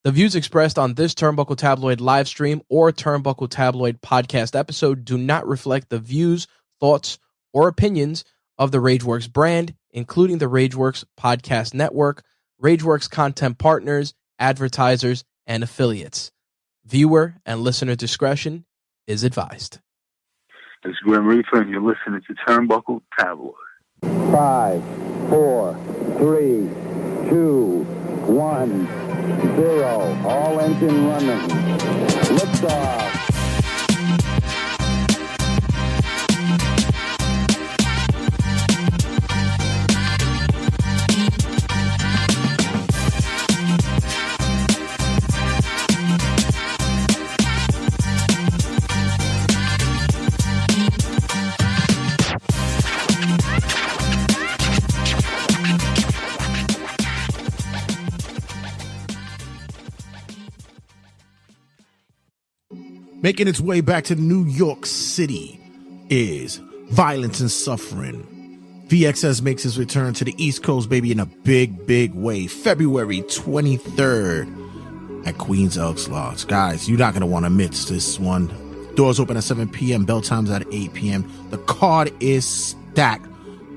The views expressed on this Turnbuckle Tabloid live stream or Turnbuckle Tabloid podcast episode do not reflect the views, thoughts, or opinions of the Rageworks brand, including the Rageworks podcast network, Rageworks content partners, advertisers, and affiliates. Viewer and listener discretion is advised. It's Grim Reaper, and you're listening to Turnbuckle Tabloid. 5, 4, 3, 2, 1, 0. All engine running. Liftoff. Making its way back to New York City is Violence and Suffering. VXS makes its return to the East Coast, baby, in a big, big way. February 23rd at Queens Elks Lodge. Guys, you're not going to want to miss this one. Doors open at 7 p.m. Bell time's at 8 p.m. The card is stacked.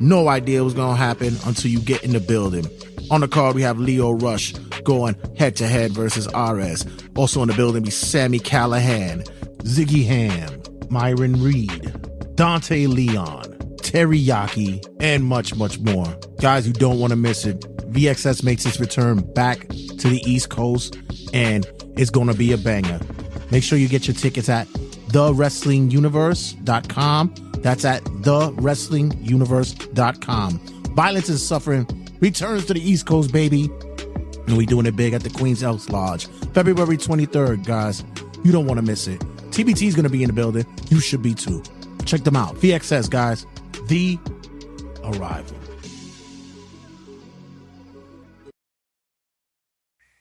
No idea what's going to happen until you get in the building. On the card, we have Leo Rush going head-to-head versus RS. Also in the building be Sammy Callahan, Ziggy Ham, Myron Reed, Dante Leon, Teriyaki, and much, much more. Guys, you don't want to miss it. VXS makes its return back to the East Coast, and it's going to be a banger. Make sure you get your tickets at thewrestlinguniverse.com. That's at thewrestlinguniverse.com. Violence and Suffering returns to the East Coast, baby. And we doing it big at the Queens Elks Lodge. February 23rd, guys. You don't want to miss it. TBT is going to be in the building. You should be too. Check them out. VXS, guys. The Arrival.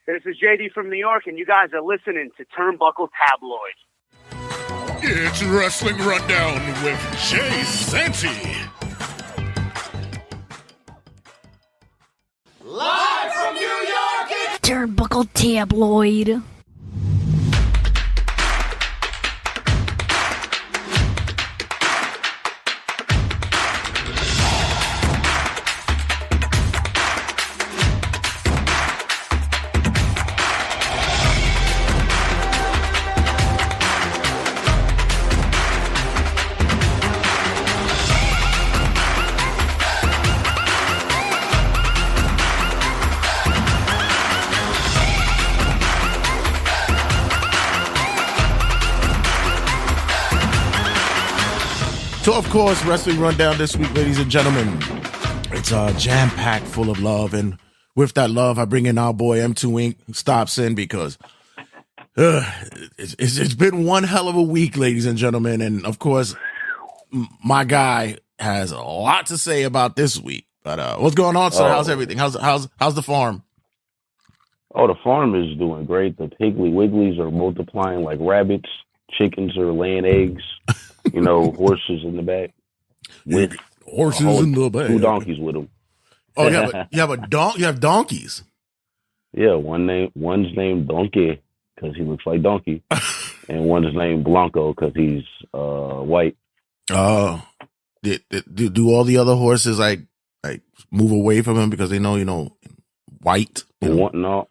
This is JD from New York, and you guys are listening to Turnbuckle Tabloid. It's Wrestling Rundown with Jay Santy. Live from New York, it's Turnbuckle Tabloid. So, of course, Wrestling Rundown this week, ladies and gentlemen. It's jam-packed full of love. And with that love, I bring in our boy M2 Inc. who stops in because it's been one hell of a week, ladies and gentlemen. And, of course, my guy has a lot to say about this week. But what's going on, sir? How's everything? How's the farm? Oh, the farm is doing great. The Piggly Wigglies are multiplying like rabbits. Chickens are laying eggs. You know, horses in the back. With horses in the back. 2 donkeys with them. Oh, yeah, but you have donkeys. Yeah, one's named Donkey because he looks like Donkey, and one's named Blanco because he's white. Oh, do all the other horses like move away from him because they know white? One of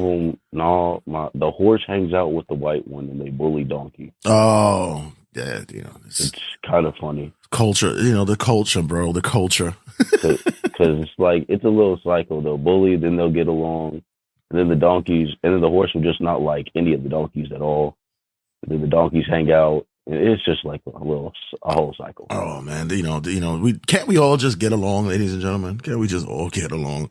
them, the horse hangs out with the white one and they bully Donkey. Oh. Yeah, it's kind of funny. Culture, the culture, bro, the culture. Because it's like, it's a little cycle. They'll bully, then they'll get along. And then the horse will just not like any of the donkeys at all. And then the donkeys hang out. And it's just like a whole cycle. Oh, man. Can't we all just get along, ladies and gentlemen? Can't we just all get along?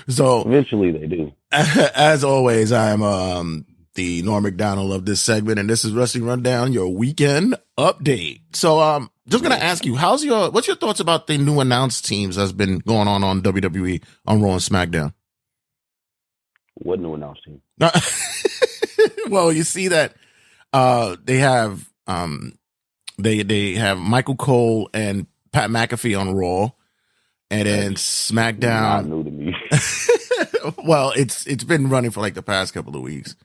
So eventually they do. As always, I am the Norm McDonald of this segment, and this is Wrestling Rundown, your weekend update. So, just gonna ask you, what's your thoughts about the new announced teams that's been going on WWE on Raw and SmackDown? What new announced team? Well, you see that they have they have Michael Cole and Pat McAfee on Raw, and then SmackDown. Not new to me. Well, it's been running for like the past couple of weeks.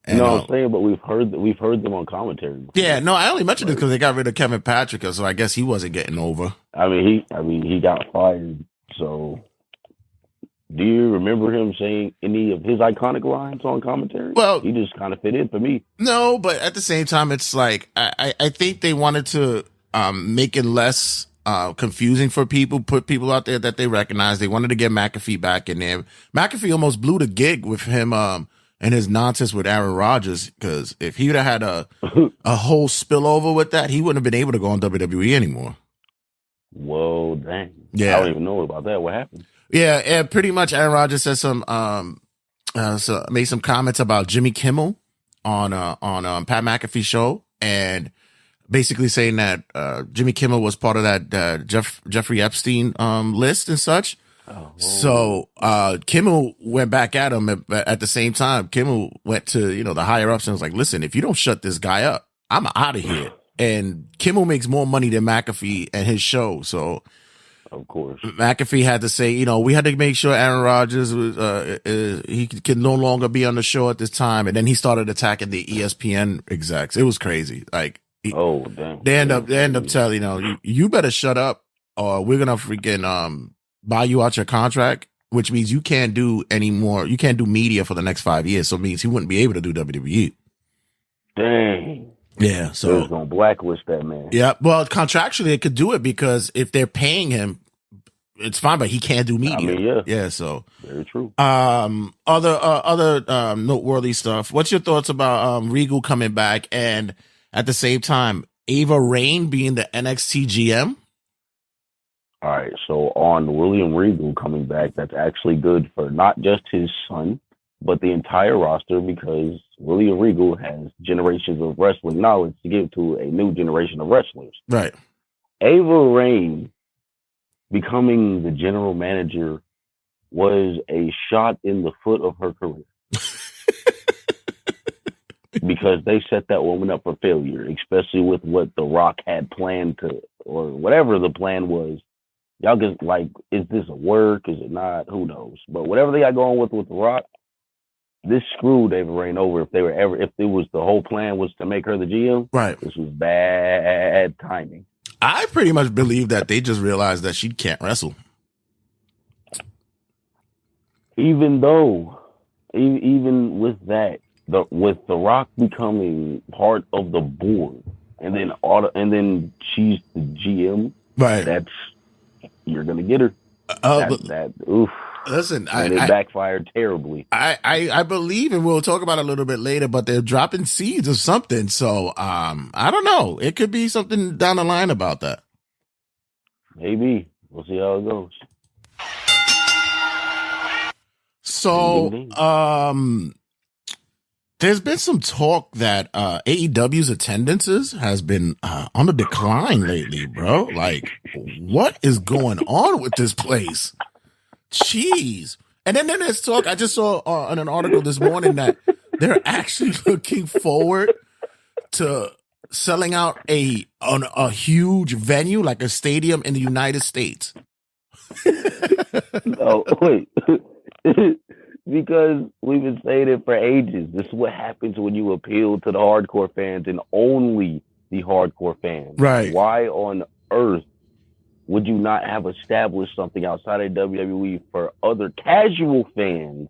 And, no, I'm saying, but we've heard them on commentary before. Yeah, no, I only mentioned it because they got rid of Kevin Patrick, so I guess he wasn't getting over. I mean, he got fired. So, do you remember him saying any of his iconic lines on commentary? Well, he just kind of fit in for me. No, but at the same time, it's like I think they wanted to make it less confusing for people, put people out there that they recognize. They wanted to get McAfee back in there. McAfee almost blew the gig with him and his nonsense with Aaron Rodgers, because if he would have had a whole spillover with that, he wouldn't have been able to go on WWE anymore. Whoa, dang. Yeah. I don't even know about that. What happened? Yeah, and pretty much Aaron Rodgers said made some comments about Jimmy Kimmel on Pat McAfee's show, and basically saying that Jimmy Kimmel was part of that Jeffrey Epstein list and such. Oh, so Kimmel went back at him at the same time. Kimmel went to the higher ups and was like, "Listen, if you don't shut this guy up, I'm out of here." And Kimmel makes more money than McAfee and his show, so of course McAfee had to say, we had to make sure Aaron Rodgers was he can no longer be on the show at this time. And then he started attacking the ESPN execs. It was crazy. Like, damn. They end up telling you better shut up, or we're gonna freaking buy you out your contract, which means you can't do anymore. You can't do media for the next 5 years. So it means he wouldn't be able to do WWE. Dang. Yeah. So they're gonna blacklist that man. Yeah. Well, contractually they could do it, because if they're paying him, it's fine, but he can't do media. I mean, yeah. So very true. Other noteworthy stuff. What's your thoughts about Regal coming back, and at the same time Ava Raine being the NXT GM? All right, so on William Regal coming back, that's actually good for not just his son, but the entire roster, because William Regal has generations of wrestling knowledge to give to a new generation of wrestlers. Right. Ava Raine becoming the general manager was a shot in the foot of her career. Because they set that woman up for failure, especially with what The Rock had planned to, or whatever the plan was. Y'all just like, is this a work? Is it not? Who knows? But whatever they got going with The Rock, this screwed Ava Raine over. If it was the whole plan was to make her the GM, right? This was bad timing. I pretty much believe that they just realized that she can't wrestle. Even with that, with The Rock becoming part of the board, and then she's the GM, right? You're gonna get her. Oof. Listen, and it backfired terribly. I believe, and we'll talk about it a little bit later, but they're dropping seeds of something. So I don't know. It could be something down the line about that. Maybe. We'll see how it goes. So there's been some talk that AEW's attendances has been on the decline lately, bro. Like, what is going on with this place? Jeez. And then there's talk, I just saw in an article this morning that they're actually looking forward to selling out a huge venue, like a stadium in the United States. Oh, wait. Because we've been saying it for ages. This is what happens when you appeal to the hardcore fans and only the hardcore fans. Right. Why on earth would you not have established something outside of WWE for other casual fans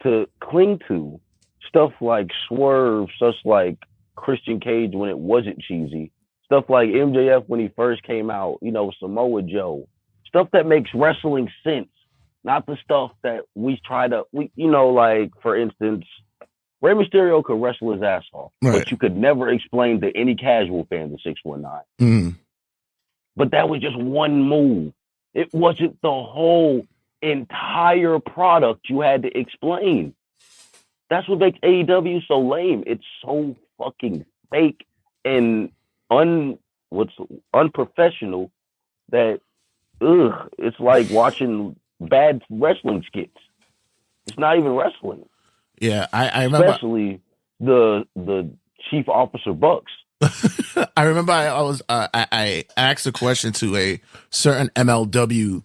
to cling to? Stuff like Swerve, stuff like Christian Cage when it wasn't cheesy, stuff like MJF when he first came out, Samoa Joe. Stuff that makes wrestling sense. Not the stuff that we try to, like, for instance, Rey Mysterio could wrestle his ass off, right, but you could never explain to any casual fan the 619. Mm. But that was just one move. It wasn't the whole entire product you had to explain. That's what makes AEW so lame. It's so fucking fake and unprofessional that, it's like watching bad wrestling skits. It's not even wrestling. Yeah, I remember. Especially the Chief Officer Bucks. I remember I asked a question to a certain MLW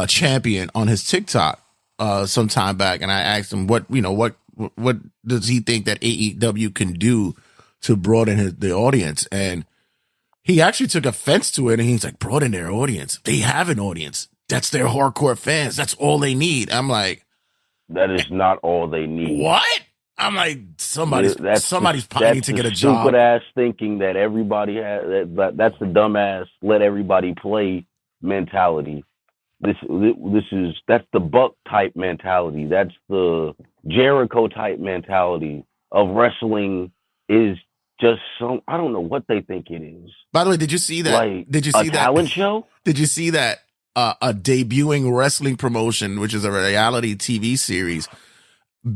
champion on his TikTok, some time back, and I asked him what does he think that AEW can do to broaden the audience, and he actually took offense to it, and he's like, broaden their audience. They have an audience. That's their hardcore fans. That's all they need. I'm like, that is not all they need. What? I'm like, somebody's pining to get a job. Stupid ass thinking that everybody has. That's the dumbass let everybody play mentality. That's the Buck type mentality. That's the Jericho type mentality of wrestling. Is just I don't know what they think it is. By the way, did you see that? Like, did you see that talent show? Did you see that a debuting wrestling promotion, which is a reality TV series,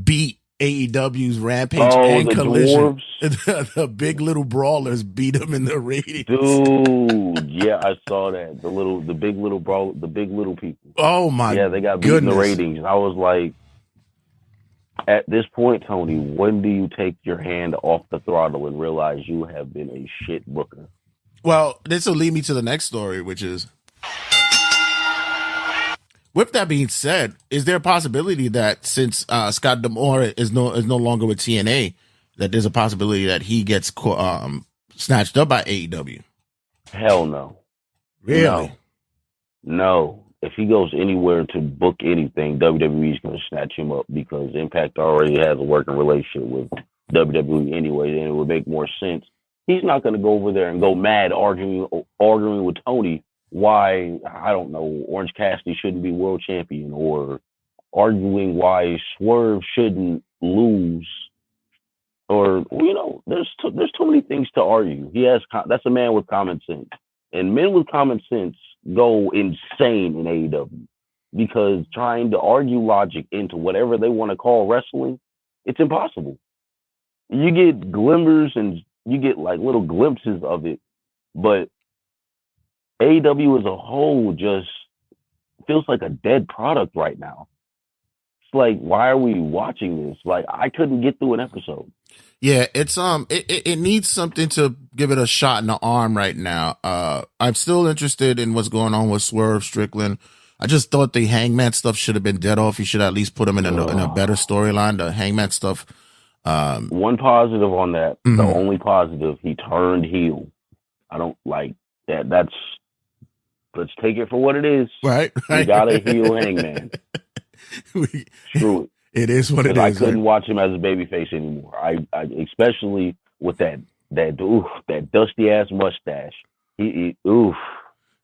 beat AEW's Rampage and Collision? The Big Little Brawlers beat them in the ratings. Dude, yeah, I saw that. The big little people. Oh my! Yeah, they got beat in the ratings. I was like, at this point, Tony, when do you take your hand off the throttle and realize you have been a shit booker? Well, this will lead me to the next story, which is, with that being said, is there a possibility that since Scott D'Amore is no longer with TNA, that there's a possibility that he gets snatched up by AEW? Hell no. Really? No. If he goes anywhere to book anything, WWE is going to snatch him up because Impact already has a working relationship with WWE anyway, and it would make more sense. He's not going to go over there and go mad arguing with Tony why, I don't know, Orange Cassidy shouldn't be world champion, or arguing why Swerve shouldn't lose, or, there's too many things to argue. That's a man with common sense, and men with common sense go insane in AEW because trying to argue logic into whatever they want to call wrestling, it's impossible. You get glimmers and you get like little glimpses of it, but AEW as a whole just feels like a dead product right now. It's like, why are we watching this? Like, I couldn't get through an episode. Yeah, it's it needs something to give it a shot in the arm right now. I'm still interested in what's going on with Swerve Strickland. I just thought the Hangman stuff should have been dead off. You should at least put him in a better storyline. The Hangman stuff. One positive on that. Mm-hmm. The only positive, he turned heel. I don't like that. Let's take it for what it is. Right. We got a heel Hangman. Screw it. It is what it is. I couldn't watch him as a babyface anymore. I especially with that dusty ass mustache. Oof.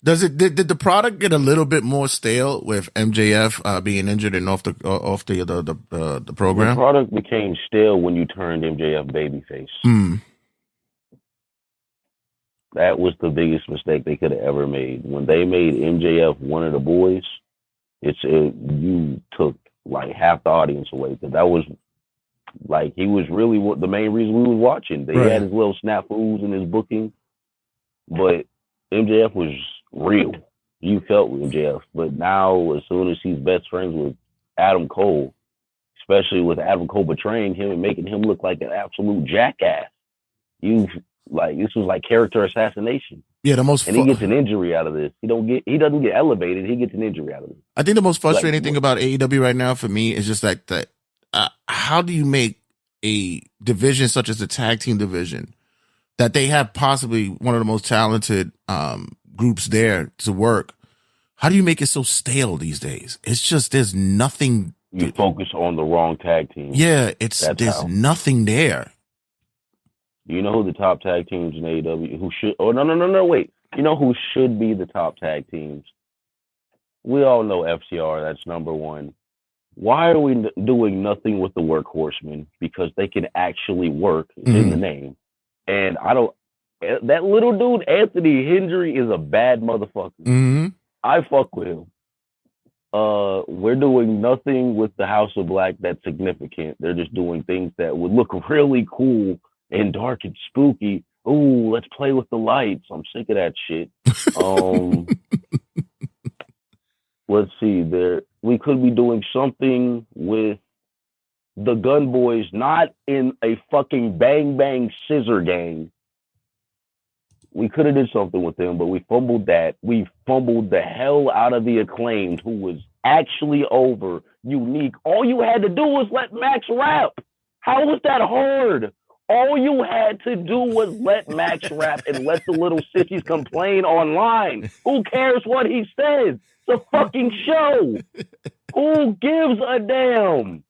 Did the product get a little bit more stale with MJF being injured and off the program? The product became stale when you turned MJF babyface. That was the biggest mistake they could have ever made. When they made MJF one of the boys, you took like half the audience away, because that was like, he was really the main reason we was watching. They had his little snafus in his booking, but MJF was real. You felt with MJF. But now, as soon as he's best friends with Adam Cole, especially with Adam Cole betraying him and making him look like an absolute jackass, this was like character assassination. Yeah, he gets an injury out of this. He doesn't get elevated. He gets an injury out of it. I think the most frustrating thing about AEW right now for me is just like that. How do you make a division such as the tag team division, that they have possibly one of the most talented groups there to work? How do you make it so stale these days? It's just, there's nothing. You focus on the wrong tag team. Yeah, there's nothing there. You know who the top tag teams in AEW who should? Oh, no, wait. You know who should be the top tag teams? We all know FCR. That's number one. Why are we doing nothing with the Workhorsemen? Because they can actually work. It's in the name. And that little dude, Anthony Hendry, is a bad motherfucker. Mm-hmm. I fuck with him. We're doing nothing with the House of Black that's significant. They're just doing things that would look really cool and dark and spooky. Ooh, let's play with the lights. I'm sick of that shit. Let's see. We could be doing something with the Gun Boys, not in a fucking bang bang scissor gang. We could have did something with them, but we fumbled that. We fumbled the hell out of the Acclaimed, who was actually over, unique. All you had to do was let Max rap. How was that hard? All you had to do was let Max rap and let the little sissies complain online. Who cares what he says? It's a fucking show. Who gives a damn?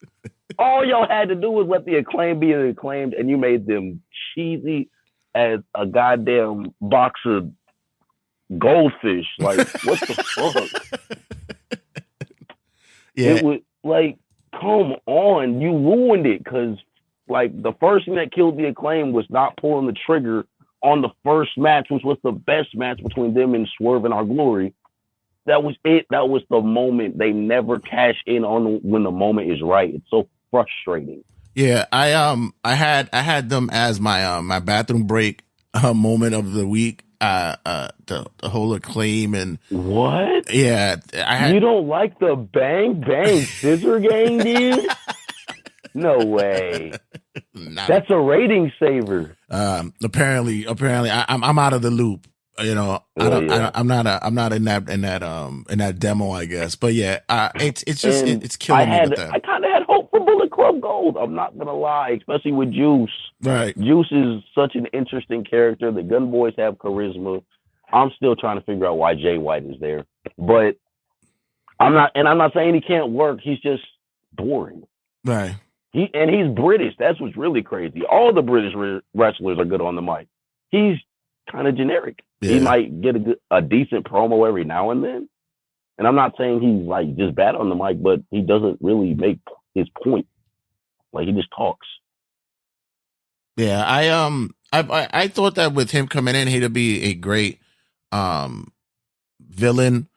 All y'all had to do was let the Acclaimed be Acclaimed, and you made them cheesy as a goddamn box of goldfish. Like, what the fuck? Yeah. It was like, come on, you ruined it, because like the first thing that killed the Acclaim was not pulling the trigger on the first match, which was the best match between them and Swerve and Our Glory. That was it. That was the moment. They never cash in on when the moment is right. It's so frustrating. Yeah, I had them as my my bathroom break moment of the week. The whole Acclaim and what? Yeah, you don't like the Bang Bang Scissor Gang, dude? No way. That's a rating saver. Apparently, I'm out of the loop. You know, I'm not in that demo, I guess. But yeah, it's just it's killing me with that. I kind of had hope for Bullet Club Gold. I'm not gonna lie, especially with Juice. Right, Juice is such an interesting character. The Gun Boys have charisma. I'm still trying to figure out why Jay White is there, but I'm not saying he can't work. He's just boring. Right. He's British. That's what's really crazy. All the British wrestlers are good on the mic. He's kind of generic. Yeah. He might get a decent promo every now and then. And I'm not saying he's like just bad on the mic, but he doesn't really make his point. Like, he just talks. Yeah, I thought that with him coming in, he'd be a great villain,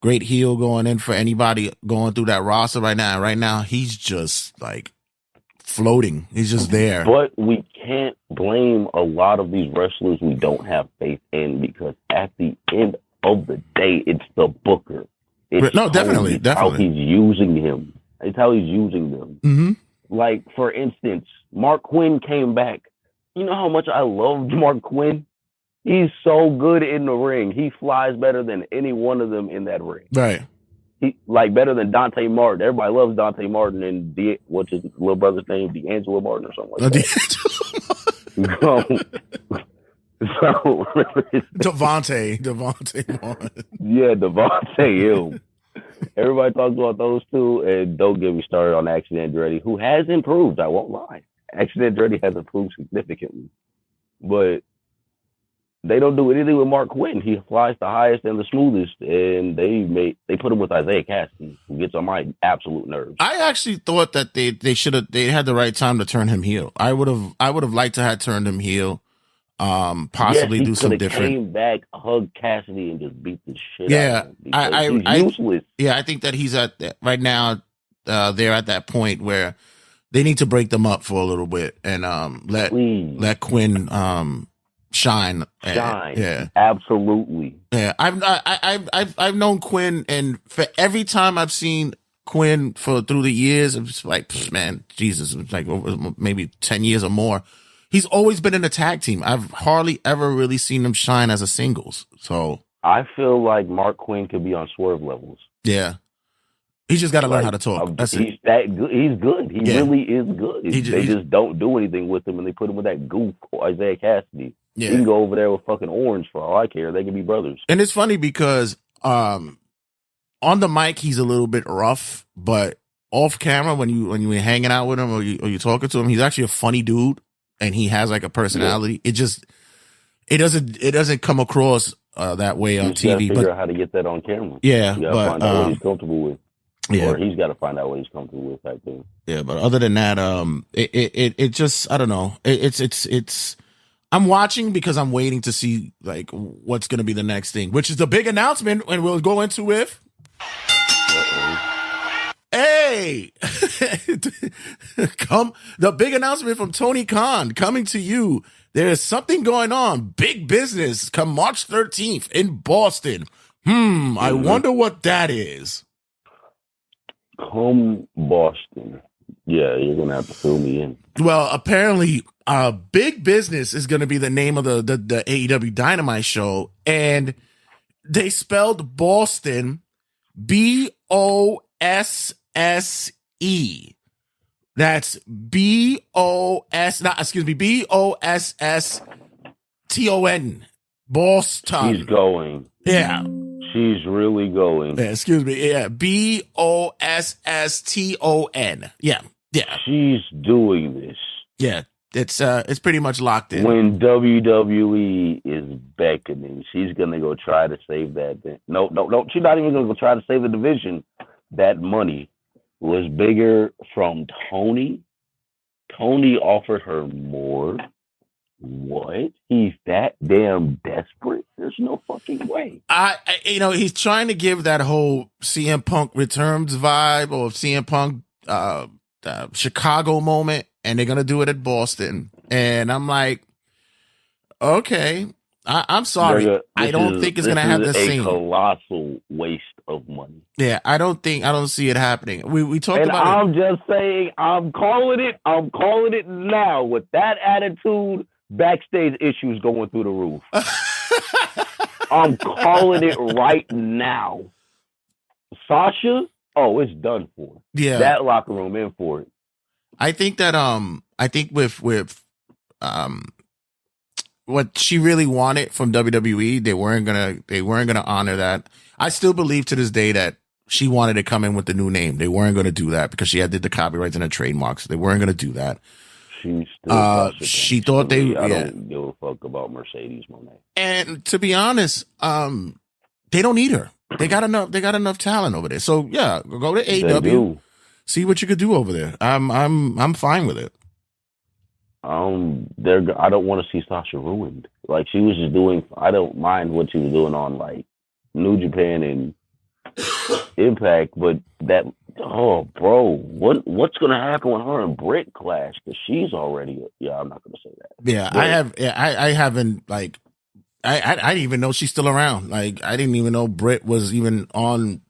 great heel going in for anybody going through that roster right now. Right now, he's just like floating. He's just there. But we can't blame a lot of these wrestlers we don't have faith in, because at the end of the day, it's the booker. Definitely. How he's using him. It's how he's using them. Mm-hmm. Like, for instance, Mark Quinn came back. You know how much I loved Mark Quinn? He's so good in the ring. He flies better than any one of them in that ring. Right. He better than Dante Martin. Everybody loves Dante Martin and what's his little brother's name? D'Angelo Martin or something like that. Devontae Martin. Yeah, Devontae. Everybody talks about those two, and don't get me started on Accident Andretti, who has improved. I won't lie. Accident Andretti has improved significantly, but they don't do anything with Mark Quinn. He flies the highest and the smoothest, and they put him with Isaiah Cassidy, who gets on my absolute nerves. I actually thought that they had the right time to turn him heel. I would have liked to have turned him heel. Possibly do some different. Came back, hug Cassidy, and just beat the shit out of him. He's useless. I think that he's right now. They're at that point where they need to break them up for a little bit and let Quinn shine. Yeah, absolutely. Yeah, I've known Quinn, and for every time I've seen Quinn through the years, it's like, man, Jesus, it's like maybe 10 years or more. He's always been in a tag team. I've hardly ever really seen him shine as a singles. So I feel like Mark Quinn could be on Swerve levels. Yeah, he just got to learn how to talk. That's he's that good. He's good. He really is good. They just don't do anything with him, and they put him with that goof Isaiah Cassidy. Yeah. He can go over there with fucking Orange for all I care. They can be brothers. And it's funny because on the mic he's a little bit rough, but off camera when you're hanging out with him or you're talking to him, he's actually a funny dude. And he has like a personality. Yeah. It doesn't come across that way on TV. Figure out how to get that on camera. Yeah, you gotta find out what he's comfortable with. Yeah, or he's got to find out what he's comfortable with. Type thing. Yeah, but other than that, it just, I don't know. It's. I'm watching because I'm waiting to see like what's going to be the next thing, which is the big announcement, and we'll go into with. Hey, the big announcement from Tony Khan coming to you. There is something going on. Big business come March 13th in Boston. I wonder what that is. Come Boston. Yeah, you're going to have to fill me in. Well, apparently, Big Business is going to be the name of the AEW Dynamite show. And they spelled Boston BOSTON. That's BOSSTON. Boston. She's going. Yeah. She's really going. Yeah, excuse me. Yeah. BOSSTON. Yeah. Yeah. She's doing this. Yeah. It's pretty much locked in. When WWE is beckoning, she's gonna go try to save that. No. She's not even gonna go try to save the division. That money was bigger from Tony. Tony offered her more. What? He's that damn desperate? There's no fucking way. He's trying to give that whole CM Punk returns vibe or CM Punk Chicago moment, and they're gonna do it at Boston. And I'm like, okay, I'm sorry. I don't think it's gonna have the same colossal waste of money. Yeah, I don't see it happening. We talked about it. I'm just saying, I'm calling it now. With that attitude, backstage issues going through the roof. I'm calling it right now. Sasha, it's done for. Yeah, that locker room in for it. I think that with what she really wanted from WWE, they weren't gonna honor that. I still believe to this day that she wanted to come in with the new name. They weren't gonna do that because she did the copyrights and the trademarks. They weren't gonna do that. She thought I don't give a fuck about Mercedes Moné. And to be honest, they don't need her. They got enough talent over there. So yeah, go to AEW. See what you could do over there. I'm fine with it. I don't want to see Sasha ruined. Like she was just doing. I don't mind what she was doing on like New Japan and Impact, but that. Oh, bro, what's gonna happen when her and Britt clash? Because she's already. Yeah, I'm not gonna say that. Yeah, but I haven't like. I didn't even know she's still around. Like I didn't even know Britt was even on.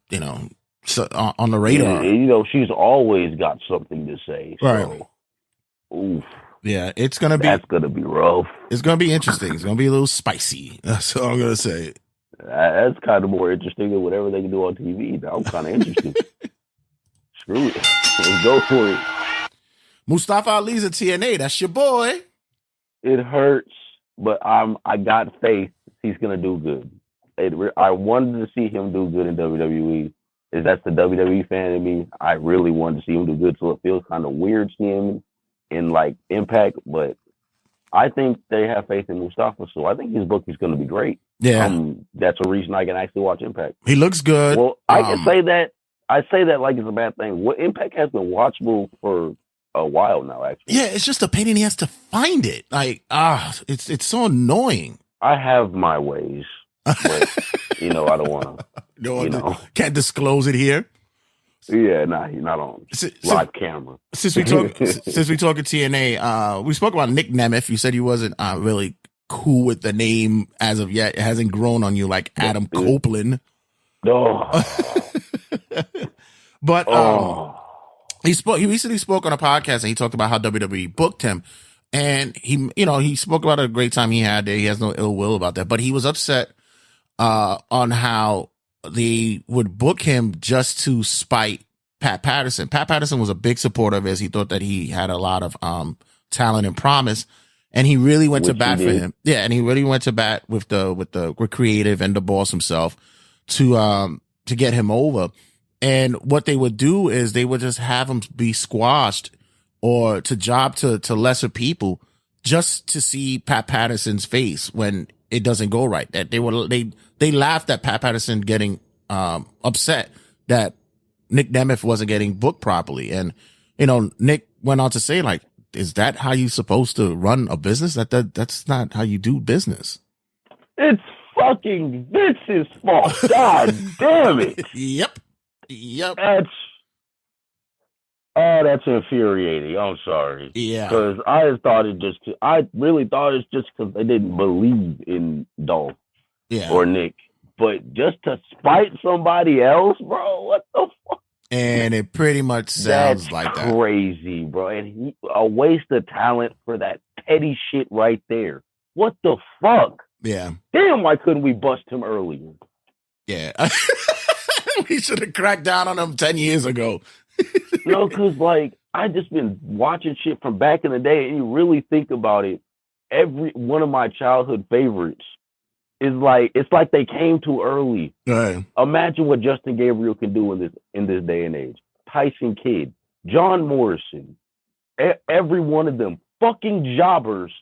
On the radar. Yeah, she's always got something to say. So, right. Oof. Yeah, that's gonna be rough. It's gonna be interesting. It's gonna be a little spicy. That's all I'm gonna say. That's kind of more interesting than whatever they can do on TV. I'm kind of interested. Screw it. Let's go for it. Mustafa Ali's a TNA. That's your boy. It hurts, but I got faith he's gonna do good. I wanted to see him do good in WWE. That's the WWE fan in me. I really wanted to see him do good, so it feels kind of weird seeing him in like Impact. But I think they have faith in Mustafa, so I think his book is going to be great. Yeah, that's a reason I can actually watch Impact. He looks good. Well, I can say that. I say that like it's a bad thing. What Impact has been watchable for a while now. Actually, yeah, it's just a pain in the ass to find it. Like, it's so annoying. I have my ways. But, I don't want to. Can't disclose it here. Yeah, he's not on live camera. Since we talking TNA, we spoke about Nick Nemeth. You said he wasn't really cool with the name as of yet. It hasn't grown on you like Adam Copeland. No. But he recently spoke on a podcast and he talked about how WWE booked him. And he spoke about a great time he had there. He has no ill will about that, but he was upset on how they would book him just to spite Pat Patterson. Pat Patterson was a big supporter of his. He thought that he had a lot of talent and promise, and he really went to bat for him. Yeah, and he really went to bat with the creative and the boss himself to get him over. And what they would do is they would just have him be squashed or to job to lesser people just to see Pat Patterson's face when it doesn't go right. That they laughed at Pat Patterson getting upset that Nick Nemeth wasn't getting booked properly. And Nick went on to say, like, is that how you supposed to run a business? That's not how you do business. It's fucking Vince's fault. God damn it. Yep. That's infuriating. I'm sorry. Yeah. Because I really thought it's just because they didn't believe in Dolph or Nick. But just to spite somebody else, bro, what the fuck? And it pretty much sounds like that. Crazy, bro. And a waste of talent for that petty shit right there. What the fuck? Yeah. Damn, why couldn't we bust him earlier? Yeah. We should have cracked down on them 10 years ago. No, because, like, I just been watching shit from back in the day, and you really think about it, every one of my childhood favorites is like, it's like they came too early. Right. Imagine what Justin Gabriel can do in this day and age. Tyson Kidd, John Morrison, every one of them, fucking jobbers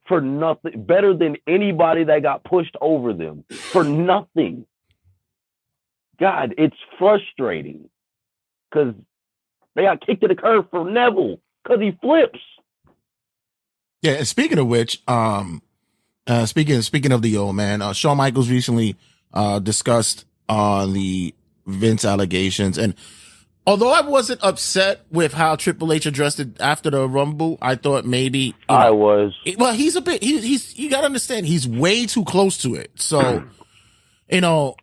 for nothing, better than anybody that got pushed over them for nothing. God, it's frustrating because they got kicked to the curb for Neville because he flips. Yeah, and speaking of which, speaking of the old man, Shawn Michaels recently discussed the Vince allegations, and although I wasn't upset with how Triple H addressed it after the Rumble, I thought maybe I was. Well, he's a bit. He's you got to understand he's way too close to it. So, I know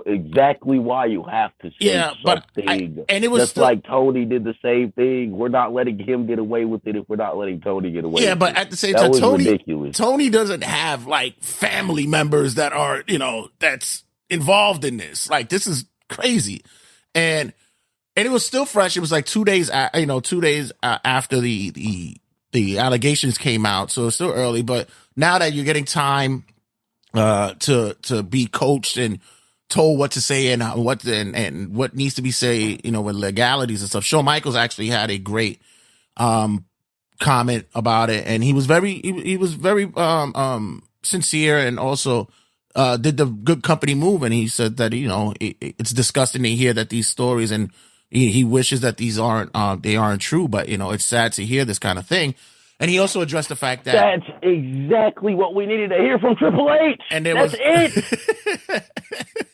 exactly why you have to say something. And it was just like Tony did the same thing. We're not letting him get away with it if we're not letting Tony get away. Yeah, with but it. at the same time, ridiculous. Tony doesn't have like family members that are that's involved in this. Like this is crazy, and it was still fresh. It was like 2 days, after the allegations came out, so it's still early. But now that you're getting time to be coached and told what to say and what needs to be said, with legalities and stuff. Shawn Michaels actually had a great comment about it, and he was very sincere, and also did the good company move. And he said that it's disgusting to hear that these stories, and he wishes that these aren't true, but it's sad to hear this kind of thing. And he also addressed the fact that that's exactly what we needed to hear from Triple H. And that's it.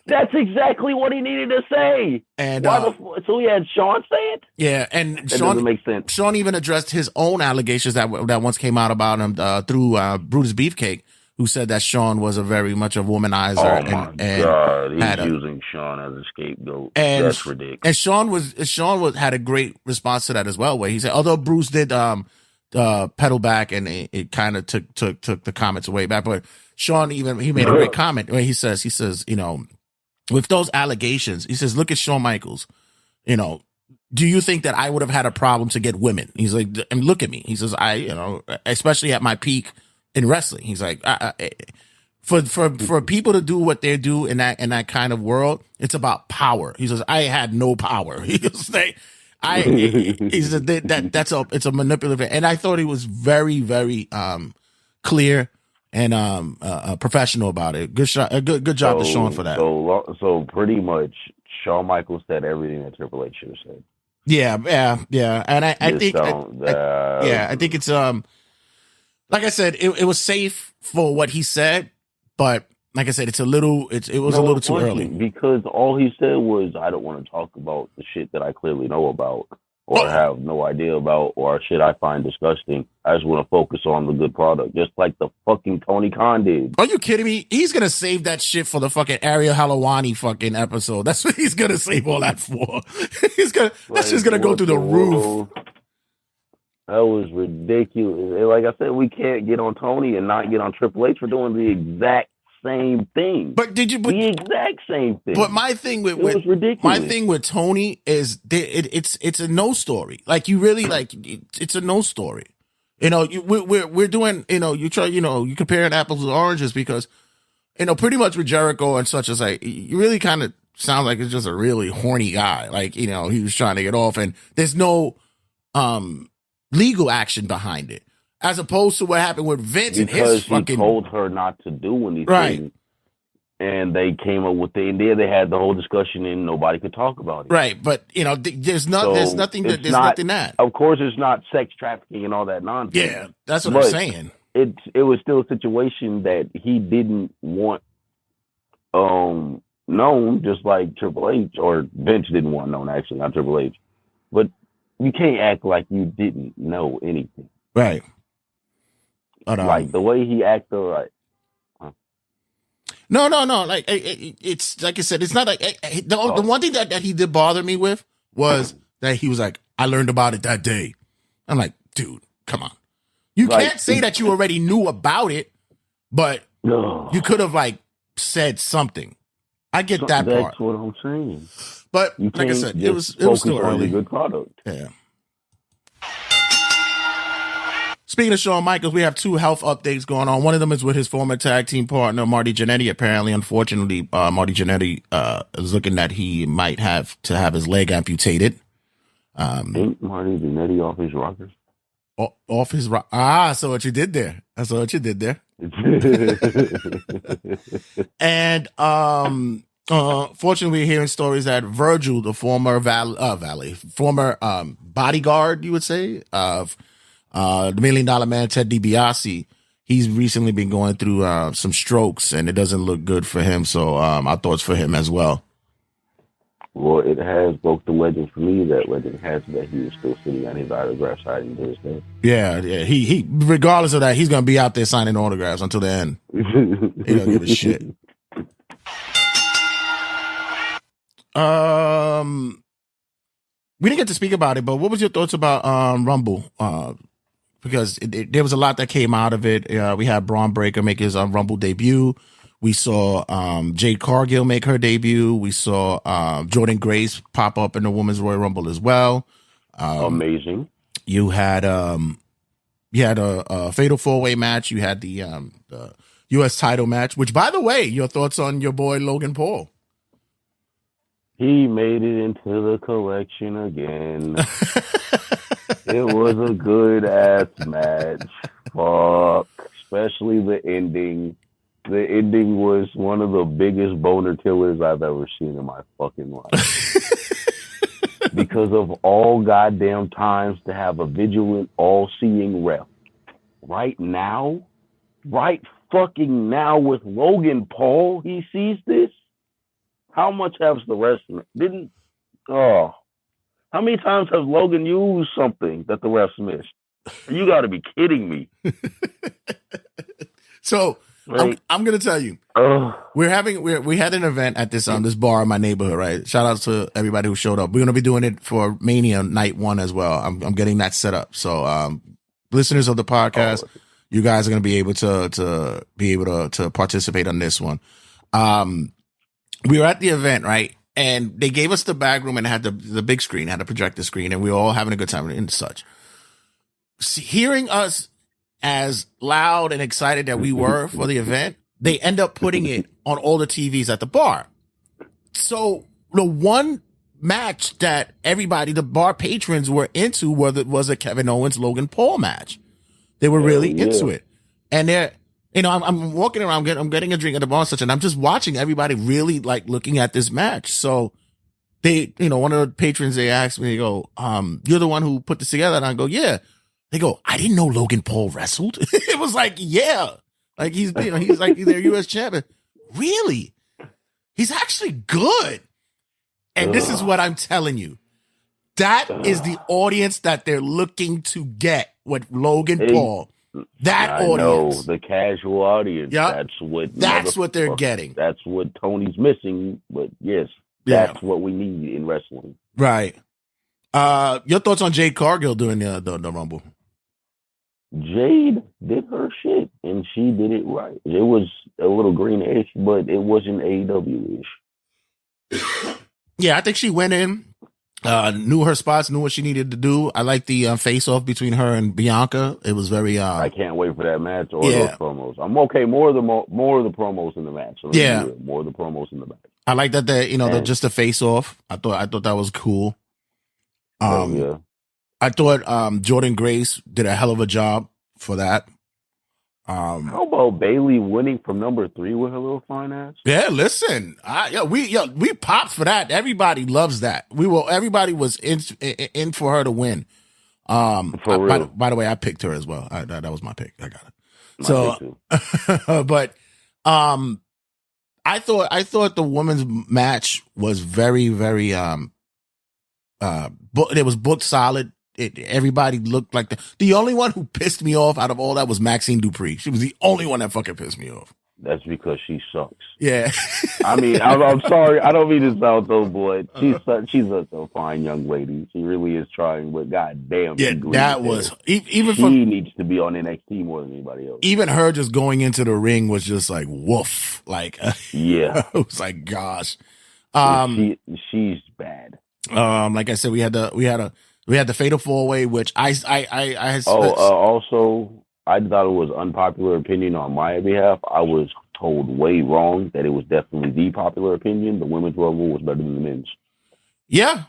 That's exactly what he needed to say. And so he had Shawn say it. Yeah, and that doesn't make sense. Shawn even addressed his own allegations that once came out about him through Brutus Beefcake, who said that Shawn was very much a womanizer. Oh my God, he's using Shawn as a scapegoat. And that's ridiculous. And Shawn had a great response to that as well, where he said, although Bruce did pedal back and it kind of took the comments way back, but Shawn he made a great comment where he says with those allegations, he says, look at Shawn Michaels, do you think that I would have had a problem to get women? He's like, and look at me. He says, especially at my peak in wrestling. He's like, for people to do what they do in that kind of world, it's about power. He says, I had no power. He goes, it's a manipulative, and I thought he was very, very clear and professional about it. Good job to Shawn for that. So pretty much, Shawn Michaels said everything that Triple H should have said. Yeah, and I think it's like I said, it was safe for what he said, but like I said, it was a little too early. Because all he said was, I don't want to talk about the shit that I clearly know about or have no idea about or shit I find disgusting. I just want to focus on the good product, just like the fucking Tony Khan did. Are you kidding me? He's going to save that shit for the fucking Ariel Helwani fucking episode. That's what he's going to save all that for. That's just going to go through the roof. That was ridiculous. Like I said, we can't get on Tony and not get on Triple H for doing the exact same thing. The exact same thing. But my thing with ridiculous. My thing with Tony is it's a no story. Like you really it's a no story. We're doing you comparing apples to oranges because pretty much with Jericho and such as like you really kind of sound like it's just a really horny guy. Like he was trying to get off and there's no legal action behind it. As opposed to what happened with Vince and his fucking... Because he told her not to do anything. Right. And they came up with the idea. They had the whole discussion and nobody could talk about it. Right. But, there's nothing that. Of course, it's not sex trafficking and all that nonsense. Yeah, that's what I'm saying. It was still a situation that he didn't want known, just like Triple H, or Vince didn't want known, actually, not Triple H. But you can't act like you didn't know anything. Right. Like the way he acted, like no. Like it's like I said, it's not like the one thing that he did bother me with was that he was like, I learned about it that day. I'm like, dude, come on. You can't say that you already knew about it, but you could have said something. I get that part. That's what I'm saying. But You like I can't said, just it was focus still on the early. good product. Yeah. Speaking of Shawn Michaels, we have 2 health updates going on. One of them is with his former tag team partner, Marty Jannetty. Apparently, unfortunately, Marty Jannetty is looking that he might have to have his leg amputated. Ain't Marty Jannetty off his rockers? Off his rock. I saw what you did there. And fortunately, we're hearing stories that Virgil, the former former bodyguard, you would say, of the $1 Million Man, Ted DiBiase, he's recently been going through some strokes, and it doesn't look good for him. So our thoughts for him as well. Well, it has broke the legend for me. That legend has that he was still sitting on his autograph signing to this day. Yeah. He regardless of that, he's gonna be out there signing autographs until the end. He don't give a shit. We didn't get to speak about it, but what was your thoughts about Rumble? Because there was a lot that came out of it. We had Braun Breaker make his Rumble debut. We saw Jade Cargill make her debut. We saw Jordan Grace pop up in the Women's Royal Rumble as well. Amazing. You had a fatal 4-way match. You had the U.S. title match. Which, by the way, your thoughts on your boy Logan Paul? He made it into the collection again. It was a good ass match. Fuck, especially the ending. The ending was one of the biggest boner killers I've ever seen in my fucking life. Because of all goddamn times to have a vigilant, all-seeing ref. Right fucking now with Logan Paul, he sees this. How much has the rest how many times has Logan used something that the refs missed? You got to be kidding me. So I'm gonna tell you, we had an event at this this bar in my neighborhood, right? Shout out to everybody who showed up. We're gonna be doing it for Mania Night 1 as well. I'm getting that set up. So listeners of the podcast, you guys are gonna be able to participate on this one. We were at the event, right? And they gave us the back room and had the big screen, had a projector screen, and we were all having a good time and such. Hearing us as loud and excited that we were for the event, they end up putting it on all the TVs at the bar. So the one match that everybody, the bar patrons, were into was a Kevin Owens Logan Paul match. They were really into it. And I'm walking around, I'm getting a drink at the bar and such, and I'm just watching everybody really like looking at this match. So they, one of the patrons, they asked me, they go, you're the one who put this together? And I go, yeah. They go, I didn't know Logan Paul wrestled. It was like, yeah. Like he's like their U.S. champion. Really? He's actually good. And this is what I'm telling you. That is the audience that they're looking to get with Logan Paul. That audience. The casual audience. Yep. That's what they're getting. That's what Tony's missing. But yes, that's what we need in wrestling. Right. Your thoughts on Jade Cargill doing the Rumble? Jade did her shit, and she did it right. It was a little greenish, but it wasn't AEW-ish. Yeah, I think she went in, knew her spots, knew what she needed to do. I like the face-off between her and Bianca. It was very. I can't wait for that match or those promos. I'm okay. More of the promos in the match. So more of the promos in the match. I like that. Just the face-off. I thought that was cool. I thought Jordan Grace did a hell of a job for that. How about Bailey winning from number 3 with her little fine ass? Yeah, listen, we popped for that. Everybody loves that. Everybody was in for her to win. For real. By the way, I picked her as well. That was my pick. I got it. But I thought the women's match was very, very it was booked solid. Everybody looked like the only one who pissed me off out of all that was Maxine Dupree. She was the only one that fucking pissed me off. That's because she sucks. Yeah. I mean, I'm sorry. I don't mean to sound so boy. She's a fine young lady. She really is trying, but goddamn. Yeah, that was even she needs to be on NXT more than anybody else. Even her just going into the ring was just like woof. Like yeah. I was like, gosh. She's bad. Like I said, we had the fatal 4-way, which I had. Also, I thought it was unpopular opinion on my behalf. I was told way wrong that it was definitely the popular opinion. The women's Rumble was better than the men's. Yeah.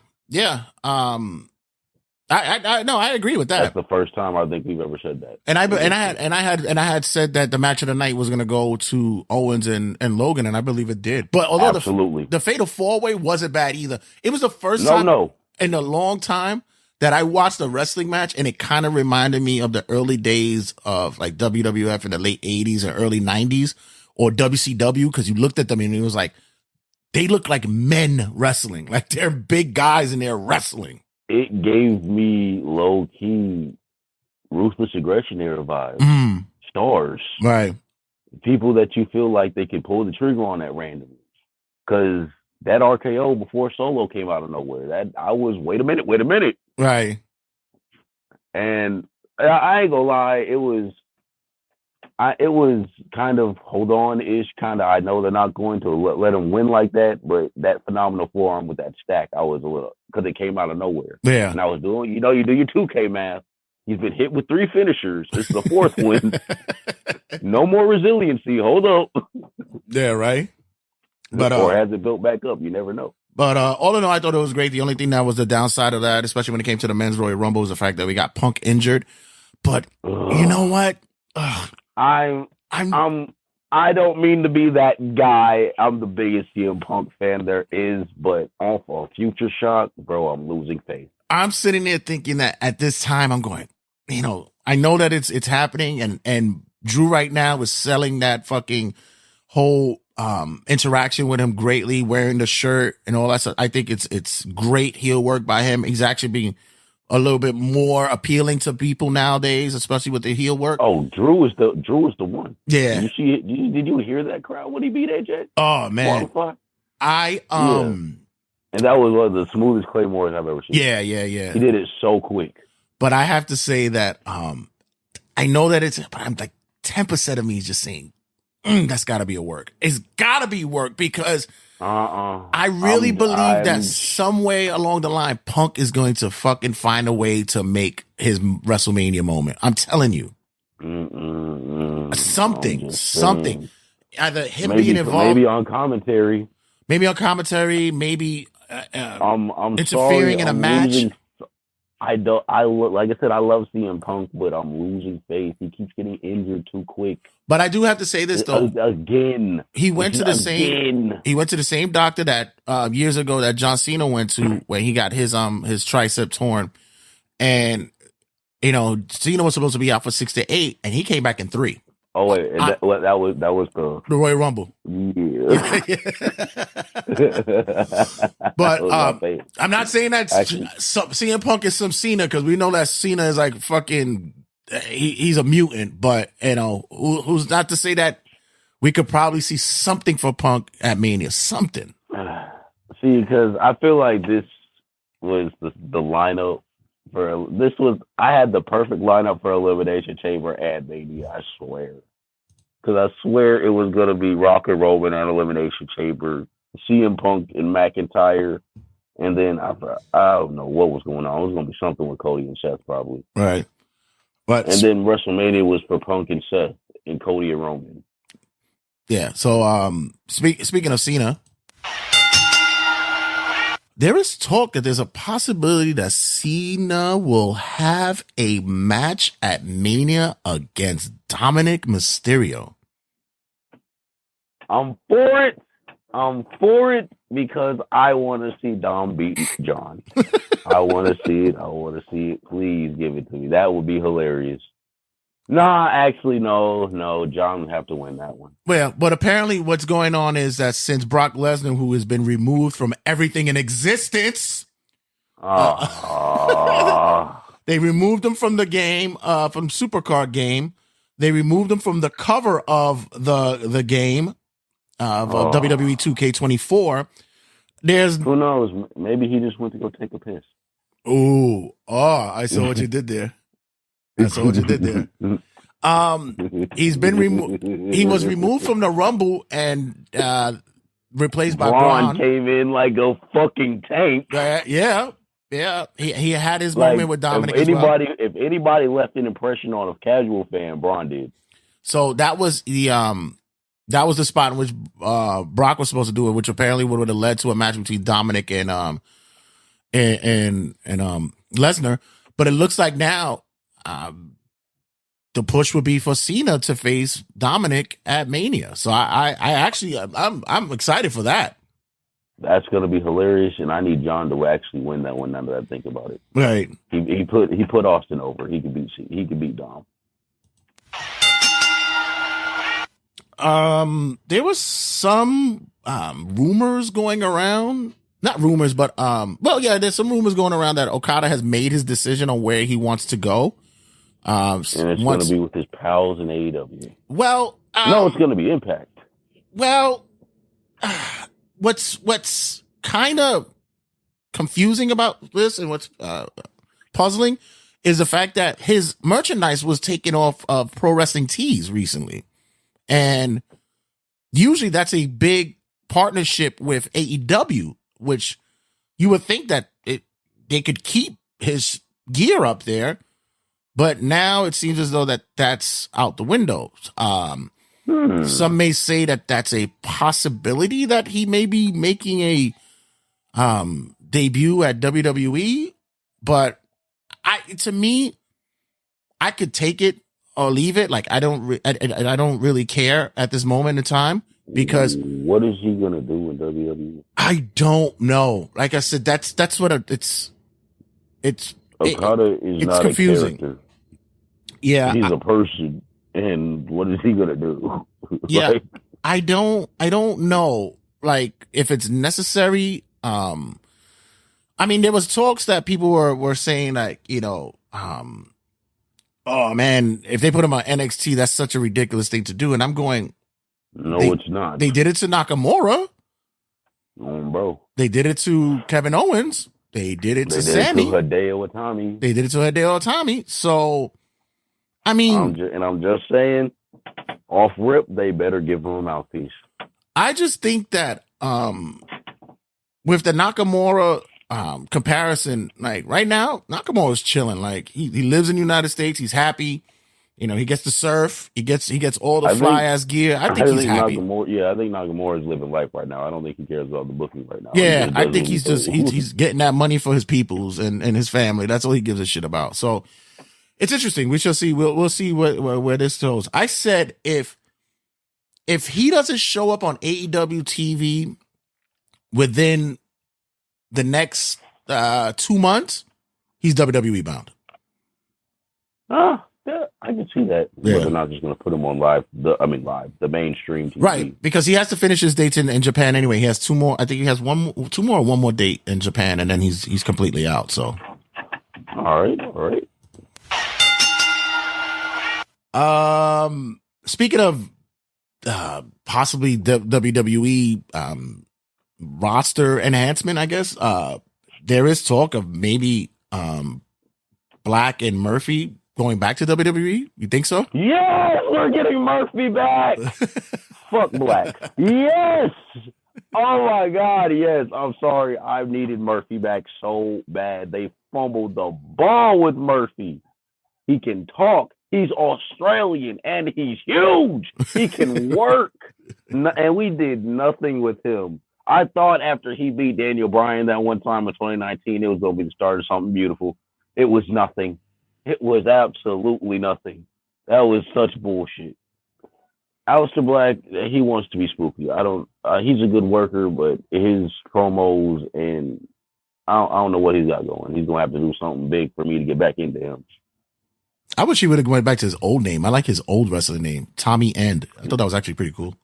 I agree with that. That's the first time I think we've ever said that. And I had said that the match of the night was going to go to Owens and Logan, and I believe it did. But although the fatal 4-way wasn't bad either, it was the first time in a long time that I watched a wrestling match, and it kind of reminded me of the early days of like WWF in the late 80s and early 90s, or WCW, because you looked at them and it was like, they look like men wrestling. Like they're big guys and they're wrestling. It gave me low-key Ruthless Aggression era vibes. Stars. Right. People that you feel like they can pull the trigger on at randomly. Because that RKO before Solo came out of nowhere, that I was, wait a minute. Right. And I ain't gonna lie, it was kind of hold on-ish, kind of. I know they're not going to let him win like that, but that phenomenal forearm with that stack, I was a little, because it came out of nowhere. Yeah. And I was doing, you do your 2K math. He's been hit with 3 finishers. This is the 4th one. No more resiliency. Hold up. Yeah, right. But or has it built back up? You never know. But all in all, I thought it was great. The only thing that was the downside of that, especially when it came to the men's Royal Rumble, was the fact that we got Punk injured. But you know what? I don't mean to be that guy. I'm the biggest CM Punk fan there is, but off a Future Shock, bro, I'm losing faith. I'm sitting there thinking that at this time I'm going, I know that it's happening, and Drew right now is selling that fucking whole interaction with him greatly, wearing the shirt and all that stuff. I think it's great heel work by him. He's actually being a little bit more appealing to people nowadays, especially with the heel work. Oh, Drew is the one. Yeah. Did you hear that crowd when he beat AJ? Oh man. And that was one of the smoothest Claymores I've ever seen. Yeah. He did it so quick. But I have to say that I know that but I'm like 10% of me is just saying, that's gotta be a work. It's gotta be work, because I really believe that some way along the line, Punk is going to fucking find a way to make his WrestleMania moment. I'm telling you. Something. Either him being involved. Maybe on commentary. Maybe I'm interfering in a match. Like I said, I love CM Punk, but I'm losing faith. He keeps getting injured too quick. But I do have to say this though. Again. He went to the same doctor that years ago that John Cena went to, where he got his tricep torn. And Cena was supposed to be out for 6 to 8, and he came back in 3. Oh wait, that was the Royal Rumble. Yeah. But I'm not saying that CM Punk is some Cena, because we know that Cena is like fucking. He's a mutant, but who's not to say that we could probably see something for Punk at Mania, something. See, because I feel like this was the lineup. I had the perfect lineup for Elimination Chamber at Mania, I swear. Because I swear it was going to be Rock and Roman and Elimination Chamber, CM Punk and McIntyre, and then I don't know what was going on. It was going to be something with Cody and Seth probably. Right. And then WrestleMania was for Punk and Seth and Cody and Roman. Yeah. So speaking of Cena, there is talk that there's a possibility that Cena will have a match at Mania against Dominic Mysterio. I'm for it because I want to see Dom beat John. I want to see it. Please give it to me. That would be hilarious. Nah, actually, no. John would have to win that one. Well, but apparently what's going on is that since Brock Lesnar, who has been removed from everything in existence, they removed him from the game, from Supercard game. They removed him from the cover of the game of WWE 2K24. Who knows? Maybe he just went to go take a piss. I saw what you did there. He's been removed. He was removed from the Rumble, and replaced by Braun Braun. came in like a fucking tank. Yeah. He had his moment with Dominic as well. If anybody left an impression on a casual fan, Braun did. So that was the spot in which Brock was supposed to do it, which apparently would have led to a match between Dominic and Lesnar. But it looks like now the push would be for Cena to face Dominic at Mania. So I'm excited for that. That's gonna be hilarious, and I need John to actually win that one. Now that I think about it, right? He put Austin over. He could beat Dom. There was some rumors going around. Not rumors, but there's some rumors going around that Okada has made his decision on where he wants to go. And it's going to be with his pals in AEW. Well, no, it's going to be Impact. Well, what's kind of confusing about this and what's puzzling is the fact that his merchandise was taken off of Pro Wrestling Tees recently. And usually that's a big partnership with AEW, which you would think that they could keep his gear up there. But now it seems as though that's out the window. Some may say that that's a possibility that he may be making a debut at WWE. But to me, I could take it or leave it. Like I don't really care at this moment in time because what is he gonna do in WWE? I don't know. Like I said, that's what Okada is not confusing. A character. Yeah, he's a person, and what is he gonna do? Yeah, like, I don't know. Like if it's necessary. I mean, there was talks that people were saying like, oh man, if they put him on NXT, that's such a ridiculous thing to do. And I'm going, no, it's not. They did it to Nakamura. Bro. They did it to Kevin Owens. They did it to Sammy. They did it to Hideo Itami. They did it to Hideo Itami. So, I mean, I'm just saying, off rip, they better give him a mouthpiece. I just think that with the Nakamura comparison, like right now, Nakamura's chilling. Like he lives in the United States. He's happy. He gets to surf. He gets all the fly ass gear. I think he's happy. I think Nakamura is living life right now. I don't think he cares about the booking right now. Yeah, I think he's just he's getting that money for his peoples and his family. That's all he gives a shit about. So it's interesting. We shall see. We'll see where this goes. I said if he doesn't show up on AEW TV within the next 2 months, he's WWE bound. Yeah, I can see that. Yeah. But they're not just going to put him on the mainstream TV. Right, because he has to finish his dates in Japan anyway. He has two more. I think he has two more or one more date in Japan, and then he's completely out. So, all right. Speaking of possibly WWE roster enhancement, I guess there is talk of maybe Black and Murphy going back to WWE. You think so? Yes, we're getting Murphy back. Fuck Black. Yes. Oh my God. Yes. I'm sorry. I've needed Murphy back so bad. They fumbled the ball with Murphy. He can talk. He's Australian and he's huge. He can work. And we did nothing with him. I thought after he beat Daniel Bryan that one time in 2019, it was going to be the start of something beautiful. It was nothing. It was absolutely nothing. That was such bullshit. Aleister Black, he wants to be spooky. He's a good worker, but his promos and I don't know what he's got going. He's going to have to do something big for me to get back into him. I wish he would have went back to his old name. I like his old wrestling name, Tommy End. I thought that was actually pretty cool.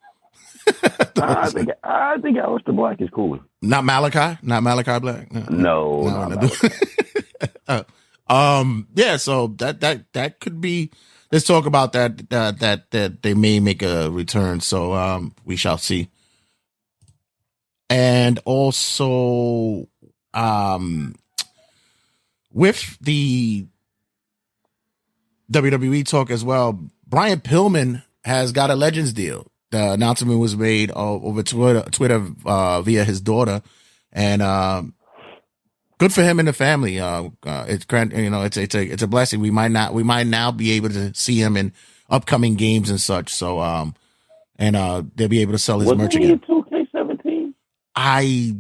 I think Aleister Black is cool. Not Malachi Black. No. Yeah. So that could be. Let's talk about that they may make a return. So we shall see. And also, with the WWE talk as well, Brian Pillman has got a Legends deal. the announcement was made over Twitter via his daughter, and good for him and the family. It's it's a blessing. We might now be able to see him in upcoming games and such. So and they'll be able to sell his merch again. 2K17? I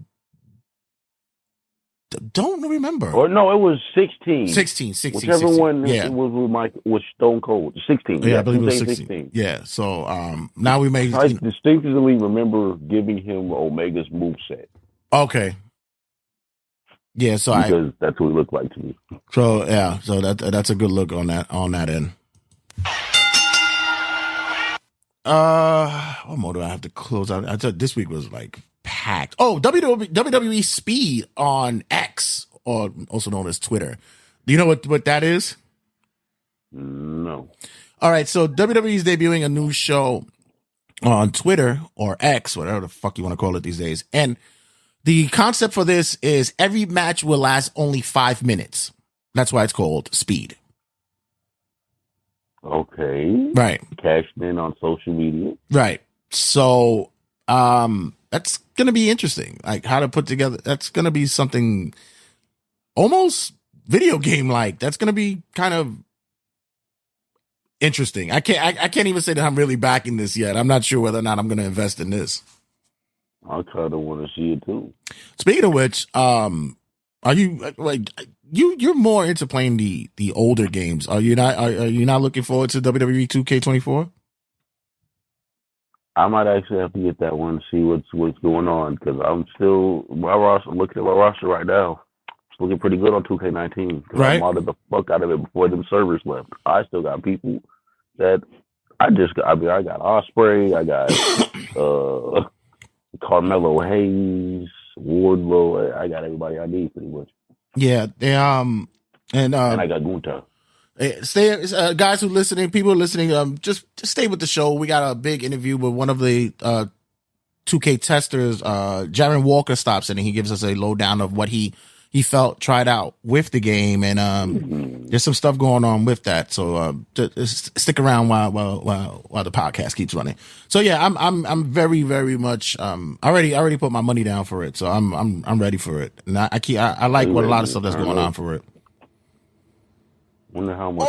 don't remember. Or no, it was 16. 16. Whichever 16. one Yeah. was Stone Cold. 16. Yeah, I believe it was 16. Yeah. So now we may. I distinctly remember giving him Omega's moveset. Okay. Yeah, so because that's what it looked like to me. So yeah, so that's a good look on that end. What more do I have to close out? I thought this week was like packed. Oh, WWE Speed on X, or also known as Twitter. Do you know what that is? No. All right, so WWE is debuting a new show on Twitter or X, whatever the fuck you want to call it these days, and the concept for this is every match will last only 5 minutes. That's why it's called Speed. Okay. Right. Cashed in on social media. Right. So that's going to be interesting. Like how to put together. That's going to be something almost video game like. That's going to be kind of interesting. I can't even say that I'm really backing this yet. I'm not sure whether or not I'm going to invest in this. I kind of want to see it too. Speaking of which, are you like you're more into playing the older games? Are you not looking forward to WWE 2K24? I might actually have to get that one to see what's going on because I'm still looking at my roster right now. It's looking pretty good on 2K19. Right. I modded the fuck out of it before them servers left. I still got people that I got Osprey, I got Carmelo Hayes, Wardlow. I got everybody I need pretty much. Yeah, they and I got Gunther. Stay, guys who listening, people listening, just stay with the show. We got a big interview with one of the 2K testers. Jarren Walker stops in and he gives us a lowdown of what he felt tried out with the game, and there's some stuff going on with that. So just stick around while the podcast keeps running. So yeah, I'm very, very much I already put my money down for it. So I'm ready for it, and I like what a lot of stuff that's going on for it. Wonder how much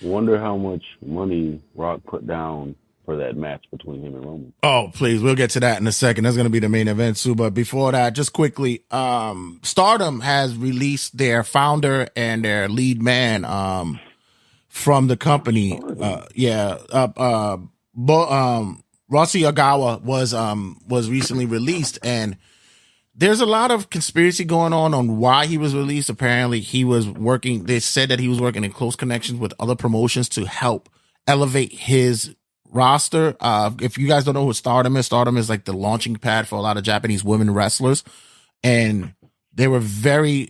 Wonder how much money Rock put down for that match between him and Roman. Oh, please. We'll get to that in a second. That's going to be the main event, Sue. But before that, just quickly, Stardom has released their founder and their lead man from the company. Rossi Ogawa was recently released, and there's a lot of conspiracy going on why he was released. Apparently, they said that he was working in close connections with other promotions to help elevate his roster. If you guys don't know who Stardom is like the launching pad for a lot of Japanese women wrestlers. And there were very,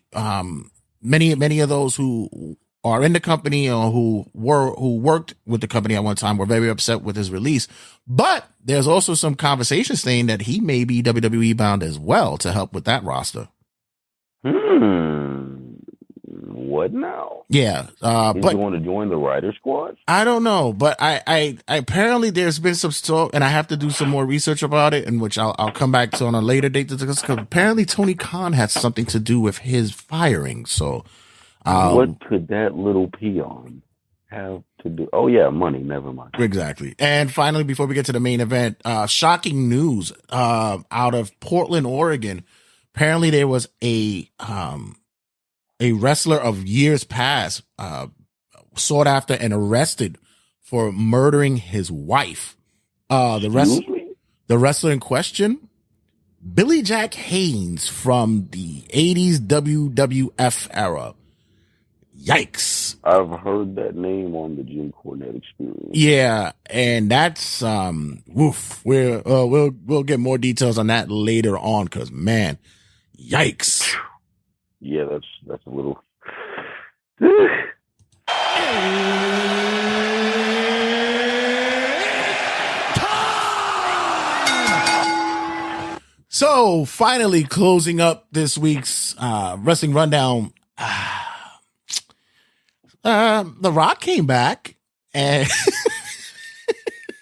many of those who are in the company or who worked with the company at one time were very upset with his release. But there's also some conversation saying that he may be WWE bound as well to help with that roster. What now? Yeah. He's going to join the Rider Squad? I don't know, but I apparently there's been some talk, and I have to do some more research about it, in which I'll come back to on a later date to discuss. Because apparently Tony Khan had something to do with his firing. So, what could that little peon have to do? Oh yeah, money. Never mind. Exactly. And finally, before we get to the main event, shocking news out of Portland, Oregon. Apparently, there was a wrestler of years past sought after and arrested for murdering his wife. The wrestler in question, Billy Jack Haynes from the 80s WWF era. Yikes. I've heard that name on the Jim Cornette Experience. Yeah, and that's woof. We'll get more details on that later on, because man, yikes. Yeah, that's a little. So finally closing up this week's wrestling rundown. The Rock came back, and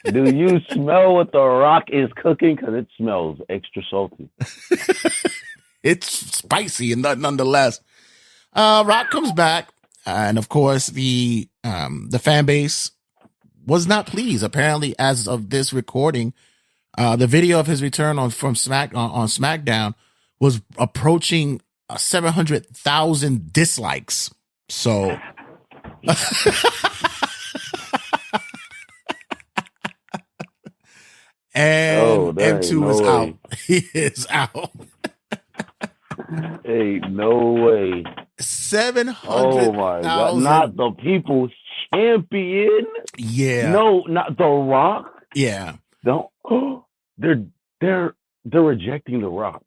Do you smell what The Rock is cooking? Because it smells extra salty. it's spicy and nonetheless. Rock comes back, and of course the fan base was not pleased. Apparently, as of this recording, the video of his return on SmackDown was approaching 700,000 dislikes. So. And M2 is out. He is out. Ain't no way. 700,000. Oh my God. Not the people's champion. Yeah. No, not The Rock. Yeah. Don't. They're rejecting The Rock.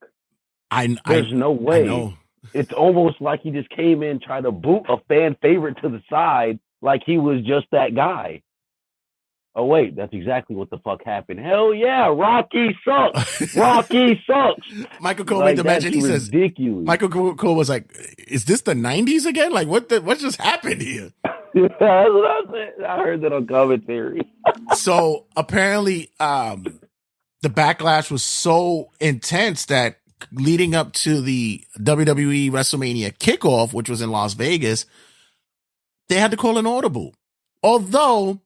There's no way. I know. It's almost like he just came in, tried to boot a fan favorite to the side like he was just that guy. Oh, wait, that's exactly what the fuck happened. Hell yeah, Rocky sucks. Rocky sucks. Michael Cole made the mention. He says, ridiculous. Michael Cole was like, is this the 90s again? Like, what just happened here? That's what I said. I heard that on commentary. So apparently, the backlash was so intense that leading up to the WWE WrestleMania kickoff, which was in Las Vegas, they had to call an audible. Although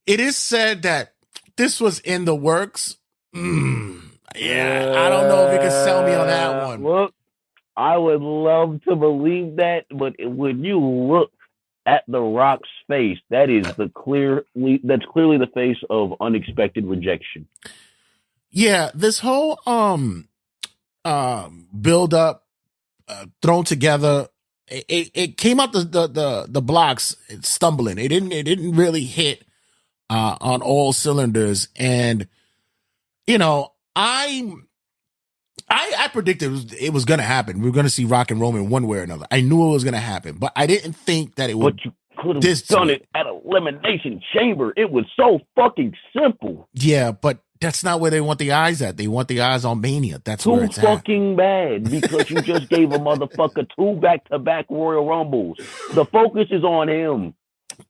it is said that this was in the works. I don't know if you can sell me on that one. Look, I would love to believe that, but when you look at The Rock's face, that's clearly the face of unexpected rejection. Yeah, this whole build up, thrown together. It came out the blocks stumbling. It didn't really hit on all cylinders. And I predicted it was going to happen. We were going to see Rock and Roman one way or another. I knew it was going to happen, but I didn't think that it would. But you could have done it at Elimination Chamber. It was so fucking simple. Yeah, but that's not where they want the eyes at. They want the eyes on Mania. That's where it's too fucking bad because you just gave a motherfucker 2 back-to-back Royal Rumbles. The focus is on him.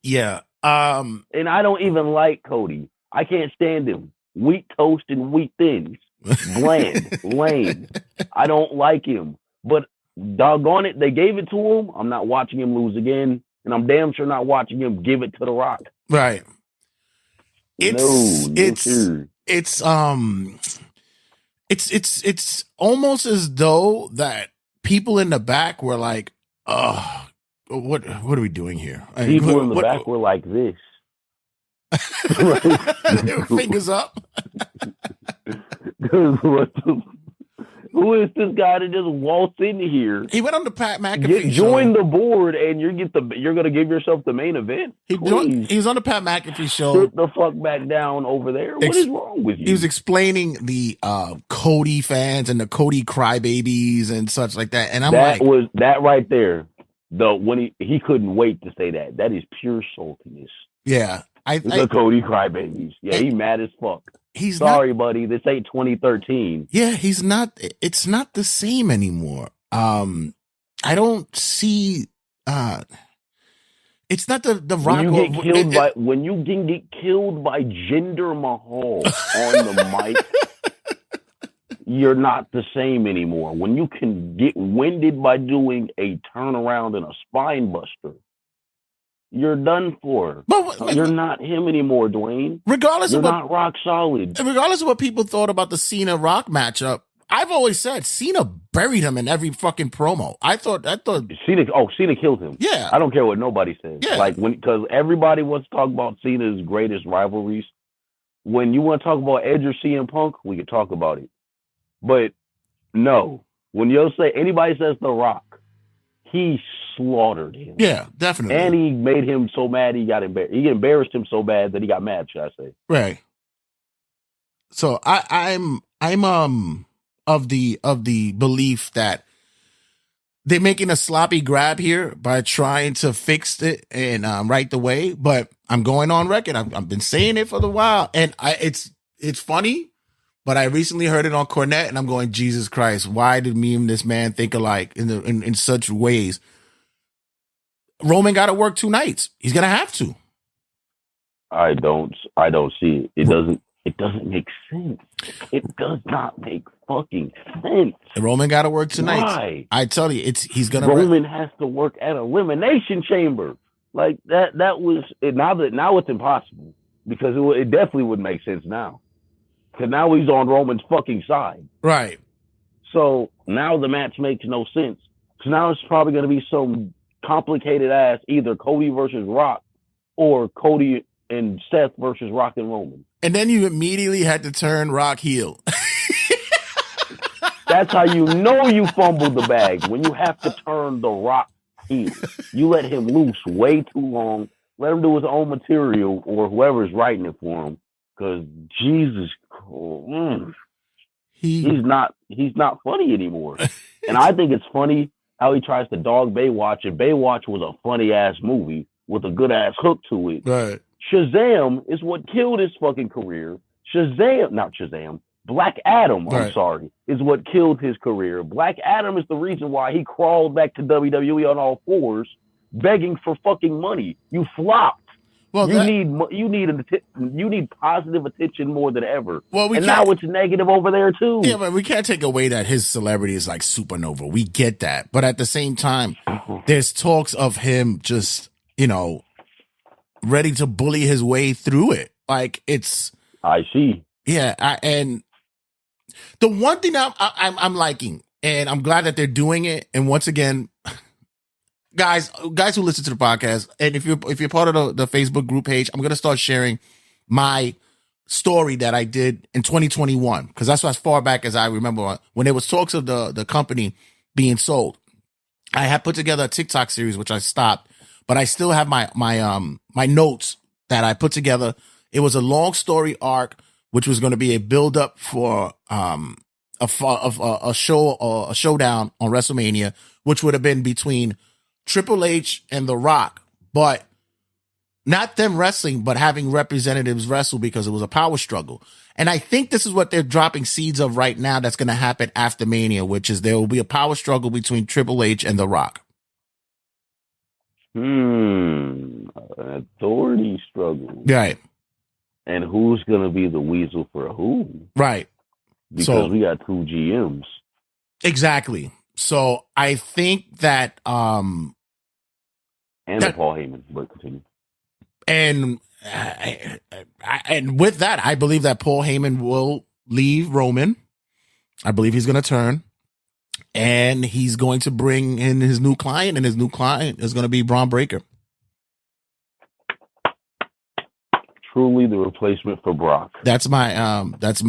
Yeah. And I don't even like Cody. I can't stand him. Wheat toast and wheat thins. Bland. Lame. I don't like him. But doggone it, they gave it to him. I'm not watching him lose again. And I'm damn sure not watching him give it to The Rock. Right. It's almost as though that people in the back were like, what are we doing here? People in the back were like this. Fingers up. Who is this guy that just waltzed in here? He went on the Pat McAfee join the board, and you're going to give yourself the main event. He was on the Pat McAfee show. Sit the fuck back down over there. What is wrong with you? He was explaining the Cody fans and the Cody crybabies and such like that. And was that right there. When he couldn't wait to say that. That is pure saltiness. Yeah, the Cody crybabies. Yeah, he mad as fuck. He's sorry, buddy. This ain't 2013. Yeah, he's not. It's not the same anymore. I don't see. It's not the Rock. When you can get killed by Jinder Mahal on the mic, you're not the same anymore. When you can get winded by doing a turnaround and a spine buster, you're done for. But you're not him anymore, Dwayne. You're not rock solid. Regardless of what people thought about the Cena Rock matchup, I've always said Cena buried him in every fucking promo. I thought Cena killed him. Yeah. I don't care what nobody says. Yeah. Because everybody wants to talk about Cena's greatest rivalries. When you want to talk about Edge or CM Punk, we can talk about it. But no, when anybody says The Rock, he slaughtered him. Yeah, definitely. And he made him so mad he got embarrassed. He embarrassed him so bad that he got mad, should I say. Right. So I'm of the belief that they're making a sloppy grab here by trying to fix it and right the way. But I'm going on record. I've been saying it for a while, and it's funny. But I recently heard it on Cornette, and I'm going, Jesus Christ, why did me and this man think alike in such ways? Roman got to work 2 nights. He's gonna have to. I don't see it. It doesn't make sense. It does not make fucking sense. Roman got to work tonight. Why? I tell you, he's gonna. Roman has to work at Elimination Chamber. Like that was it. Now it's impossible because it definitely would make sense now. Because now he's on Roman's fucking side. Right. So now the match makes no sense. So now it's probably going to be some complicated ass either Cody versus Rock or Cody and Seth versus Rock and Roman. And then you immediately had to turn Rock heel. That's how you know you fumbled the bag, when you have to turn the Rock heel. You let him loose way too long. Let him do his own material or whoever's writing it for him. Because Jesus, he's not funny anymore. And I think it's funny how he tries to dog Baywatch. And Baywatch was a funny ass movie with a good ass hook to it. Right. Shazam is what killed his fucking career. Black Adam, is what killed his career. Black Adam is the reason why he crawled back to WWE on all fours, begging for fucking money. You flopped. Well, you need positive attention more than ever. Well, now it's negative over there too. Yeah, but we can't take away that his celebrity is like supernova. We get that, but at the same time, there's talks of him just ready to bully his way through it. Like I see. Yeah, and the one thing I'm liking, and I'm glad that they're doing it. And once again, guys who listen to the podcast, and if you're part of the Facebook group page, I'm gonna start sharing my story that I did in 2021 because that's as far back as I remember when there was talks of the company being sold. I had put together a TikTok series which I stopped, but I still have my notes that I put together. It was a long story arc, which was going to be a build up for a showdown on WrestleMania, which would have been between Triple H and The Rock, but not them wrestling, but having representatives wrestle because it was a power struggle. And I think this is what they're dropping seeds of right now that's going to happen after Mania, which is there will be a power struggle between Triple H and The Rock. An authority struggle. Right. And who's going to be the weasel for who? Right. Because we got 2 GMs. Exactly. So I think that and Paul Heyman, but continue. And with that, I believe that Paul Heyman will leave Roman. I believe he's going to turn, and he's going to bring in his new client, and his new client is going to be Braun Breaker. Truly, the replacement for Brock. That's my that's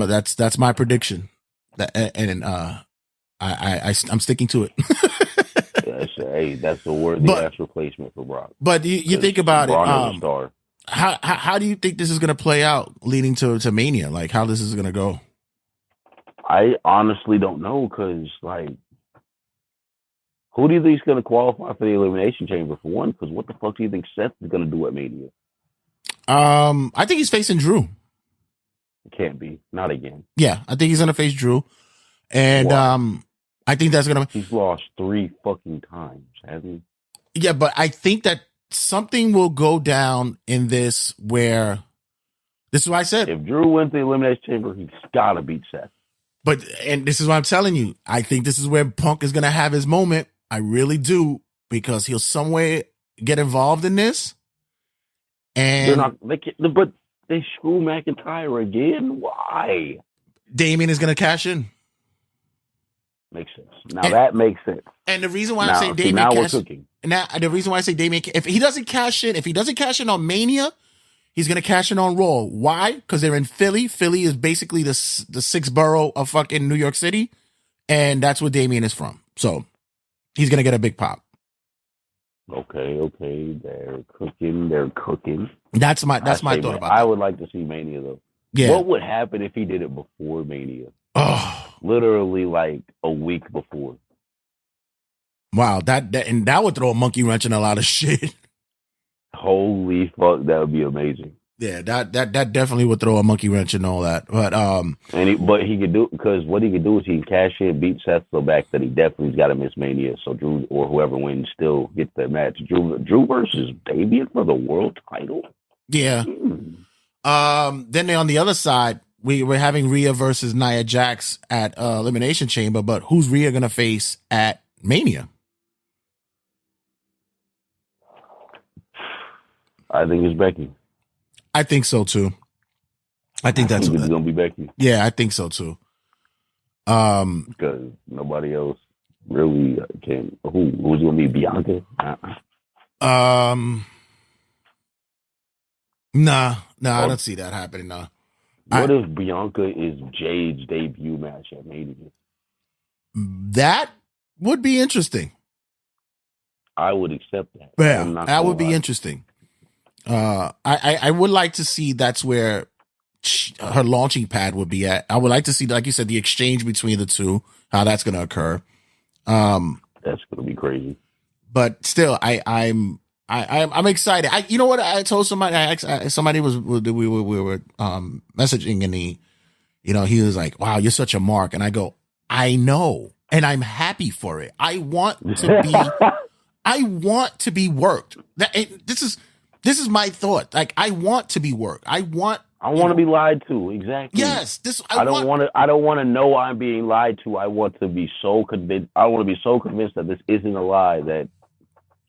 my prediction. I'm sticking to it. That's a worthy ass replacement for Brock. But you think about Braun is a star. How do you think this is going to play out leading to Mania? Like how this is going to go? I honestly don't know because who do you think is going to qualify for the Elimination Chamber for one? Because what the fuck do you think Seth is going to do at Mania? I think he's facing Drew. It can't be. Not again. Yeah, I think he's going to face Drew. And Why? I think that's going to... He's lost 3 fucking times, hasn't he? Yeah, but I think that something will go down in this where... This is what I said. If Drew wins the Elimination Chamber, he's got to beat Seth. And this is what I'm telling you. I think this is where Punk is going to have his moment. I really do. Because he'll some way get involved in this. And but they screw McIntyre again. Why? Damien is going to cash in. Makes sense. Now that makes sense. And the reason why I'm saying Damien, now we're cooking. Now the reason why I say Damien, if he doesn't cash in on Mania, he's going to cash in on Raw. Why? Because they're in Philly. Philly is basically the 6th borough of fucking New York City, and that's where Damien is from. So he's going to get a big pop. Okay. They're cooking. That's my thought about that. I would like to see Mania though. Yeah. What would happen if he did it before Mania? Oh, literally like a week before. Wow, that would throw a monkey wrench in a lot of shit. Holy fuck, that would be amazing. Yeah, that definitely would throw a monkey wrench and all that. But but he could do, because what he could do is he can cash in, beat Seth so back that he definitely's got to miss Mania. So Drew or whoever wins still gets that match. Drew versus Damien for the world title. Yeah. Then on the other side, we're having Rhea versus Nia Jax at Elimination Chamber. But who's Rhea gonna face at Mania? I think it's Becky. I think so too. I think it's gonna be Becky. Yeah, I think so too. Because nobody else really can. Who's gonna be Bianca? Nah, I don't see that happening. Nah. What if Bianca is Jade's debut match at Mania? That would be interesting. I would accept that. Yeah, that would be interesting. I would like to see that's where her launching pad would be at. I would like to see, like you said, the exchange between the two, how that's going to occur. That's going to be crazy. But still, I'm excited. You know what? I told somebody. Somebody we were messaging, and he was like, "Wow, you're such a mark." And I go, "I know, and I'm happy for it. I want to be worked. This is my thought. Like, I want to be worked. I want to be lied to. Exactly. Yes. I don't want to know I'm being lied to. I want to be so convinced. I want to be so convinced that this isn't a lie that,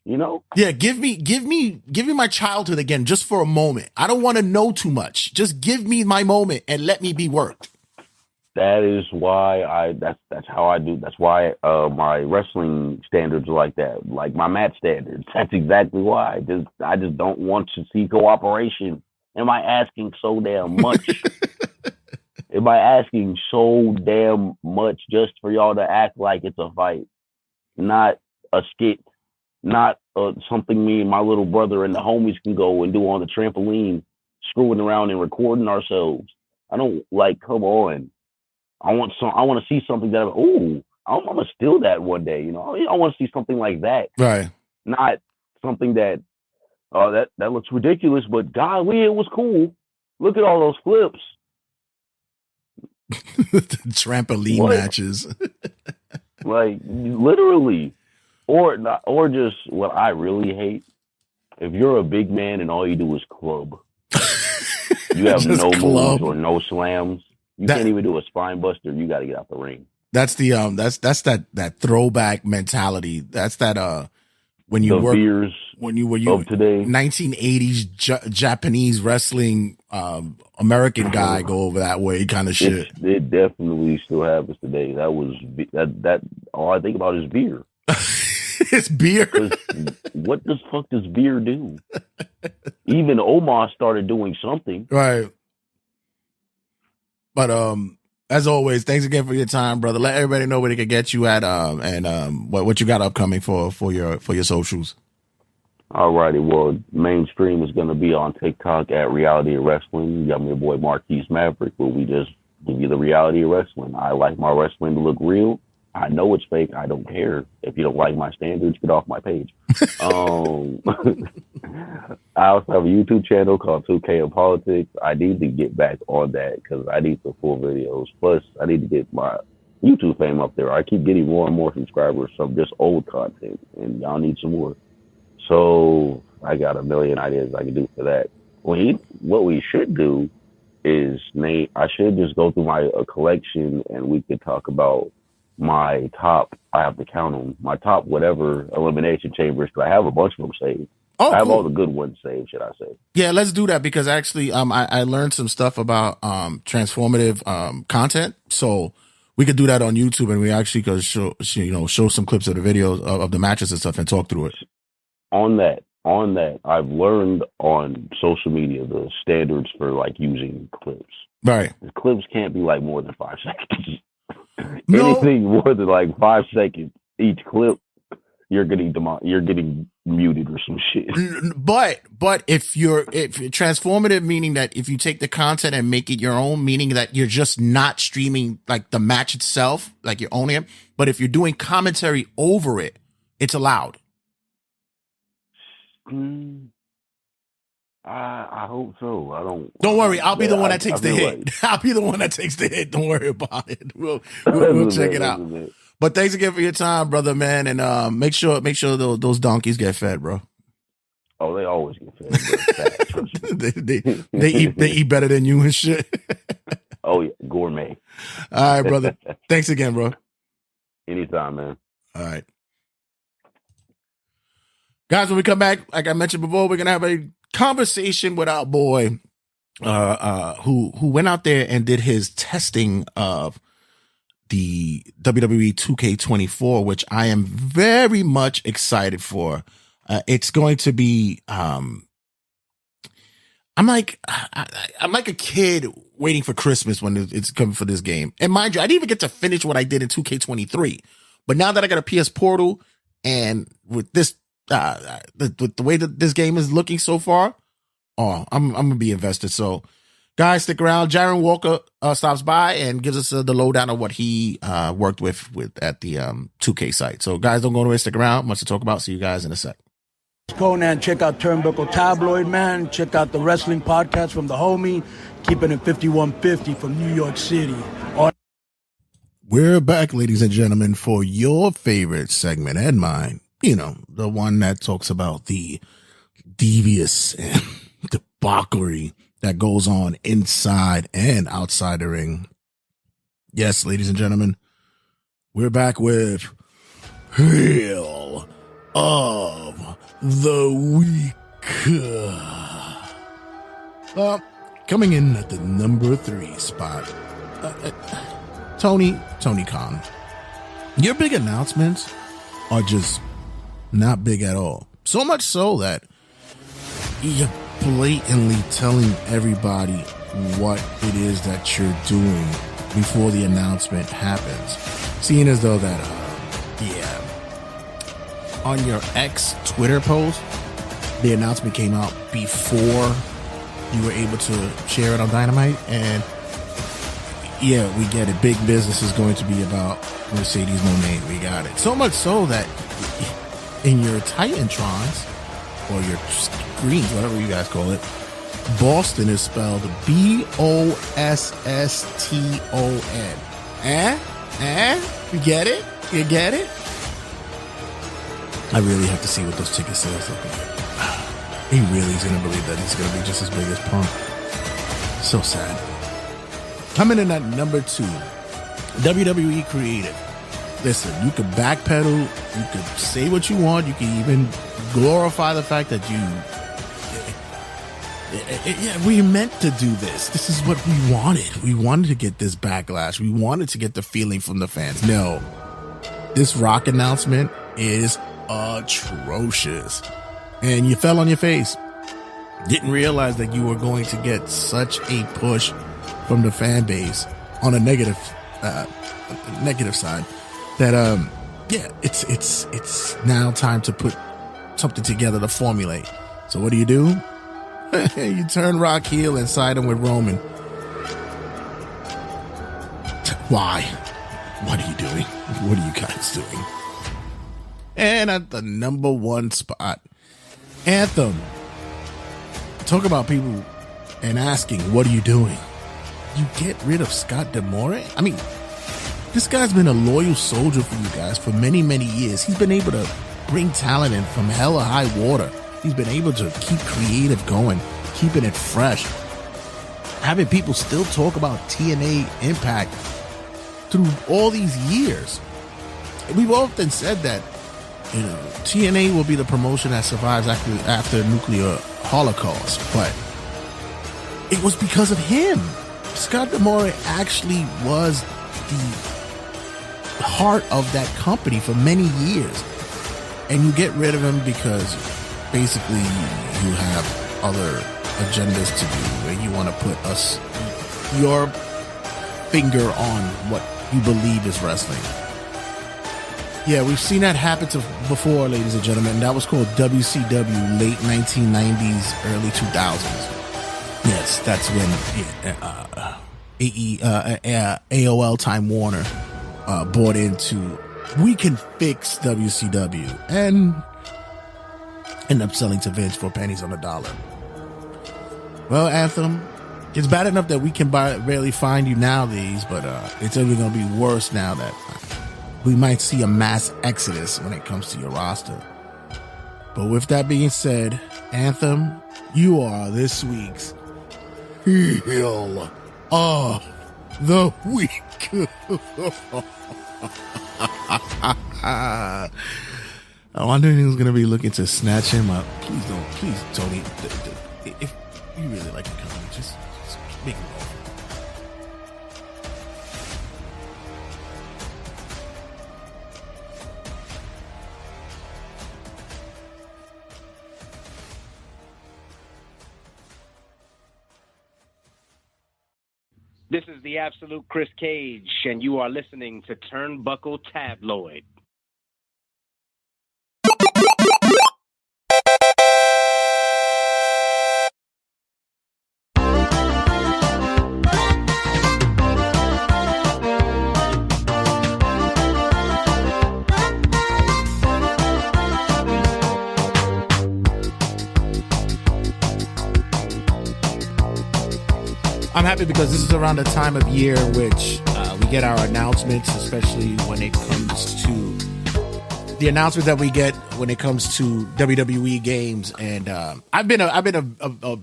Yeah. Give me my childhood again, just for a moment. I don't want to know too much. Just give me my moment and let me be worked. That is why that's how I do. That's why my wrestling standards are like that, like my match standards. That's exactly why. I just don't want to see cooperation. Am I asking so damn much? Am I asking so damn much just for y'all to act like it's a fight, not a skit, not something me and my little brother and the homies can go and do on the trampoline, screwing around and recording ourselves? I don't come on. I want to see something that I'm gonna steal that one day. I want to see something like that, right? Not something that that looks ridiculous, but golly, it was cool. Look at all those flips, trampoline matches, like literally, or just what I really hate. If you're a big man and all you do is club, you have no moves or no slams. You can't even do a spine buster. You got to get out the ring. That's the that's that throwback mentality. That's that when you were today 1980s Japanese wrestling American guy go over that way kind of shit. It definitely still happens today. That all I think about is beer. It's beer. What the fuck does beer do? Even Omar started doing something. Right. But as always, thanks again for your time, brother. Let everybody know where they can get you at, and what you got upcoming for your socials. Alrighty, well, mainstream is going to be on TikTok at Reality of Wrestling. You got my boy Marquise Maverick, where we just give you the reality of wrestling. I like my wrestling to look real. I know it's fake. I don't care. If you don't like my standards, get off my page. I also have a YouTube channel called 2K and Politics. I need to get back on that because I need some full videos. Plus, I need to get my YouTube fame up there. I keep getting more and more subscribers from just old content, and y'all need some more. So I got a million ideas I can do for that. What we should do is, Nate, I should just go through my collection, and we could talk about my top, I have to count them, my top whatever elimination chambers, because I have a bunch of them saved. I have all the good ones saved, should I say. Yeah, let's do that, because actually I learned some stuff about transformative content, so we could do that on YouTube, and we actually could show some clips of the videos of the matches and stuff and talk through it. On that, I've learned on social media the standards for using clips. Right. The clips can't be more than 5 seconds. No. Anything more than 5 seconds each clip, you're getting muted or some shit. But if you're transformative, meaning that if you take the content and make it your own, meaning that you're just not streaming the match itself, you're owning it. But if you're doing commentary over it, it's allowed. I hope so. I don't. Don't worry, I'll be the one that takes the hit. Like... I'll be the one that takes the hit. Don't worry about it. We'll check it out. But thanks again for your time, brother, man, and make sure those donkeys get fed, bro. Oh, they always get fed. they eat better than you and shit. Oh yeah, gourmet. All right, brother. Thanks again, bro. Anytime, man. All right. Guys, when we come back, like I mentioned before, we're gonna have a conversation with our boy who went out there and did his testing of the WWE 2K24, which I am very much excited for. It's going to be I'm like a kid waiting for Christmas when it's coming for this game. And mind you, I didn't even get to finish what I did in 2K23. But now that I got a PS Portal and with this with the way that this game is looking so far, I'm gonna be invested. So guys, stick around. Jarren Walker stops by and gives us the lowdown of what he worked with at the 2K site. So guys, don't go nowhere. Stick around. Much to talk about. See you guys in a sec. Go now and check out Turnbuckle Tabloid, man. Check out the wrestling podcast from the homie. Keeping it 5150 from New York City. We're back, ladies and gentlemen, for your favorite segment and mine. You know, the one that talks about the devious and debauchery that goes on inside and outside the ring. Yes, ladies and gentlemen, we're back with Hail of the Week. Coming in at the number 3 spot, Tony Khan. Your big announcements are just not big at all. So much so that you're blatantly telling everybody what it is that you're doing before the announcement happens. Seeing as though that, on your ex Twitter post, the announcement came out before you were able to share it on Dynamite. And yeah, we get it. Big business is going to be about Mercedes No Name. We got it. So much so that in your Titantrons or your screens, whatever you guys call it, Boston is spelled Bosston. You get it? You get it? I really have to see what those ticket sales look like. He really is going to believe that he's going to be just as big as Punk. So sad. Coming in at number 2, WWE Creative. Listen, you could backpedal, you could say what you want, you can even glorify the fact that we meant to do this. This is what we wanted. We wanted to get this backlash. We wanted to get the feeling from the fans. No, this Rock announcement is atrocious. And you fell on your face. Didn't realize that you were going to get such a push from the fan base on a negative side. That it's now time to put something together to formulate. So what do? You turn Rock heel and side him with Roman. Why? What are you doing? What are you guys doing? And at the number 1 spot, Anthem. Talk about people and asking, what are you doing? You get rid of Scott D'Amore? I mean, this guy's been a loyal soldier for you guys for many, many years. He's been able to bring talent in from hell or high water. He's been able to keep creative going, keeping it fresh. Having people still talk about TNA Impact through all these years. We've often said that, TNA will be the promotion that survives after nuclear holocaust, but it was because of him. Scott D'Amore actually was the heart of that company for many years, and you get rid of him because basically you have other agendas to do where you want to put your finger on what you believe is wrestling. Yeah, we've seen that happen before, ladies and gentlemen. That was called WCW, late 1990s, early 2000s. Yes, that's when AOL Time Warner bought into, we can fix WCW, and ended up selling to Vince for pennies on the dollar. Well, Anthem, it's bad enough that we can barely find you nowadays, but it's only going to be worse now that we might see a mass exodus when it comes to your roster. But with that being said, Anthem, you are this week's Heel of the Week. I wonder who's going to be looking to snatch him up. Please, Tony, if you really like the company, just make it go. This is the absolute Chris Cage, and you are listening to Turnbuckle Tabloid. I'm happy because this is around the time of year which we get our announcements, especially when it comes to the announcements that we get when it comes to WWE games. And I've been a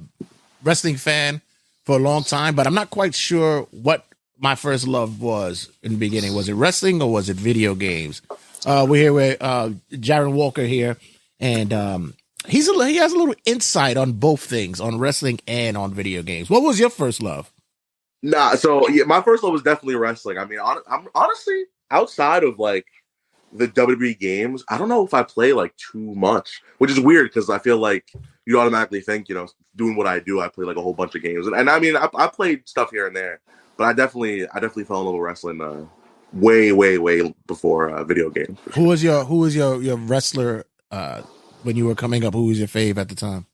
wrestling fan for a long time, but I'm not quite sure what my first love was in the beginning. Was it wrestling or was it video games? We're here with Jarren Walker here, and he has a little insight on both things, on wrestling and on video games. What was your first love? So my first love was definitely wrestling. I mean, I'm honestly, outside of like the WWE games, I don't know if I play like too much, which is weird because I feel like you automatically think, doing what I do, I play like a whole bunch of games. And I mean, I played stuff here and there, but I definitely fell in love with wrestling way before video games. Who was your wrestler when you were coming up? Who was your fave at the time?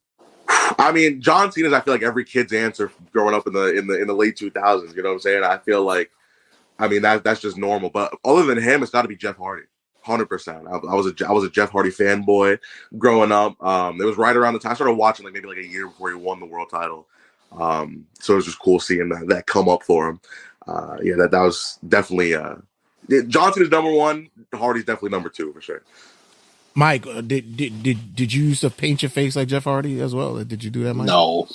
I mean, John Cena's, I feel like every kid's answer growing up in the late 2000s. You know what I'm saying? I feel like, I mean, that's just normal. But other than him, it's got to be Jeff Hardy, 100%. I was a Jeff Hardy fanboy growing up. It was right around the time I started watching, maybe a year before he won the world title. So it was just cool seeing that come up for him. That was definitely John Cena's number one. Hardy's definitely number two for sure. Mike, did you used to paint your face like Jeff Hardy as well? Did you do that, Mike? No.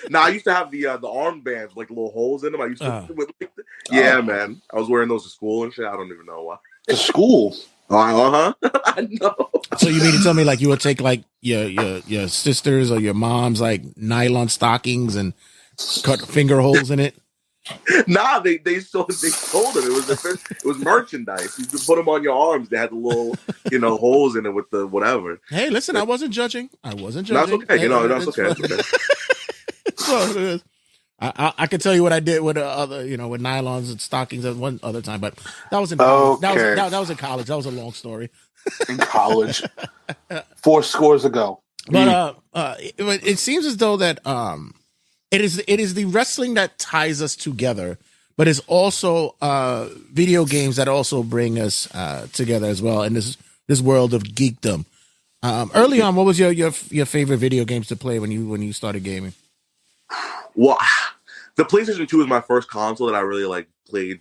No, I used to have the armbands with little holes in them. I used to, man. I was wearing those to school and shit. I don't even know why. To school? I know. So you mean to tell me you would take your sisters or your mom's nylon stockings and cut finger holes in it? Nah, they sold it. It was merchandise. You could put them on your arms. They had the little, holes in it with the whatever. Hey, listen, I wasn't judging. That's okay. That's okay. It's okay. So I can tell you what I did with other, with nylons and stockings at one other time, but that was in college. Okay. That was in college. That was a long story. In college, 4 scores ago. But it seems as though that it is the wrestling that ties us together, but it's also video games that also bring us together as well in this world of geekdom. Early on, what was your favorite video games to play when you started gaming? Well, the PlayStation 2 was my first console that I really played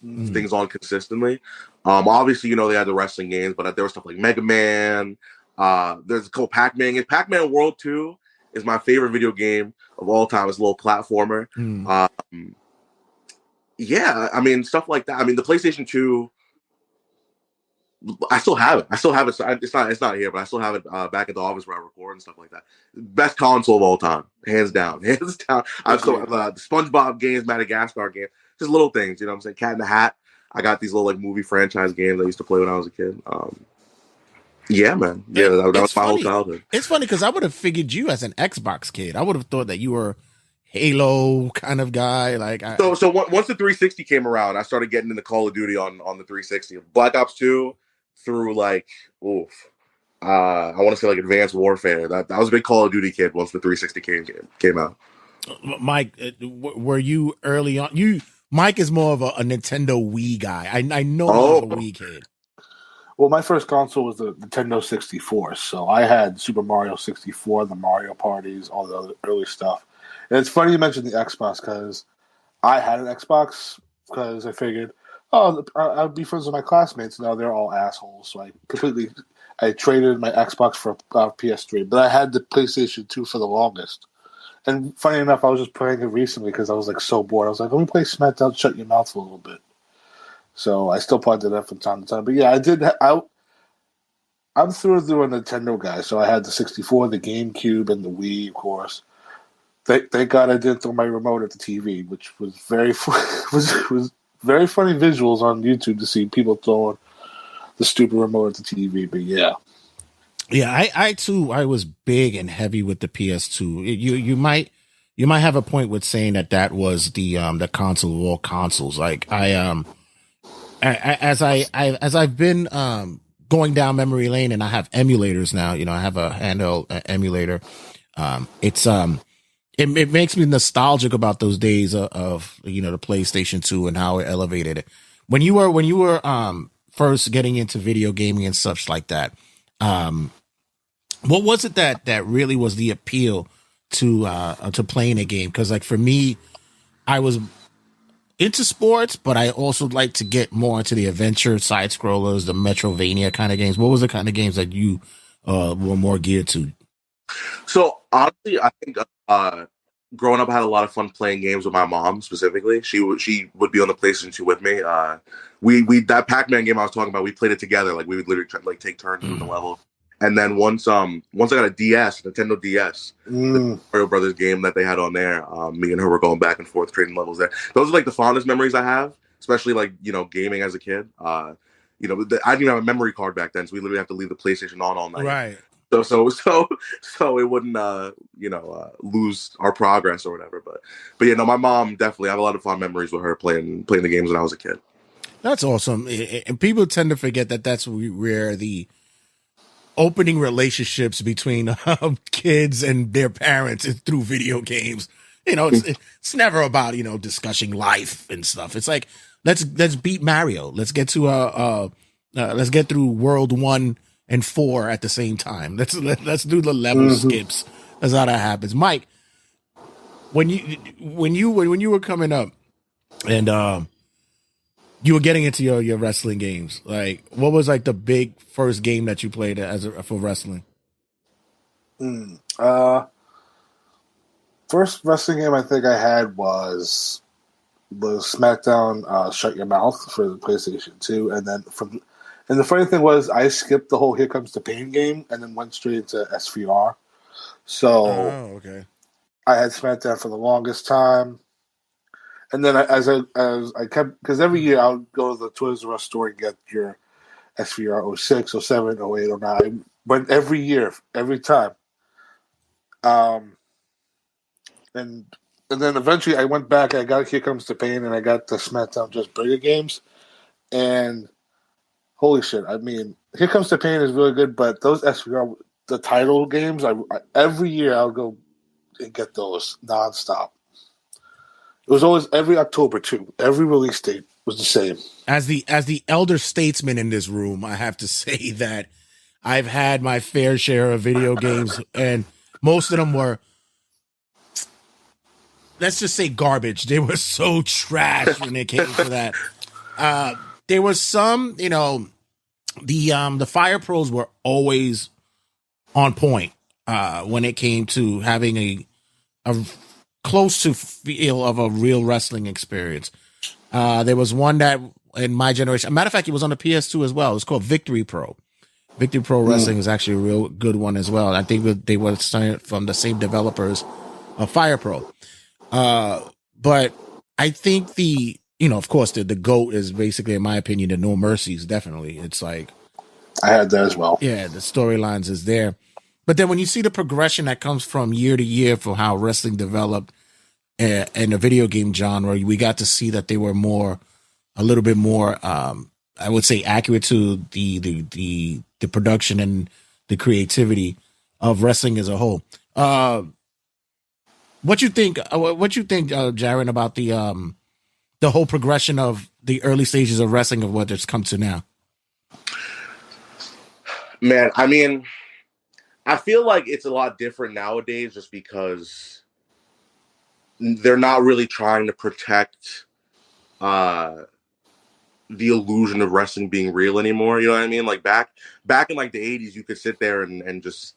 things on consistently. Obviously, they had the wrestling games, but there was stuff like Mega Man. There's a couple Pac-Man games. Pac-Man World 2 is my favorite video game of all time. It's a little platformer. I mean, stuff like that. I mean, the PlayStation 2, I still have it. It's not here, but I still have it back at the office where I record and stuff like that. Best console of all time, hands down. I've still have the SpongeBob games, Madagascar games, just little things. You know what I'm saying? Cat in the Hat. I got these little movie franchise games I used to play when I was a kid. Yeah, man. Yeah, that was my whole childhood. It's funny because I would have figured you as an Xbox kid. I would have thought that you were Halo kind of guy. So once the 360 came around, I started getting into Call of Duty on the 360. Black Ops 2 through I want to say Advanced Warfare. That was a big Call of Duty kid once the 360 came out. Mike, were you early on? Mike is more of a Nintendo Wii guy. I know you're a Wii kid. Well, my first console was the Nintendo 64, so I had Super Mario 64, the Mario parties, all the other early stuff. And it's funny you mentioned the Xbox because I had an Xbox because I figured, I'd be friends with my classmates. Now they're all assholes, so I traded my Xbox for PS3, but I had the PlayStation 2 for the longest. And funny enough, I was just playing it recently because I was like so bored. I was like, let me play SmackDown, Shut Your Mouth for a little bit. So I still plugged it in from time to time. But yeah, I'm through a Nintendo guy. So I had the 64, the GameCube, and the Wii, of course. Thank God I didn't throw my remote at the TV, which was was very funny visuals on YouTube to see people throwing the stupid remote at the TV. But yeah. Yeah, I too, I was big and heavy with the PS2. You might have a point with saying that was the console of all consoles. Like as I've been going down memory lane, and I have emulators now. I have a handheld emulator. It makes me nostalgic about those days of the PlayStation 2 and how it elevated it. When you were first getting into video gaming and such like that, what was it that really was the appeal to playing a game? Because like for me, I was into sports, but I also like to get more into the adventure side scrollers, the Metrovania kind of games. What was the kind of games that you were more geared to? So honestly, I think growing up, I had a lot of fun playing games with my mom specifically. She would be on the PlayStation 2 with me. We that Pac-Man game I was talking about, we played it together. Like we would literally take turns doing the level. And then once I got a Nintendo DS, the Mario Brothers game that they had on there, me and her were going back and forth trading levels there. Those are like the fondest memories I have, especially like gaming as a kid. I didn't even have a memory card back then, so we literally have to leave the PlayStation on all night. Right. So it wouldn't lose our progress or whatever. But my mom definitely, I have a lot of fond memories with her playing the games when I was a kid. That's awesome, and people tend to forget that's where the opening relationships between kids and their parents is through video games. It's never about discussing life and stuff. It's like let's beat Mario. Let's get to let's get through World 1 and 4 at the same time. Let's do the level skips. That's how that happens. Mike, when you were coming up and you were getting into your wrestling games, like what was like the big first game that you played for wrestling? First wrestling game I think I had was SmackDown Shut Your Mouth for the PlayStation 2, and the funny thing was I skipped the whole Here Comes the Pain game and then went straight into SVR. So okay. I had SmackDown for the longest time. And then as I kept, because every year I would go to the Toys R Us store and get your SVR 06, 07, 08, 09. But every year, every time. And then eventually I went back, I got Here Comes the Pain, and I got the SmackDown Just Bigger games. And holy shit, I mean, Here Comes the Pain is really good, but those SVR, the title games, every year I would go and get those nonstop. It was always every October too. Every release date was the same. As the elder statesman in this room, I have to say that I've had my fair share of video games, and most of them were, let's just say, garbage. They were so trash when it came to that. There was some, the Fire Pros were always on point when it came to having a close to feel of a real wrestling experience. There was one that in my generation, a matter of fact, it was on the PS2 as well. It was called Victory Pro. Victory Pro Wrestling is actually a real good one as well. I think they were from the same developers of Fire Pro. But I think of course, the GOAT is basically, in my opinion, the No Mercies. Definitely. It's like, I had that as well. Yeah, the storylines is there. But then when you see the progression that comes from year to year for how wrestling developed in the video game genre, we got to see that they were a little bit more, I would say, accurate to the production and the creativity of wrestling as a whole. What you think, Jarren, about the whole progression of the early stages of wrestling of what it's come to now? Man, I mean, I feel like it's a lot different nowadays just because they're not really trying to protect the illusion of wrestling being real anymore. You know what I mean? Like back in like the 80s, you could sit there and just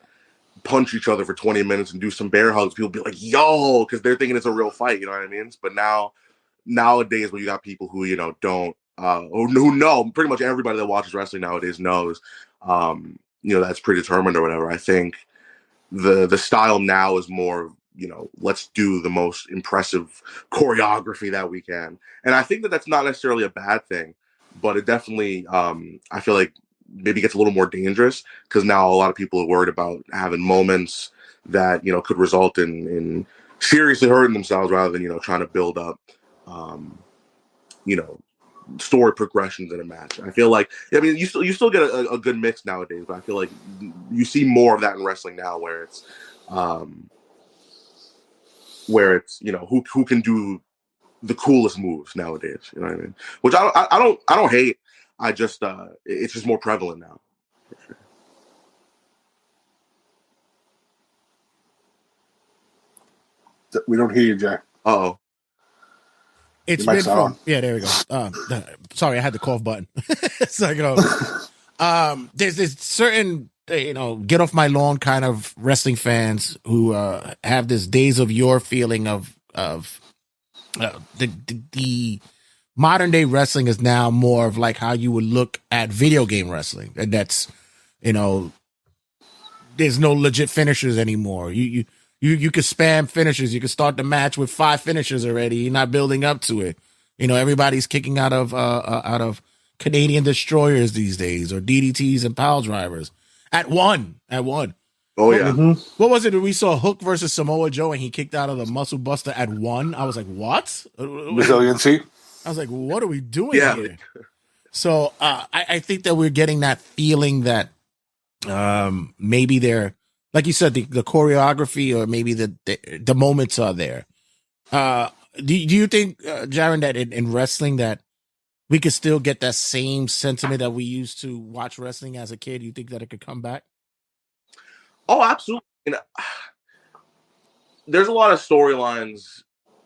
punch each other for 20 minutes and do some bear hugs. People be like, yo, because they're thinking it's a real fight. You know what I mean? But nowadays, when you got people who, don't, or who know, pretty much everybody that watches wrestling nowadays knows, that's predetermined or whatever. I think the style now is more, let's do the most impressive choreography that we can. And I think that that's not necessarily a bad thing, but it definitely, I feel like maybe gets a little more dangerous because now a lot of people are worried about having moments that, could result in seriously hurting themselves rather than, trying to build up, story progressions in a match. I feel like, you still get a good mix nowadays, but I feel like you see more of that in wrestling now where it's, who can do the coolest moves nowadays. You know what I mean? Which I don't hate. I just it's just more prevalent now. For sure. We don't hear you, Jack. Uh-oh. It's been from, yeah, there we go. Sorry, I had the cough button. It's like, there's certain, get off my lawn kind of wrestling fans who have this days of yore feeling of the modern day wrestling is now more of like how you would look at video game wrestling. And that's, there's no legit finishers anymore. You could spam finishers. You could start the match with 5 finishers already. You're not building up to it. Everybody's kicking out of Canadian destroyers these days, or DDTs and pile drivers at one. Oh yeah. What was it? We saw Hook versus Samoa Joe, and he kicked out of the Muscle Buster at 1. I was like, what? Resiliency. I was like, what are we doing here? So I think that we're getting that feeling that maybe they're, like you said, the choreography or maybe the moments are there. Do you think, Jarren, that in wrestling that we could still get that same sentiment that we used to watch wrestling as a kid? You think that it could come back? Oh, absolutely. There's a lot of storylines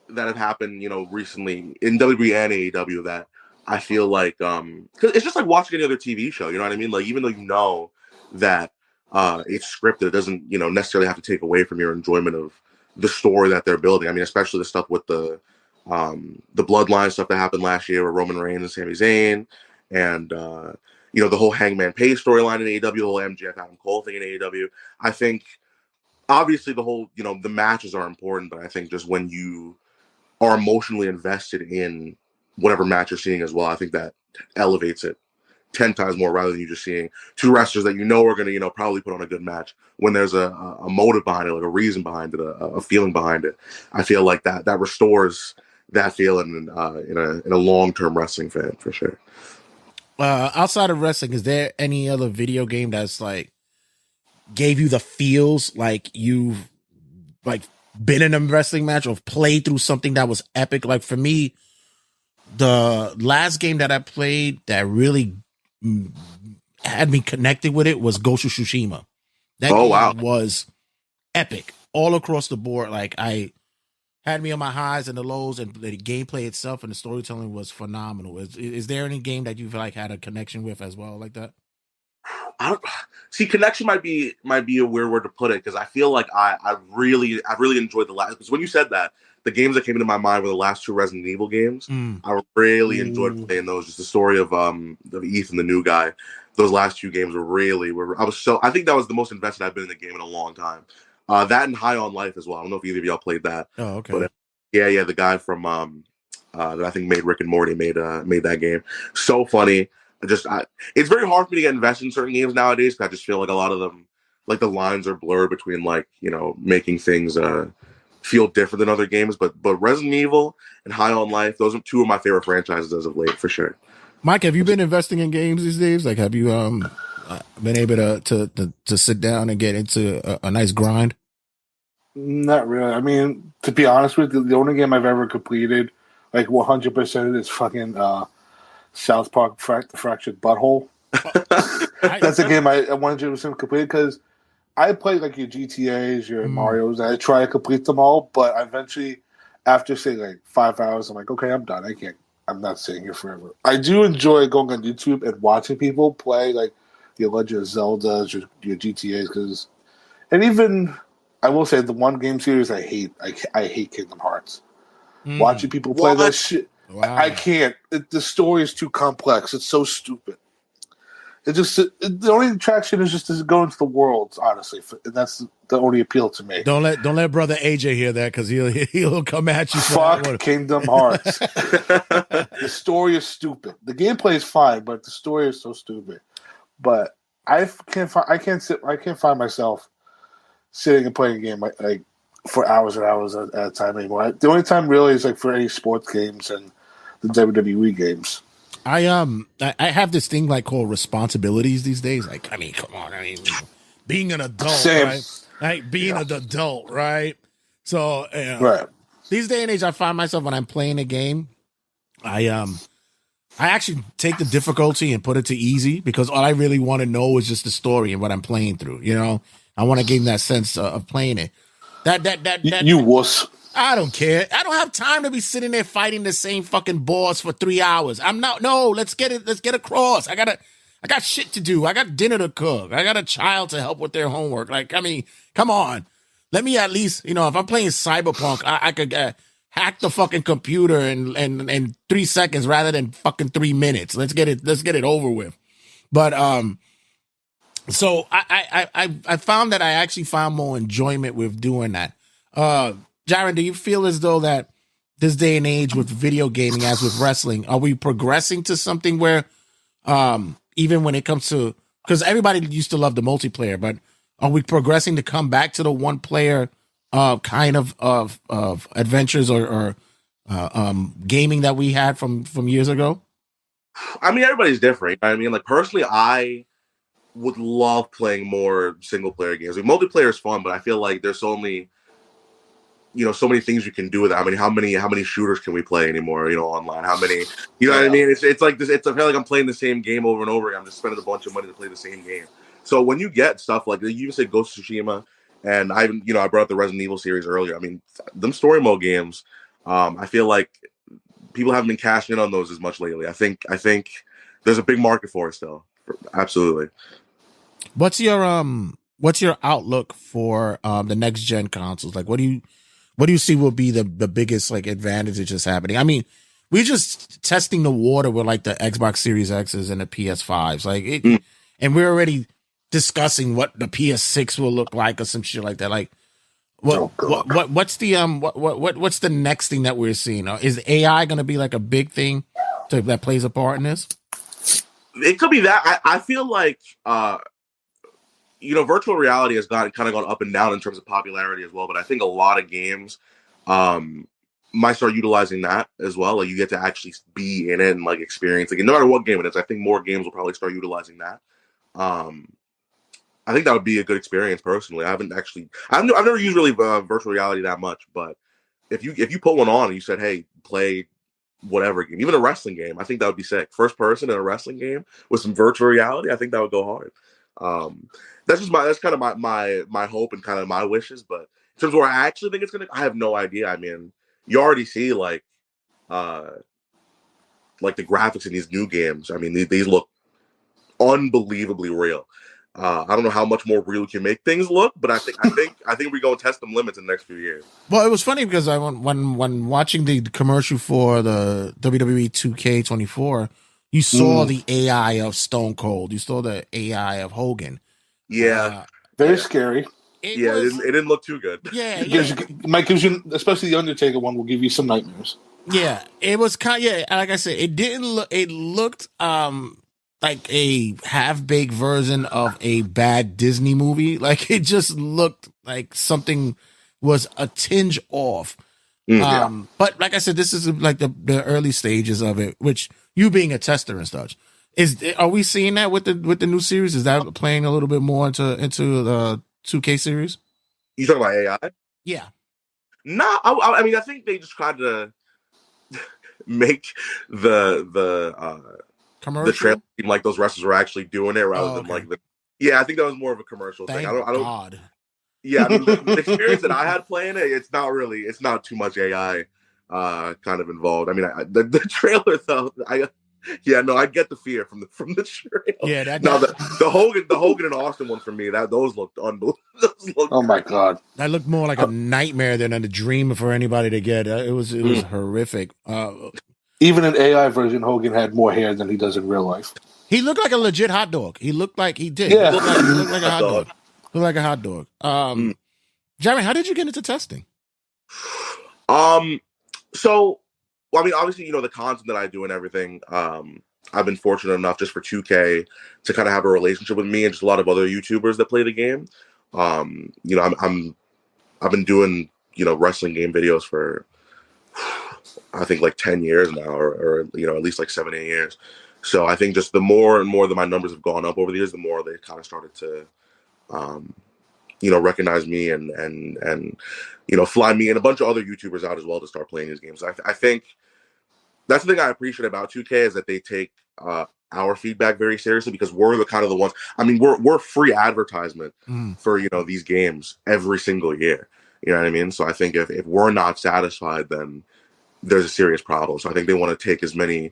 that have happened, recently in WWE and AEW that I feel like, because it's just like watching any other TV show. You know what I mean? Like, even though that it's scripted, it doesn't, necessarily have to take away from your enjoyment of the story that they're building. I mean, especially the stuff with the bloodline stuff that happened last year with Roman Reigns and Sami Zayn, and the whole Hangman Page storyline in AEW, the whole MJF Adam Cole thing in AEW. I think obviously the whole, the matches are important, but I think just when you are emotionally invested in whatever match you're seeing as well, I think that elevates it 10 times more rather than you just seeing 2 wrestlers that are going to, probably put on a good match when there's a motive behind it, like a reason behind it, a feeling behind it. I feel like that restores that feeling in a long-term wrestling fan for sure. Outside of wrestling, is there any other video game that's like gave you the feels like you've like been in a wrestling match or played through something that was epic? Like for me, the last game that I played that really had me connected with it was Ghost of Tsushima. That game was epic all across the board. Like I had me on my highs and the lows, and the gameplay itself and the storytelling was phenomenal. Is there any game that you've like had a connection with as well like that? I don't see. Connection might be a weird word to put it, because I feel like I really enjoyed the last. Because when you said that, the games that came into my mind were the last 2 Resident Evil games. I really enjoyed playing those. Just the story of Ethan, the new guy. Those last 2 games I think that was the most invested I've been in the game in a long time. That and High on Life as well. I don't know if either of y'all played that. Oh, okay. But yeah, the guy from that I think made Rick and Morty made that game. So funny. It's very hard for me to get invested in certain games nowadays, because I just feel like a lot of them, like the lines are blurred between like, making things feel different than other games. But Resident Evil and High on Life, those are 2 of my favorite franchises as of late, for sure. Mike, have you been investing in games these days? Like, have you been able to sit down and get into a nice grind? Not really. I mean, to be honest with you, the only game I've ever completed, like 100%, is fucking South Park Fractured Butthole. That's a game I wanted you to complete because I played like your GTAs, your Marios, and I try to complete them all, but eventually, after say like 5 hours, I'm like, okay, I'm done. I'm not sitting here forever. I do enjoy going on YouTube and watching people play like your Legend of Zeldas, your GTAs, and even I will say the one game series I hate. I hate Kingdom Hearts. Watching people play that shit, I can't. The story is too complex. It's so stupid. The only attraction is just to go into the worlds, honestly, and that's the only appeal to me. Don't let brother AJ hear that because he'll come at you. Fuck Kingdom Hearts. The story is stupid. The gameplay is fine, but the story is so stupid. But I can't find myself sitting and playing a game like for hours and hours at a time anymore. The only time really is like for any sports games and the WWE games. I have this thing like called responsibilities these days. Like, I mean, come on. I mean, being an adult, right? Like being an adult, right? So, right. These day and age, I find myself when I'm playing a game, I actually take the difficulty and put it to easy because all I really want to know is just the story and what I'm playing through. You know, I want to gain that sense of playing it. You wuss. I don't care. I don't have time to be sitting there fighting the same fucking boss for 3 hours. Let's get across. I got shit to do. I got dinner to cook. I got a child to help with their homework. Like, I mean, come on. Let me at least, if I'm playing Cyberpunk, I could hack the fucking computer in 3 seconds rather than fucking 3 minutes. Let's get it over with. But, so I found that I actually found more enjoyment with doing that. Jarren, do you feel as though that this day and age with video gaming, as with wrestling, are we progressing to something where, even when it comes to, because everybody used to love the multiplayer, but are we progressing to come back to the one player, kind of adventures or gaming that we had from years ago? I mean, everybody's different. I mean, like personally, I would love playing more single player games. I mean, multiplayer is fun, but I feel like there's so many things you can do with it. I mean, how many shooters can we play anymore? Online. How many? You know what I mean? It's like this. I feel like I'm playing the same game over and over again. I'm just spending a bunch of money to play the same game. So when you get stuff like you even said Ghost of Tsushima, and I brought up the Resident Evil series earlier. I mean, them story mode games. I feel like people haven't been cashing in on those as much lately. I think there's a big market for it still. Absolutely. What's your outlook for the next gen consoles? Like, what do you see will be the biggest like advantages just happening? I mean, we're just testing the water with like the Xbox Series X's and the PS5s, like it, and we're already discussing what the PS6 will look like or some shit like that. Like, what's the next thing that we're seeing? Is AI going to be like a big thing that plays a part in this? It could be that. I feel like virtual reality has kind of gone up and down in terms of popularity as well. But I think a lot of games might start utilizing that as well. Like you get to actually be in it and like experience it. And no matter what game it is, I think more games will probably start utilizing that. I think that would be a good experience personally. I've never used really virtual reality that much, but if you put one on and you said, hey, play whatever game, even a wrestling game, I think that would be sick. First person in a wrestling game with some virtual reality, I think that would go hard. That's kind of my hope and kind of my wishes. But in terms of where I actually think it's gonna, I have no idea. I mean, you already see like the graphics in these new games. I mean, these look unbelievably real. I don't know how much more real we can make things look, but I think we're going to test them limits in the next few years. Well, it was funny because when watching the commercial for the WWE 2K24, you saw the AI of Stone Cold, you saw the AI of Hogan. Yeah, very scary. It didn't look too good. Yeah, Mike gives you, especially the Undertaker one, will give you some nightmares. Yeah, it was kind. Yeah, like I said, it didn't look. It looked like a half-baked version of a bad Disney movie. Like it just looked like something was a tinge off. But like I said, this is like the early stages of it, which you being a tester and such, are we seeing that with the new series? Is that playing a little bit more into the 2K series? You talking about AI? Yeah. No, I mean I think they just tried to make the Commercial? the trailer seemed like those wrestlers were actually doing it rather than like the. Yeah, I think that was more of a commercial thing. I don't. God. Yeah, I mean, the experience that I had playing it, it's not too much AI kind of involved. I mean, the trailer though, I get the fear from the trailer. Yeah, the Hogan and Austin one for me, those looked unbelievable. Oh my God, that looked more like a nightmare than a dream for anybody to get. It was horrific. Even an AI version, Hogan had more hair than he does in real life. He looked like a legit hot dog. He looked like he did. Yeah. He looked like a hot dog. Looked like a hot dog. Jarren, how did you get into testing? So, well, I mean, obviously, the content that I do and everything, I've been fortunate enough just for 2K to kind of have a relationship with me and just a lot of other YouTubers that play the game. I've been doing, wrestling game videos for, I think like 10 years now, or at least like 7, 8 years. So I think just the more and more that my numbers have gone up over the years, the more they kind of started to, recognize me and fly me and a bunch of other YouTubers out as well to start playing these games. I think that's the thing I appreciate about 2K is that they take our feedback very seriously, because we're the ones. I mean, we're free advertisement for these games every single year. You know what I mean? So I think if we're not satisfied, then there's a serious problem. So I think they want to take as many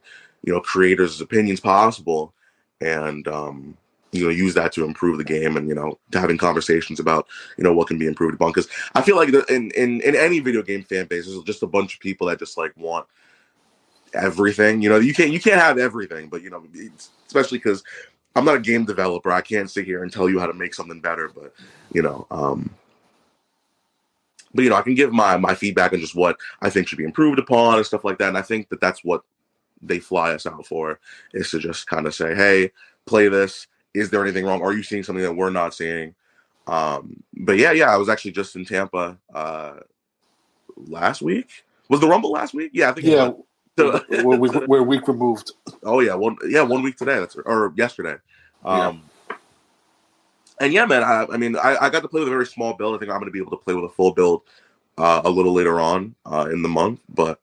creators' opinions possible and use that to improve the game and having conversations about what can be improved upon. Because I feel like in any video game fan base, there's just a bunch of people that just like want everything. You can't have everything, but especially because I'm not a game developer, I can't sit here and tell you how to make something better. But I can give my feedback on just what I think should be improved upon and stuff like that. And I think that that's what they fly us out for, is to just kind of say, hey, play this. Is there anything wrong? Are you seeing something that we're not seeing? But yeah, I was actually just in Tampa last week. Was the Rumble last week? Yeah, I think. Yeah, we're a week removed. Oh yeah, 1 week today. Or yesterday. And yeah, man. I got to play with a very small build. I think I'm going to be able to play with a full build a little later on in the month. But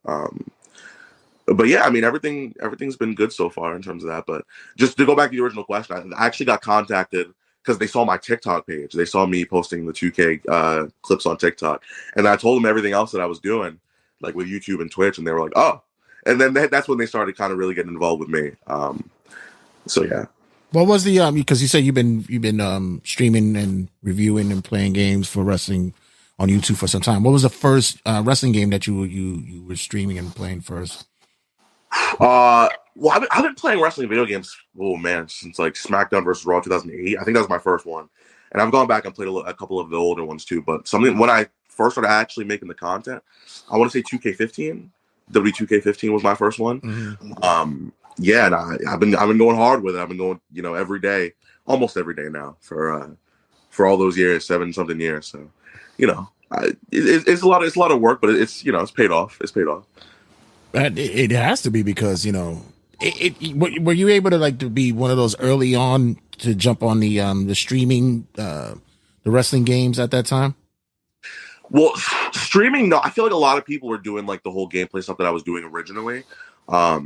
yeah, I mean, everything's been good so far in terms of that. But just to go back to the original question, I actually got contacted because they saw my TikTok page. They saw me posting the 2K clips on TikTok, and I told them everything else that I was doing, like with YouTube and Twitch, and they were like, "Oh!" And then that's when they started kind of really getting involved with me. So yeah. What was the because you said you've been streaming and reviewing and playing games for wrestling on YouTube for some time. What was the first wrestling game that you were streaming and playing first? Well, I've been playing wrestling video games, since like SmackDown vs. Raw 2008. I think that was my first one, and I've gone back and played a couple of the older ones too. But when I first started actually making the content, I want to say 2K15. W2K15 was my first one. Mm-hmm. Yeah, and I've been going hard with it. I've been going every day, almost every day now for all those years, 7-something years. So it's a lot of work, but it's paid off. It's paid off. It has to be, because were you able to be one of those early on to jump on the streaming the wrestling games at that time? Well, streaming, no. I feel like a lot of people were doing like the whole gameplay stuff that I was doing originally, but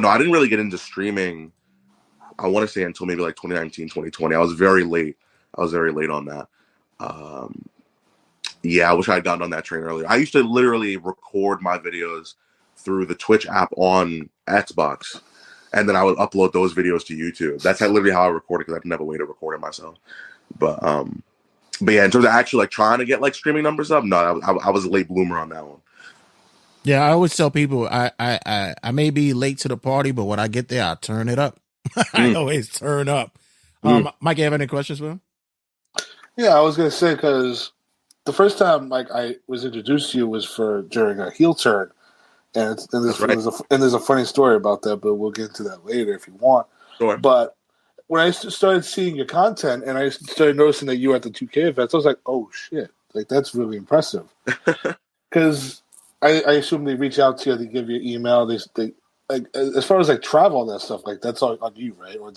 no, I didn't really get into streaming. I want to say until maybe like 2019, 2020. I was very late on that. Yeah, I wish I had gotten on that train earlier. I used to literally record my videos through the Twitch app on Xbox, and then I would upload those videos to YouTube. That's literally how I recorded, because I never way to record it myself. But yeah, in terms of actually like trying to get like streaming numbers up, no, I was a late bloomer on that one. Yeah, I always tell people I may be late to the party, but when I get there, I turn it up. I always turn up. Mike, you have any questions for him? Yeah, I was gonna say, because the first time I was introduced to you was during a heel turn, and there's a funny story about that, but we'll get into that later if you want. Sure. But when I started seeing your content and I started noticing that you were at the 2K events, I was like, oh shit, like that's really impressive. Because I assume they reach out to you, they give you an email, they like, as far as like travel and that stuff, like that's all on you, right? Or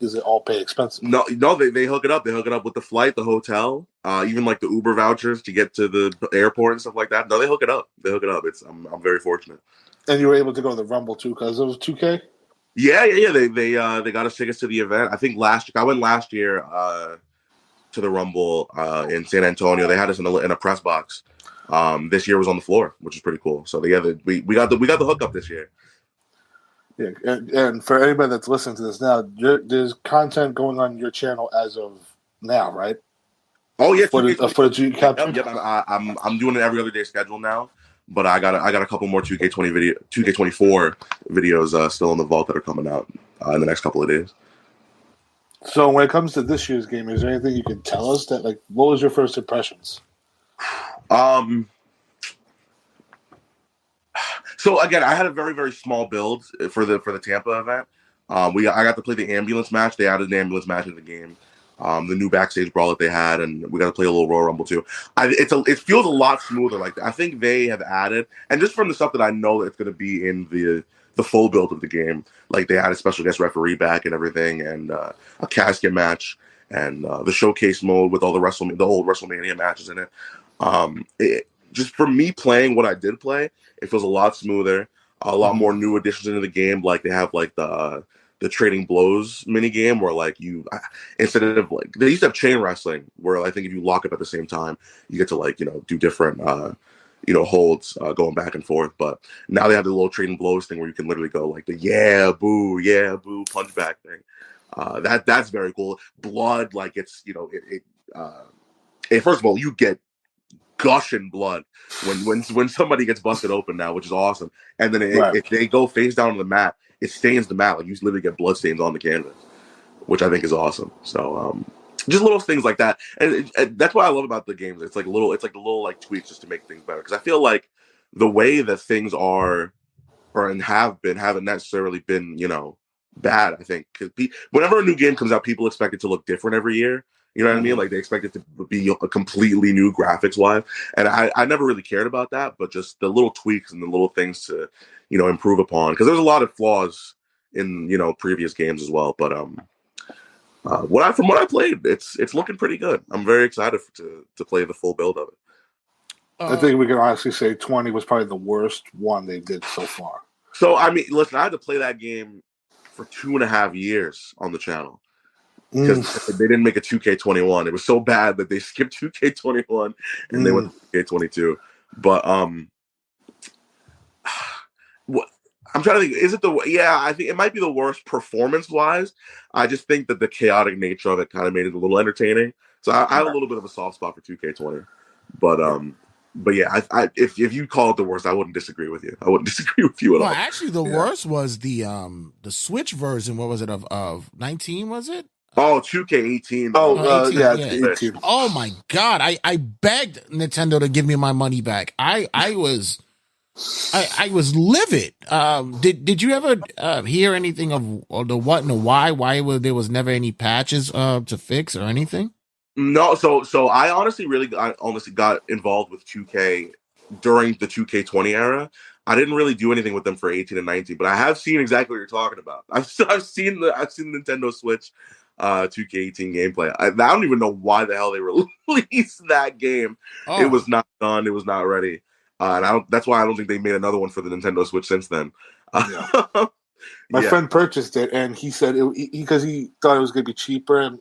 is it all pay expenses? No, they hook it up. They hook it up with the flight, the hotel, even like the Uber vouchers to get to the airport and stuff like that. No, they hook it up. I'm very fortunate. And you were able to go to the Rumble too because it was 2K? Yeah. They got us tickets to the event. I think I went last year to the Rumble in San Antonio. They had us in a press box. This year was on the floor, which is pretty cool. So we got the hookup this year. Yeah, and for anybody that's listening to this now, there's content going on your channel as of now, right? Oh yeah, footage you captured. Yep, I'm doing an every other day schedule now, but I got a couple more 2K24 videos still in the vault that are coming out in the next couple of days. So when it comes to this year's game, is there anything you can tell us that what was your first impressions? So again, I had a very, very small build for the Tampa event. I got to play the ambulance match. They added an ambulance match in the game. The new backstage brawl that they had, and we got to play a little Royal Rumble too. It feels a lot smoother. Like I think they have added, and just from the stuff that I know that's going to be in the full build of the game, like they had a special guest referee back and everything, and a casket match, and the showcase mode with all the old WrestleMania matches in it. Just for me playing what I did play, it feels a lot smoother, a lot more new additions into the game. Like they have like the trading blows mini game where like instead of like they used to have chain wrestling where I think if you lock up at the same time, you get to do different holds going back and forth. But now they have the little trading blows thing where you can literally go like the yeah boo punch back thing. That's very cool. Blood, like it's first of all, you get gushing blood when somebody gets busted open now, which is awesome. And then if they go face down on the mat, it stains the mat. Like you literally get blood stains on the canvas, which I think is awesome. So just little things like that, and that's what I love about the games. It's like the little like tweaks just to make things better. Because I feel like the way that things are and haven't necessarily been bad. I think because whenever a new game comes out, people expect it to look different every year. You know what I mean? Like they expect it to be a completely new graphics wise. And I never really cared about that, but just the little tweaks and the little things to, improve upon. Because there's a lot of flaws in, previous games as well. But from what I played, it's looking pretty good. I'm very excited to play the full build of it. I think we can honestly say 20 was probably the worst one they did so far. So, I mean, listen, I had to play that game for 2.5 years on the channel. Because they didn't make a 2K21. It was so bad that they skipped 2K21 and they went to 2K22. But what I'm trying to think, is it I think it might be the worst performance-wise. I just think that the chaotic nature of it kind of made it a little entertaining. So I have a little bit of a soft spot for 2K20. But yeah, if you call it the worst, I wouldn't disagree with you. I wouldn't disagree with you at all. Well, actually, the worst was the Switch version. What was it of 19? Was it? Oh, 2K18. Oh, 18, yeah, 18. Oh my God! I begged Nintendo to give me my money back. I was livid. Did you ever hear anything of the what and the why? Why there was never any patches to fix or anything? No, so I honestly got involved with 2K during the 2K20 era. I didn't really do anything with them for 18 and 19, but I have seen exactly what you're talking about. I've seen Nintendo Switch 2K18 gameplay. I don't even know why the hell they released that game. It was not done. It was not ready. And that's why I don't think they made another one for the Nintendo Switch since then. My friend purchased it, and he said because he thought it was going to be cheaper and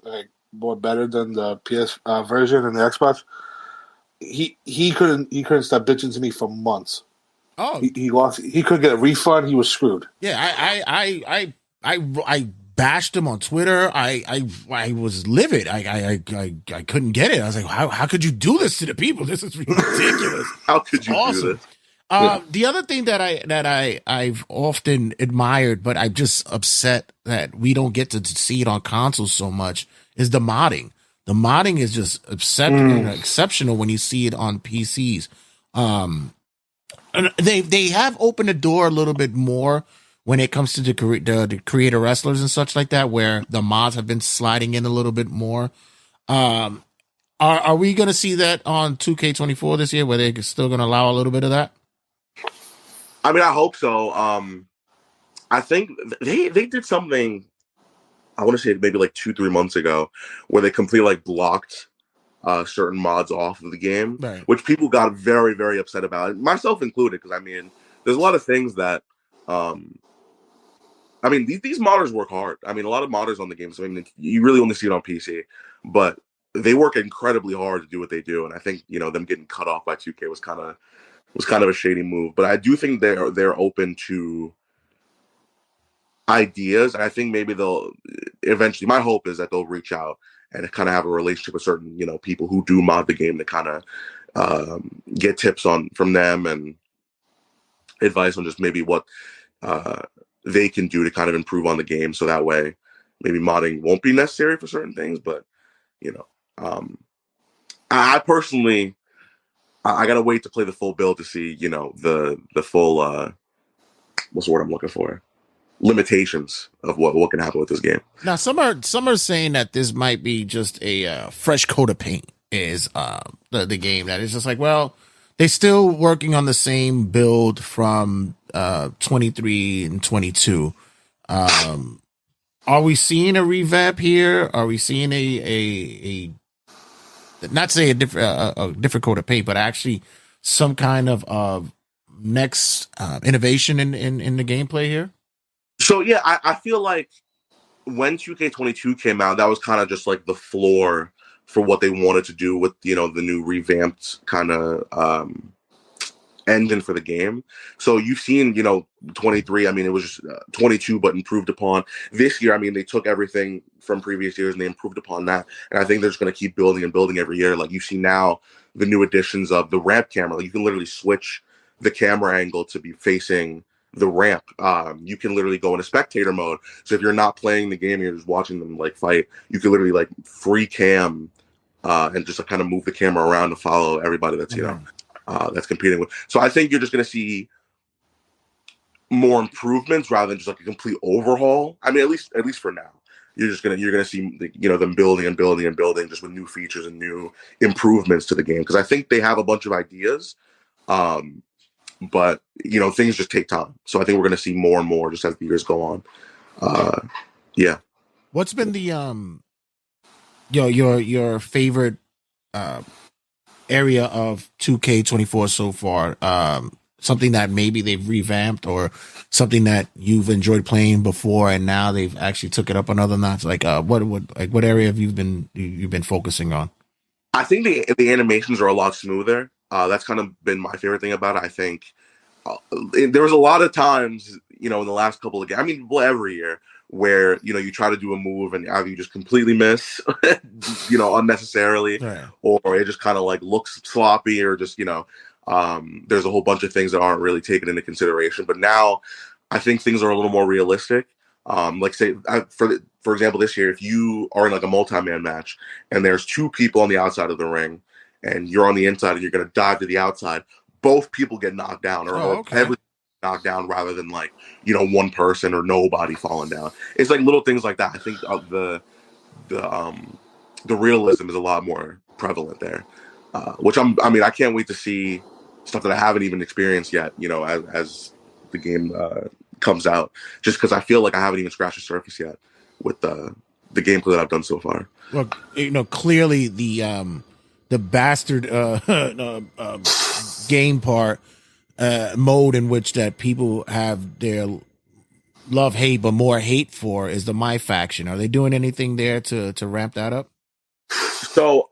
more better than the PS version and the Xbox. He couldn't stop bitching to me for months. Oh, he couldn't get a refund. He was screwed. Yeah, I bashed him on Twitter. I was livid. I couldn't get it. I was like, how could you do this to the people? This is ridiculous. How could you do this? The other thing that I've often admired, but I'm just upset that we don't get to see it on consoles so much, is the modding. The modding is just exceptional when you see it on PCs. And they have opened the door a little bit more when it comes to the creator wrestlers and such like that, where the mods have been sliding in a little bit more. Are we going to see that on 2K24 this year, where they're still going to allow a little bit of that? I mean, I hope so. I think they did something, I want to say maybe like 2-3 months ago, where they completely blocked certain mods off of the game, right, which people got very, very upset about, myself included, because I mean, there's a lot of things that I mean, these modders work hard. I mean, a lot of modders on the games. I mean, you really only see it on PC, but they work incredibly hard to do what they do. And I think them getting cut off by 2K was kind of a shady move. But I do think they're open to ideas, and I think maybe they'll eventually. My hope is that they'll reach out and kind of have a relationship with certain people who do mod the game to kind of get tips from them and advice on just maybe what they can do to kind of improve on the game, so that way maybe modding won't be necessary for certain things. But I personally, I gotta wait to play the full build to see the full what's the word I'm looking for, limitations of what can happen with this game. Now, some are saying that this might be just a fresh coat of paint. Is the game that is just like, well, they're still working on the same build from 23 and 22. Are we seeing a revamp here? Are we seeing a not say a different coat of paint, but actually some kind of next innovation in the gameplay here? So yeah, I feel like when 2K22 came out, that was kind of just like the floor for what they wanted to do with the new revamped kind of engine for the game. So you've seen 23. I mean, it was just 22, but improved upon. This year, I mean, they took everything from previous years and they improved upon that. And I think they're just going to keep building and building every year. Like you see now the new additions of the ramp camera. Like you can literally switch the camera angle to be facing the ramp. You can literally go into spectator mode. So if you're not playing the game, you're just watching them like fight. You can literally like free cam and just kind of move the camera around to follow everybody that's that's competing with. So I think you're just going to see more improvements rather than just like a complete overhaul. I mean, at least for now, you're gonna see them building and building and building just with new features and new improvements to the game, because I think they have a bunch of ideas. But things just take time. So I think we're going to see more and more just as the years go on. Yeah. What's been the your favorite area of 2K24 so far? Something that maybe they've revamped, or something that you've enjoyed playing before and now they've actually took it up another notch. Like what area have you've been focusing on? I think the animations are a lot smoother. That's kind of been my favorite thing about it. I think there was a lot of times, in the last couple of games, I mean, every year, where, you try to do a move and either you just completely miss, unnecessarily, right, or it just kind of like looks sloppy, or just, there's a whole bunch of things that aren't really taken into consideration. But now I think things are a little more realistic. Like say, for example, this year, if you are in like a multi-man match and there's two people on the outside of the ring, and you're on the inside and you're going to dive to the outside, both people get knocked down, or everything knocked down, rather than like, one person or nobody falling down. It's like little things like that. I think the realism is a lot more prevalent there, which I can't wait to see stuff that I haven't even experienced yet, as the game comes out, just because I feel like I haven't even scratched the surface yet with the gameplay that I've done so far. Well, clearly the bastard game part mode in which that people have their love hate, but more hate for, is the My Faction. Are they doing anything there to ramp that up? So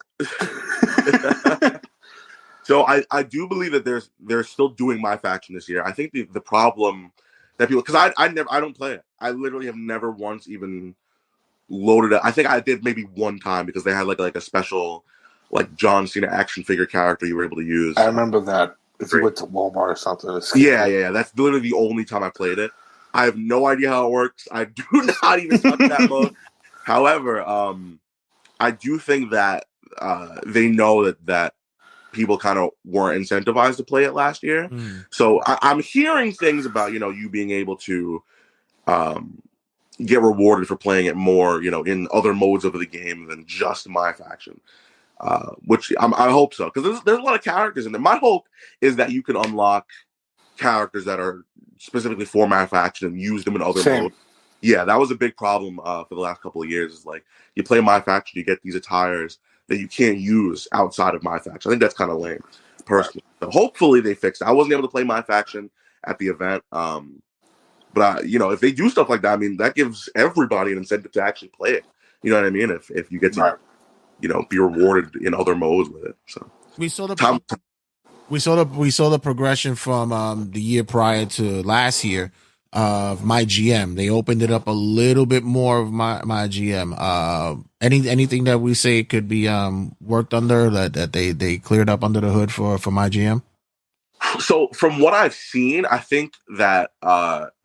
so I do believe that they're still doing My Faction this year. I think the problem that people, because I don't play it. I literally have never once even loaded it. I think I did maybe one time, because they had like a special like John Cena action figure character you were able to use. I remember that. If you went to Walmart or something. Yeah. That's literally the only time I played it. I have no idea how it works. I do not even touch that mode. However, I do think that they know that people kind of weren't incentivized to play it last year. So I'm hearing things about, you being able to get rewarded for playing it more, in other modes of the game than just My Faction. Which I hope so, because there's a lot of characters in there. My hope is that you can unlock characters that are specifically for My Faction and use them in other modes. Yeah, that was a big problem for the last couple of years. Is like, you play My Faction, you get these attires that you can't use outside of My Faction. I think that's kind of lame, personally. So hopefully they fix it. I wasn't able to play My Faction at the event, But if they do stuff like that, I mean, that gives everybody an incentive to actually play it. You know what I mean? If you get to, be rewarded in other modes with it. So we saw the progression from the year prior to last year of my GM. They opened it up a little bit more of my GM. Anything that we say could be worked under that they cleared up under the hood for my GM. So from what I've seen, I think that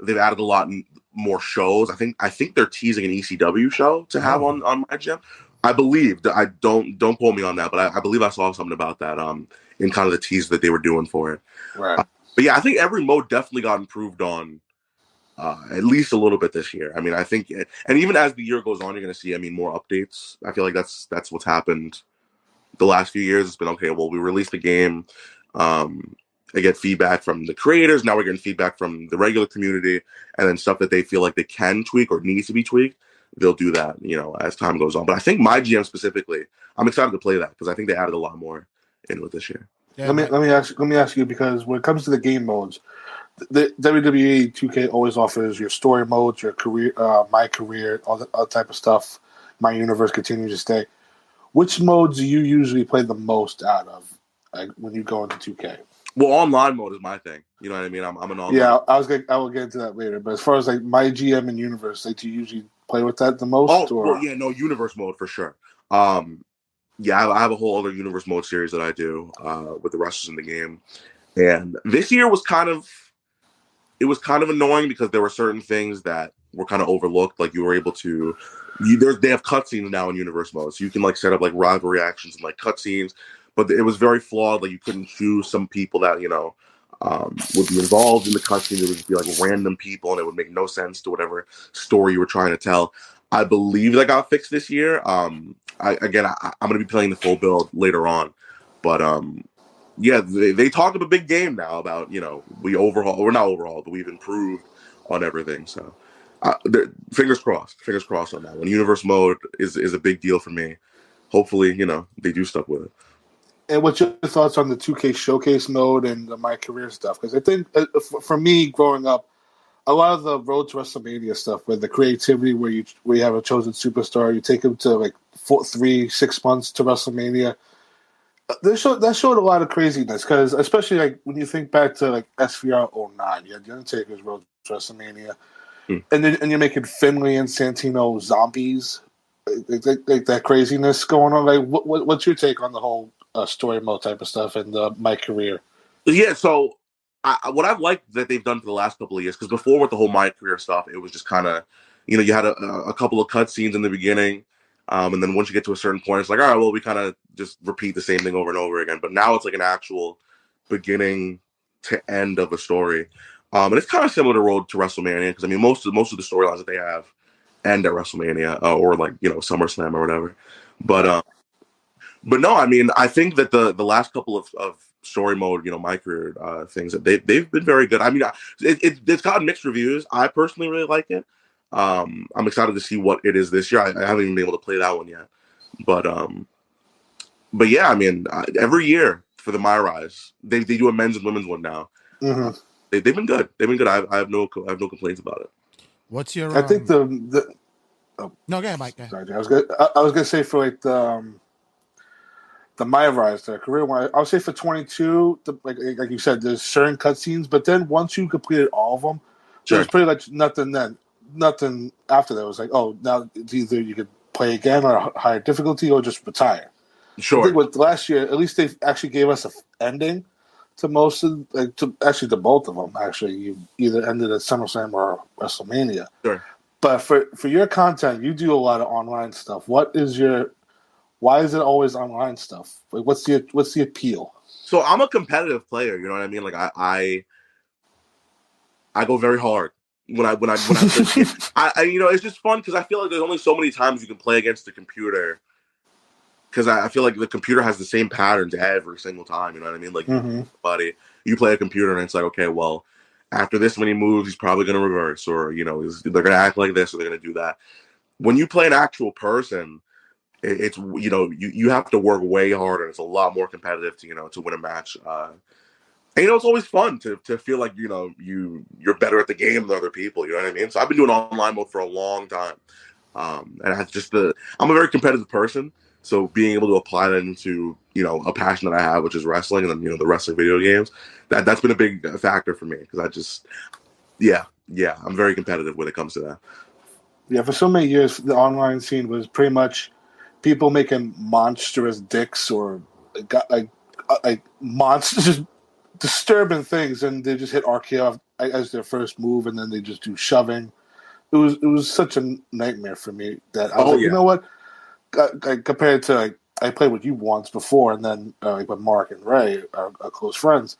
they've added a lot more shows. I think they're teasing an ECW show to have on my GM. I believe that I don't quote me on that, but I believe I saw something about that in kind of the tease that they were doing for it. Right. But yeah, I think every mode definitely got improved on at least a little bit this year. I mean, I think, and even as the year goes on, you're going to see, more updates. I feel like that's what's happened the last few years. It's been okay. Well, we released the game. I get feedback from the creators. Now we're getting feedback from the regular community, and then stuff that they feel like they can tweak or needs to be tweaked, they'll do that, as time goes on. But I think my GM specifically, I'm excited to play that because I think they added a lot more in with this year. Yeah, let me ask you, because when it comes to the game modes, the WWE 2K always offers your story modes, your career, my career, all that type of stuff. My universe continues to stay. Which modes do you usually play the most out of, like when you go into 2K? Well, online mode is my thing. You know what I mean? I'm an online. Yeah, I will get into that later. But as far as like my GM and universe, like, do you usually play with that the most? Well, yeah, no, universe mode for sure. Yeah, I have a whole other universe mode series that I do with the wrestlers in the game, and this year was kind of annoying because there were certain things that were kind of overlooked. Like you were able to, they have cutscenes now in universe mode, so you can like set up like rivalry actions and like cutscenes. But it was very flawed. Like you couldn't choose some people that would be involved in the cutscene. It would just be like random people, and it would make no sense to whatever story you were trying to tell. I believe that got fixed this year. I'm going to be playing the full build later on, but yeah, they talked of a big game now about we're not overhauled, but we've improved on everything. So fingers crossed on that one. Universe mode is a big deal for me. Hopefully, they do stuff with it. And what's your thoughts on the 2K Showcase mode and the My Career stuff? Because I think, for me, growing up, a lot of the Road to WrestleMania stuff, with the creativity where you have a chosen superstar, you take them to like 6 months to WrestleMania. That showed a lot of craziness, because especially like when you think back to like SVR 09, you had The Undertaker's Road to WrestleMania, and you're making Finlay and Santino zombies, like that craziness going on. Like, what's your take on the whole story mode type of stuff and My Career? Yeah, so what I've liked that they've done for the last couple of years, because before with the whole My Career stuff, it was just kind of, you had a couple of cutscenes in the beginning, and then once you get to a certain point, it's like, all right, well, we kind of just repeat the same thing over and over again. But now it's like an actual beginning to end of a story, and it's kind of similar to Road to WrestleMania, because most of the storylines that they have end at WrestleMania or like SummerSlam or whatever. But no, I think that the last couple of story mode, My Career things, that they've been very good. It's gotten mixed reviews. I personally really like it. I'm excited to see what it is this year. I haven't even been able to play that one yet. But yeah, every year for the My Rise, they do a men's and women's one now. Mm-hmm. They've been good. They've been good. I have no complaints about it. What's your? I think the no, go ahead, Mike. Go ahead. Sorry, I was gonna say for like the My Rise, the career one, I would say for 22, like you said, there's certain cutscenes, but then once you completed all of them, there's pretty much nothing after that. It was like, oh, now it's either you could play again or a higher difficulty or just retire. Sure. I think with last year, at least they actually gave us an ending to most of, to both of them. Actually, you either ended at SummerSlam or WrestleMania. Sure. But for your content, you do a lot of online stuff. Why is it always online stuff? Like, what's the appeal? So I'm a competitive player. You know what I mean? Like I go very hard when I play. It's just fun because I feel like there's only so many times you can play against the computer. Because I feel like the computer has the same patterns every single time. You know what I mean? Like, buddy, you play a computer and it's like, okay, well, after this many moves, he's probably going to reverse, or they're going to act like this, or they're going to do that. When you play an actual person, it's you have to work way harder. It's a lot more competitive to win a match And it's always fun to feel like you're better at the game than other people. You know what I mean? So I've been doing online mode for a long time, and I'm a very competitive person. So being able to apply that into a passion that I have, which is wrestling, and then the wrestling video games, that's been a big factor for me because I'm very competitive when it comes to that. Yeah, for so many years, the online scene was pretty much people making monstrous dicks or like monsters, just disturbing things, and they just hit RKO as their first move, and then they just do shoving. It was such a nightmare for me that I was you know what? Compared to I played with you once before, and then with Mark and Ray, our close friends,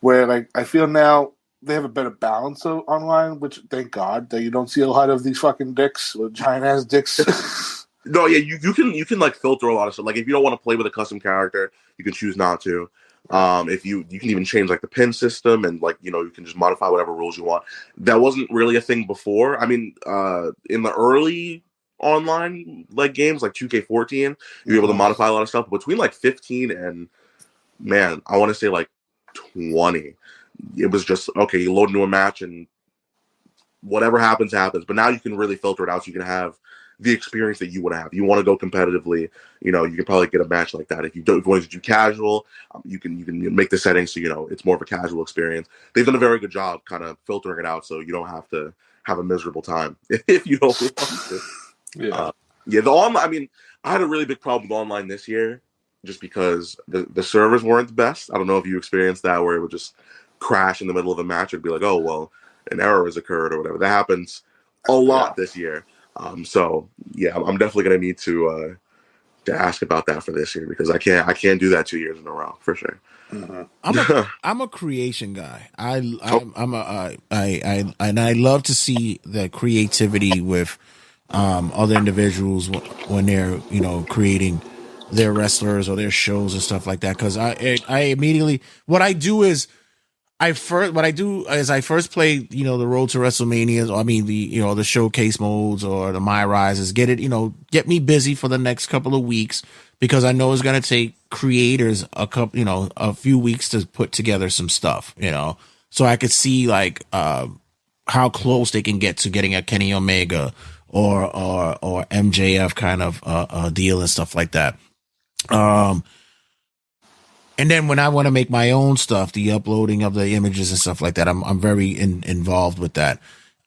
where I feel now they have a better balance of online, which thank God that you don't see a lot of these fucking dicks with giant ass dicks. No, yeah, you can filter a lot of stuff. Like if you don't want to play with a custom character, you can choose not to. If you can even change the pin system and you can just modify whatever rules you want. That wasn't really a thing before. I mean, in the early online games like 2K14, you were able to modify a lot of stuff. Between 15 and I want to say 20, it was just okay. You load into a match and whatever happens. But now you can really filter it out so you can have the experience that you want to have. You want to go competitively, you can probably get a match like that. If you want to do casual, you can make the settings so it's more of a casual experience. They've done a very good job kind of filtering it out so you don't have to have a miserable time if you don't want to. The online. I mean, I had a really big problem with online this year just because the servers weren't the best. I don't know if you experienced that where it would just crash in the middle of a match. It'd be like, oh well, an error has occurred or whatever. That happens a lot this year. So yeah, I'm definitely gonna need to ask about that for this year because I can't do that 2 years in a row for sure. Mm-hmm. I'm a creation guy. I love to see the creativity with other individuals when they're creating their wrestlers or their shows and stuff like that. Because I immediately what I do is I first play the road to WrestleMania. I mean the showcase modes or the My Rises. Get me busy for the next couple of weeks because I know it's gonna take creators a few weeks to put together some stuff. So I could see how close they can get to getting a Kenny Omega or MJF kind of deal and stuff like that. And then when I want to make my own stuff, the uploading of the images and stuff like that, I'm very involved with that.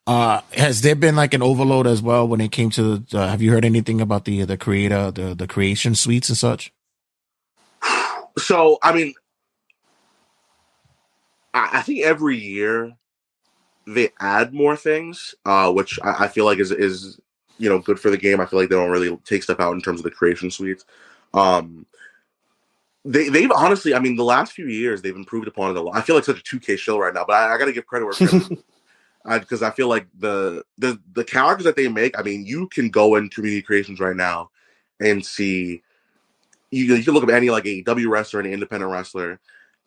Has there been an overload as well when it came to have you heard anything about the creator, the creation suites and such? So, I mean, I think every year they add more things, which I feel like is good for the game. I feel like they don't really take stuff out in terms of the creation suites. They've honestly, I mean, the last few years they've improved upon it a lot. I feel like such a 2K show right now, but I got to give credit where credit because I feel like the characters that they make. I mean, you can go in community creations right now and see. You can look up any AEW wrestler, any independent wrestler,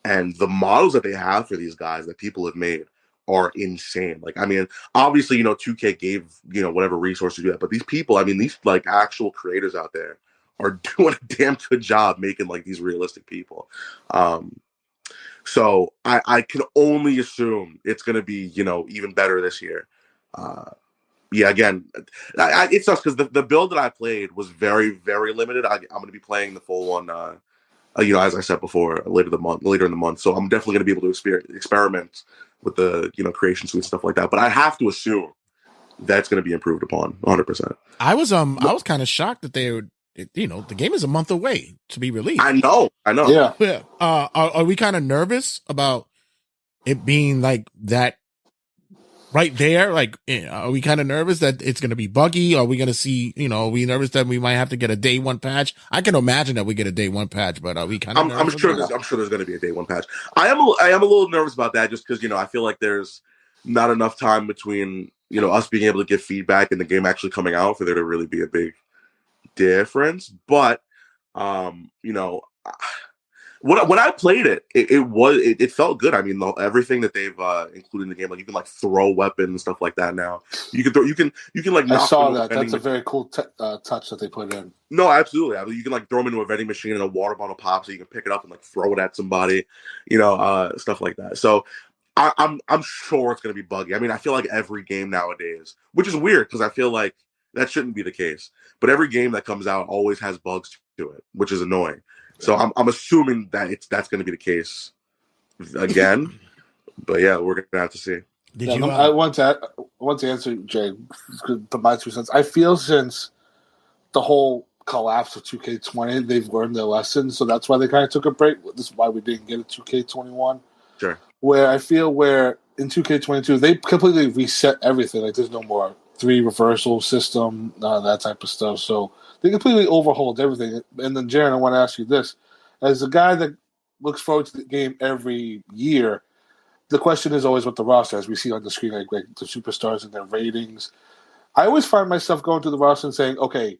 and the models that they have for these guys that people have made are insane. I mean, obviously, 2K gave whatever resources to do that, but these people, I mean, these actual creators out there are doing a damn good job making these realistic people. So I can only assume it's going to be, even better this year. Again, it sucks because the build that I played was very, very limited. I'm going to be playing the full one, as I said before, later in the month. So I'm definitely going to be able to experiment with the, creation suite stuff like that. But I have to assume that's going to be improved upon 100%. I was kind of shocked that they would. The game is a month away to be released. I know. Yeah. Are we kind of nervous about it being that right there? Are we kind of nervous that it's going to be buggy? Are we going to see, are we nervous that we might have to get a day one patch? I can imagine that we get a day one patch, but are we kind of nervous? I'm sure there's going to be a day one patch. I am a little nervous about that just because, I feel like there's not enough time between, us being able to give feedback and the game actually coming out for there to really be a big difference. But I When I played it felt good. I mean, everything that they've included in the game, like you can like throw weapons and stuff like that now. You can like. I saw that. That's a very cool touch that they put in. No, absolutely. I mean, you can like throw them into a vending machine and a water bottle pops, so you can pick it up and like throw it at somebody, stuff like that. So I'm sure it's gonna be buggy. I mean, I feel like every game nowadays, which is weird because I feel like that shouldn't be the case, but every game that comes out always has bugs to it, which is annoying. So I'm assuming that that's going to be the case again, but yeah, we're going to have to see. I want to answer Jay. Put my 2 cents. I feel since the whole collapse of 2K20, they've learned their lesson, so that's why they kind of took a break. This is why we didn't get a 2K21. Sure. Where I feel in 2K22 they completely reset everything. Like there's no more 3 reversal system, none of that type of stuff. So they completely overhauled everything. And then, Jarren, I want to ask you this. As a guy that looks forward to the game every year, the question is always what the roster, as we see on the screen, like the superstars and their ratings. I always find myself going to the roster and saying, okay,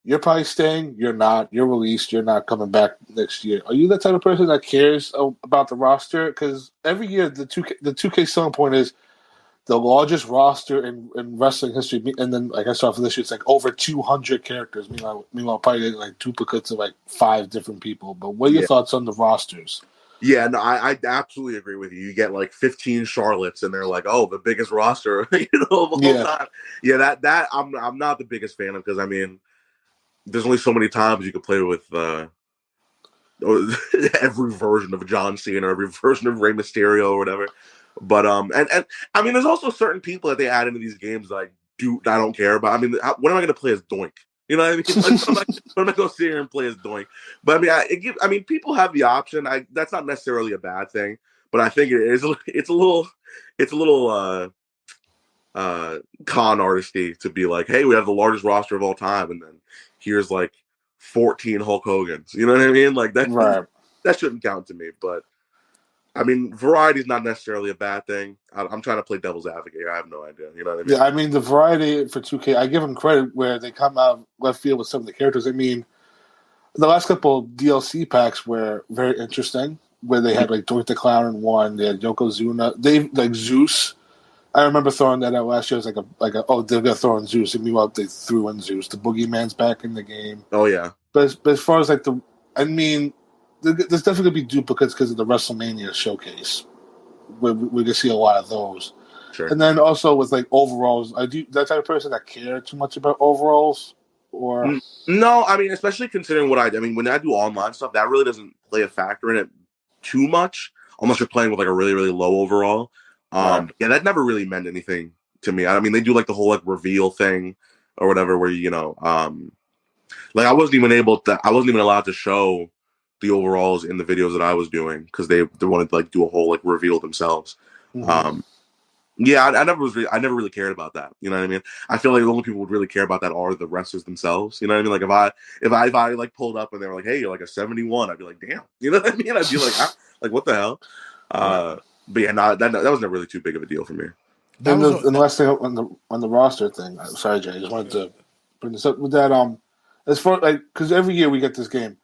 you're probably staying, you're not, you're released, you're not coming back next year. Are you the type of person that cares about the roster? Because every year the 2K selling point is the largest roster in wrestling history, and then like I saw for this year, it's like over 200 characters. Meanwhile, probably like duplicates of like 5 different people. But what are your thoughts on the rosters? Yeah, no, I absolutely agree with you. You get like 15 Charlottes, and they're like, oh, the biggest roster, of the whole time. Yeah, that I'm not the biggest fan of because I mean, there's only so many times you can play with every version of John Cena, every version of Rey Mysterio or whatever. But and I mean, there's also certain people that they add into these games that I don't care about. I mean, when am I going to play as Doink? You know what I mean? Like, when am I going to sit here and play as Doink? But I mean, people have the option. That's not necessarily a bad thing, but I think it's a little con artisty to be like, hey, we have the largest roster of all time, and then here's like 14 Hulk Hogans. You know what I mean? Like that. Right. That shouldn't count to me, but. I mean, variety is not necessarily a bad thing. I'm trying to play devil's advocate here. I have no idea. You know what I mean? Yeah, I mean, the variety for 2K, I give them credit where they come out of left field with some of the characters. I mean, the last couple of DLC packs were very interesting, where they had like Doink the Clown in one, they had Yokozuna, like Zeus. I remember throwing that out last year. It was like a they're gonna throw in Zeus, and meanwhile they threw in Zeus. The Boogeyman's back in the game. Oh yeah. But as far as like there's definitely going to be duplicates because of the WrestleMania showcase. We're going to see a lot of those. Sure. And then also with like overalls, that type of person that care too much about overalls? Or no, I mean, especially considering when I do online stuff, that really doesn't play a factor in it too much, unless you're playing with like a really, really low overall. Yeah, that never really meant anything to me. I mean, they do like the whole like reveal thing or whatever, where like I wasn't even allowed to show the overalls in the videos that I was doing because they wanted to like do a whole like reveal themselves. Mm-hmm. Yeah, I never really cared about that. You know what I mean? I feel like the only people who would really care about that are the wrestlers themselves. You know what I mean? Like if I like pulled up and they were like, "Hey, you're like a 71," I'd be like, "Damn," you know what I mean? I'd be like, "What the hell?" But yeah, that was never really too big of a deal for me. And the last thing on the roster thing. Sorry, Jay, I just wanted to bring this up with that. As far like because every year we get this game.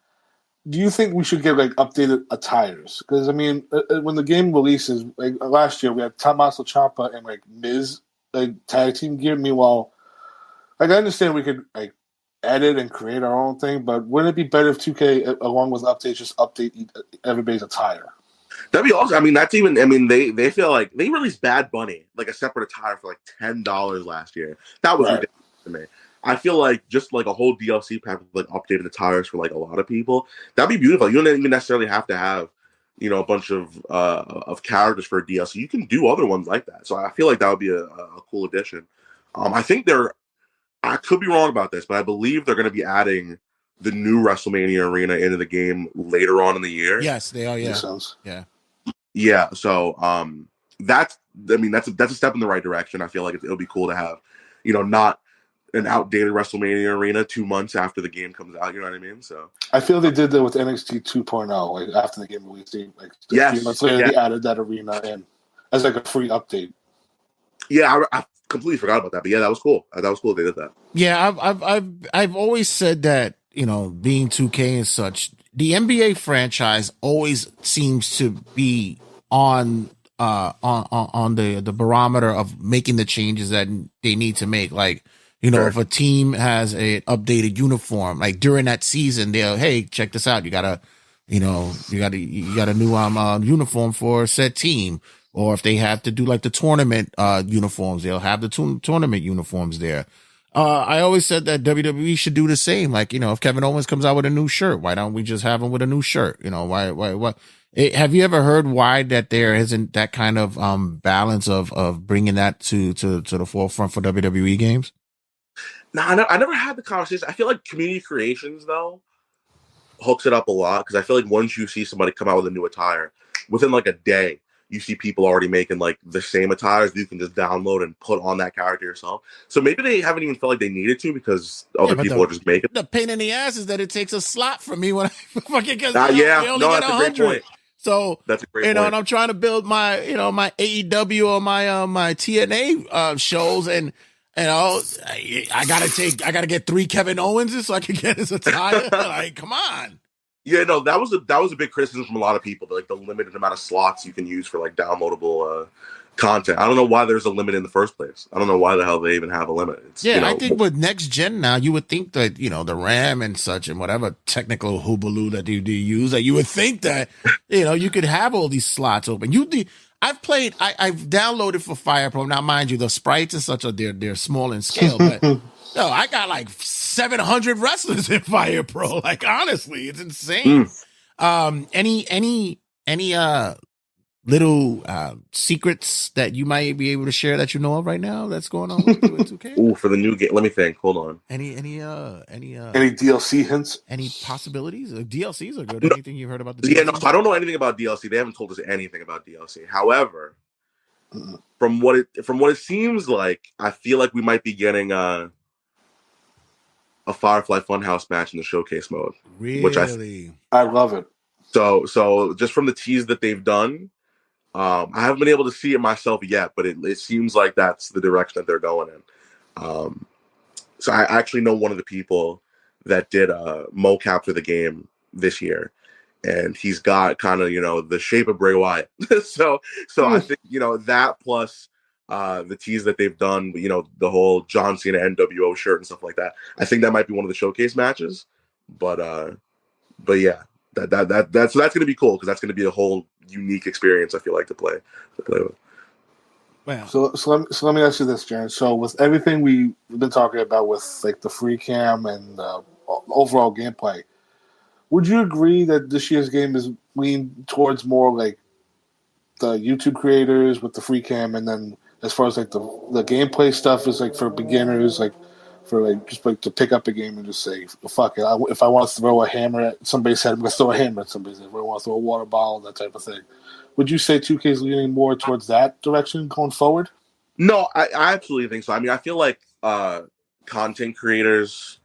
Do you think we should get like updated attires? Because I mean, when the game releases, like last year we had Tommaso Ciampa and like Miz like tag team gear. Meanwhile, like I understand we could like edit and create our own thing, but wouldn't it be better if 2K along with updates just update everybody's attire? That'd be awesome. I mean, that's even. I mean, they feel like they released Bad Bunny like a separate attire for like $10 last year. That was ridiculous to me. I feel like just like a whole DLC pack with like updated attires for like a lot of people, that'd be beautiful. You don't even necessarily have to have, a bunch of characters for a DLC. You can do other ones like that. So I feel like that would be a cool addition. I think I could be wrong about this, but I believe they're going to be adding the new WrestleMania arena into the game later on in the year. Yes, they are. Yeah. Yeah. Yeah. So that's a step in the right direction. I feel like it'll be cool to have, not an outdated WrestleMania arena 2 months after the game comes out. You know what I mean? So I feel they did that with NXT 2.0. Like after the game released, like 3 months later, they added that arena in as like a free update. Yeah, I completely forgot about that. But yeah, that was cool. That was cool. They did that. Yeah, I've always said that being 2K and such, the NBA franchise always seems to be on the barometer of making the changes that they need to make. Like, if a team has an updated uniform, like during that season, hey, check this out. You got a new uniform for said team. Or if they have to do like the tournament uniforms, they'll have the tournament uniforms there. I always said that WWE should do the same. Like, if Kevin Owens comes out with a new shirt, why don't we just have him with a new shirt? Why? Have you ever heard why that there isn't that kind of balance of bringing that to the forefront for WWE games? No, I never had the conversation. I feel like Community Creations though hooks it up a lot, because I feel like once you see somebody come out with a new attire, within like a day, you see people already making like the same attires that you can just download and put on that character yourself. So maybe they haven't even felt like they needed to, because other people are just making. The pain in the ass is that it takes a slot from me when I fucking get. They only get 100. So that's a great point. And I'm trying to build my my AEW or my TNA shows, and I gotta get 3 Kevin Owenses so I can get his attire. Like, come on. Yeah, no, that was a big criticism from a lot of people, like the limited amount of slots you can use for like downloadable content. I don't know why there's a limit in the first place. I don't know why the hell they even have a limit. I think with next gen now, you would think that the RAM and such and whatever technical hoobaloo that you use, that you would think that you could have all these slots open. I've downloaded for Fire Pro. Now, mind you, the sprites and such they're small in scale, but I got like 700 wrestlers in Fire Pro. Like, honestly, it's insane. Any little secrets that you might be able to share that you know of right now that's going on with 2K? Ooh, for the new game, let me think. Hold on. Any DLC hints? Any possibilities? DLCs are good. Anything you've heard about the DLCs? DLC? Yeah, no, I don't know anything about DLC. They haven't told us anything about DLC. However, from what it seems like, I feel like we might be getting a Firefly Funhouse match in the showcase mode. Really? Which I love it. So just from the tease that they've done, I haven't been able to see it myself yet, but it seems like that's the direction that they're going in. So I actually know one of the people that did mocap for the game this year, and he's got kind of the shape of Bray Wyatt. so I think that plus the tease that they've done, the whole John Cena NWO shirt and stuff like that. I think that might be one of the showcase matches, but yeah, that's going to be cool, because that's going to be a whole unique experience, I feel like, to play with. Wow. So let me ask you this, Jarren. So with everything we've been talking about with like the free cam and overall gameplay, would you agree that this year's game is leaned towards more like the YouTube creators with the free cam, and then as far as like the gameplay stuff is like for beginners, like for like just like to pick up a game and just say, fuck it, if I want to throw a hammer at somebody's head, I'm going to throw a hammer at somebody's head. If I want to throw a water bottle, that type of thing. Would you say 2K is leaning more towards that direction going forward? No, I absolutely think so. I mean, I feel like content creators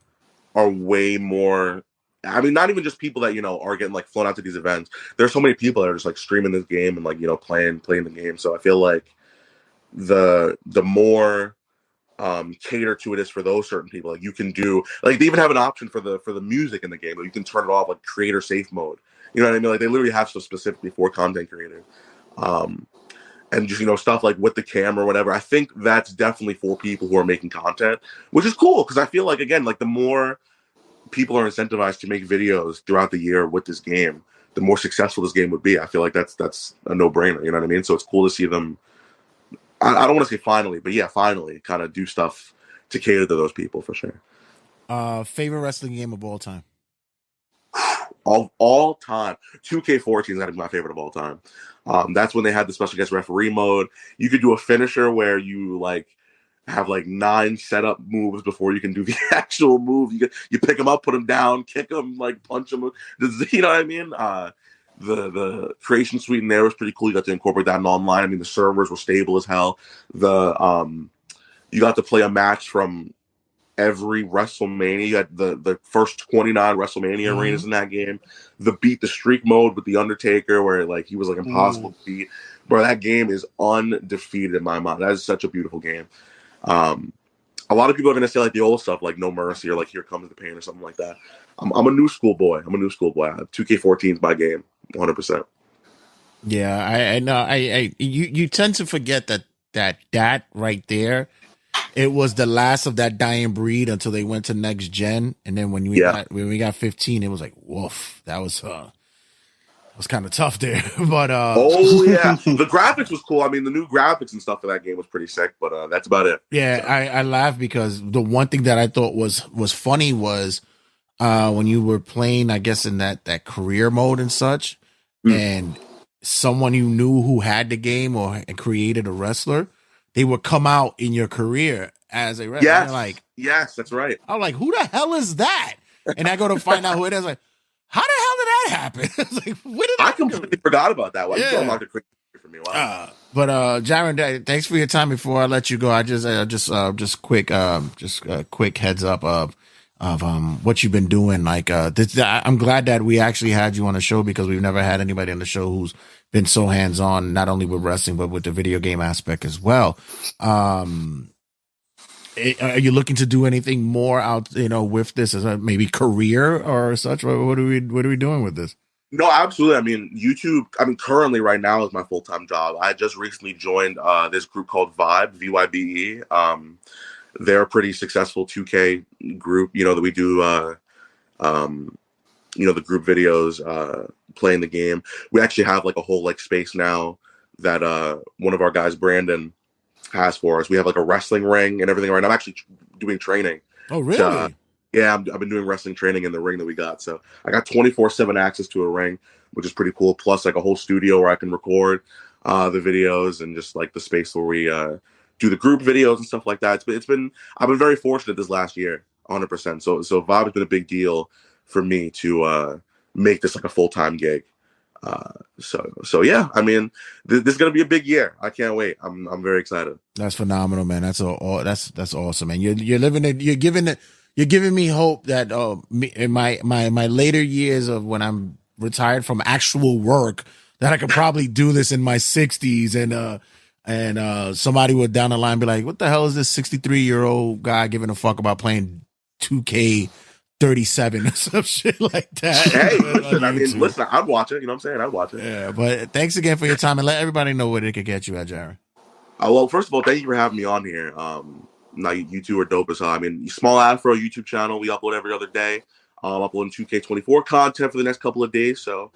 are way more. I mean, not even just people that are getting like flown out to these events. There's so many people that are just like streaming this game and like playing the game. So I feel like the more cater to it is for those certain people. Like, you can do, like, they even have an option for the music in the game, like you can turn it off, like creator safe mode. You know what I mean? Like, they literally have stuff specifically for content creators. And just, stuff like with the camera or whatever. I think that's definitely for people who are making content, which is cool, because I feel like, again, like the more people are incentivized to make videos throughout the year with this game, the more successful this game would be. I feel like that's a no-brainer, you know what I mean? So it's cool to see them, I don't want to say finally, but yeah, finally kind of do stuff to cater to those people, for sure. Favorite wrestling game of all time? All time, 2K14 is gotta be my favorite of all time. That's when they had the special guest referee mode. You could do a finisher where you like have like 9 setup moves before you can do the actual move. You pick them up, put them down, kick them, like punch them. You know what I mean? The creation suite in there was pretty cool. You got to incorporate that in online. I mean, the servers were stable as hell. You got to play a match from every WrestleMania. You had the first 29 WrestleMania arenas in that game. The beat the streak mode with the Undertaker, where like he was like impossible to beat. Bro, that game is undefeated in my mind. That is such a beautiful game. a lot of people are gonna say like the old stuff, like No Mercy or like Here Comes the Pain or something like that. I'm a new school boy. 2K14 is my game, 100%. Yeah, I know. You tend to forget that right there, it was the last of that dying breed until they went to next gen, and then when we got 15, it was like woof. That was kind of tough there, but oh yeah, the graphics was cool. I mean, the new graphics and stuff for that game was pretty sick, but that's about it. Yeah, so. I laughed because the one thing that I thought was funny was when you were playing, I guess in that career mode and such, and someone you knew who had the game or created a wrestler, they would come out in your career as a wrestler. Yes, like, yes, that's right. I'm like, who the hell is that? And I go to find out who it is. Like, how the hell did that happen? It's like, what did I completely forgot about that one. Yeah. Unlocked a quick for me. Wow. But Jarren, thanks for your time. Before I let you go, I just quick heads up of what you've been doing. Like I'm glad that we actually had you on the show because we've never had anybody on the show who's been so hands on, not only with wrestling but with the video game aspect as well. Are you looking to do anything more out, with this as a maybe career or such? What are we doing with this? No, absolutely. I mean, YouTube, currently right now is my full-time job. I just recently joined this group called Vibe, VYBE. They're a pretty successful 2K group, that we do, the group videos, playing the game. We actually have like a whole like space now that one of our guys, Brandon, has for us. We have like a wrestling ring and everything right now. I'm actually doing training. Oh, really? Yeah, I've been doing wrestling training in the ring that we got. So I got 24/7 access to a ring, which is pretty cool. Plus like a whole studio where I can record the videos and just like the space where we do the group videos and stuff like that. I've been very fortunate this last year, 100%. So Vibe has been a big deal for me to make this like a full-time gig. So yeah, this is gonna be a big year. I can't wait. I'm very excited. That's phenomenal, man. That's awesome, man. You're giving me hope that in my later years of when I'm retired from actual work, that I could probably do this in my 60s and somebody would down the line be like, what the hell is this 63-year-old guy giving a fuck about playing 2K37 or some shit like that? Hey, listen, I'd watch it. You know what I'm saying? I'd watch it. Yeah, but thanks again for your time and let everybody know where they could get you at, Jarren. Well, first of all, thank you for having me on here. Now you two are dope as hell. Small Afro YouTube channel. We upload every other day. Uploading 2K24 content for the next couple of days. So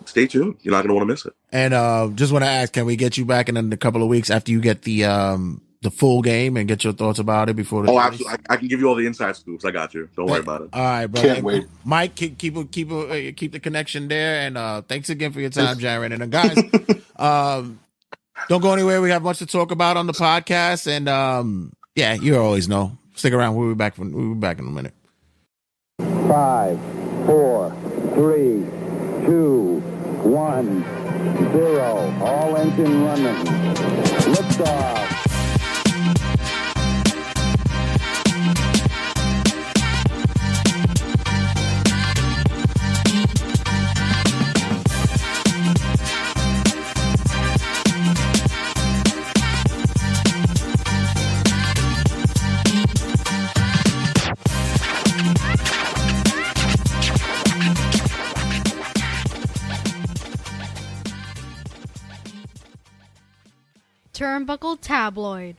stay tuned. You're not going to want to miss it. And just want to ask, can we get you back in a couple of weeks after you get the full game and get your thoughts about it before the absolutely. I can give you all the inside scoops. I got you. Don't worry about it. All right, brother. Can't wait. Mike, keep the connection there. And thanks again for your time, Jarren. And guys, don't go anywhere. We have much to talk about on the podcast. And yeah, you always know. Stick around. We'll be back in a minute. 5, 4, 3, 2, 1, 0. All engine running. Liftoff. Turnbuckle Tabloid.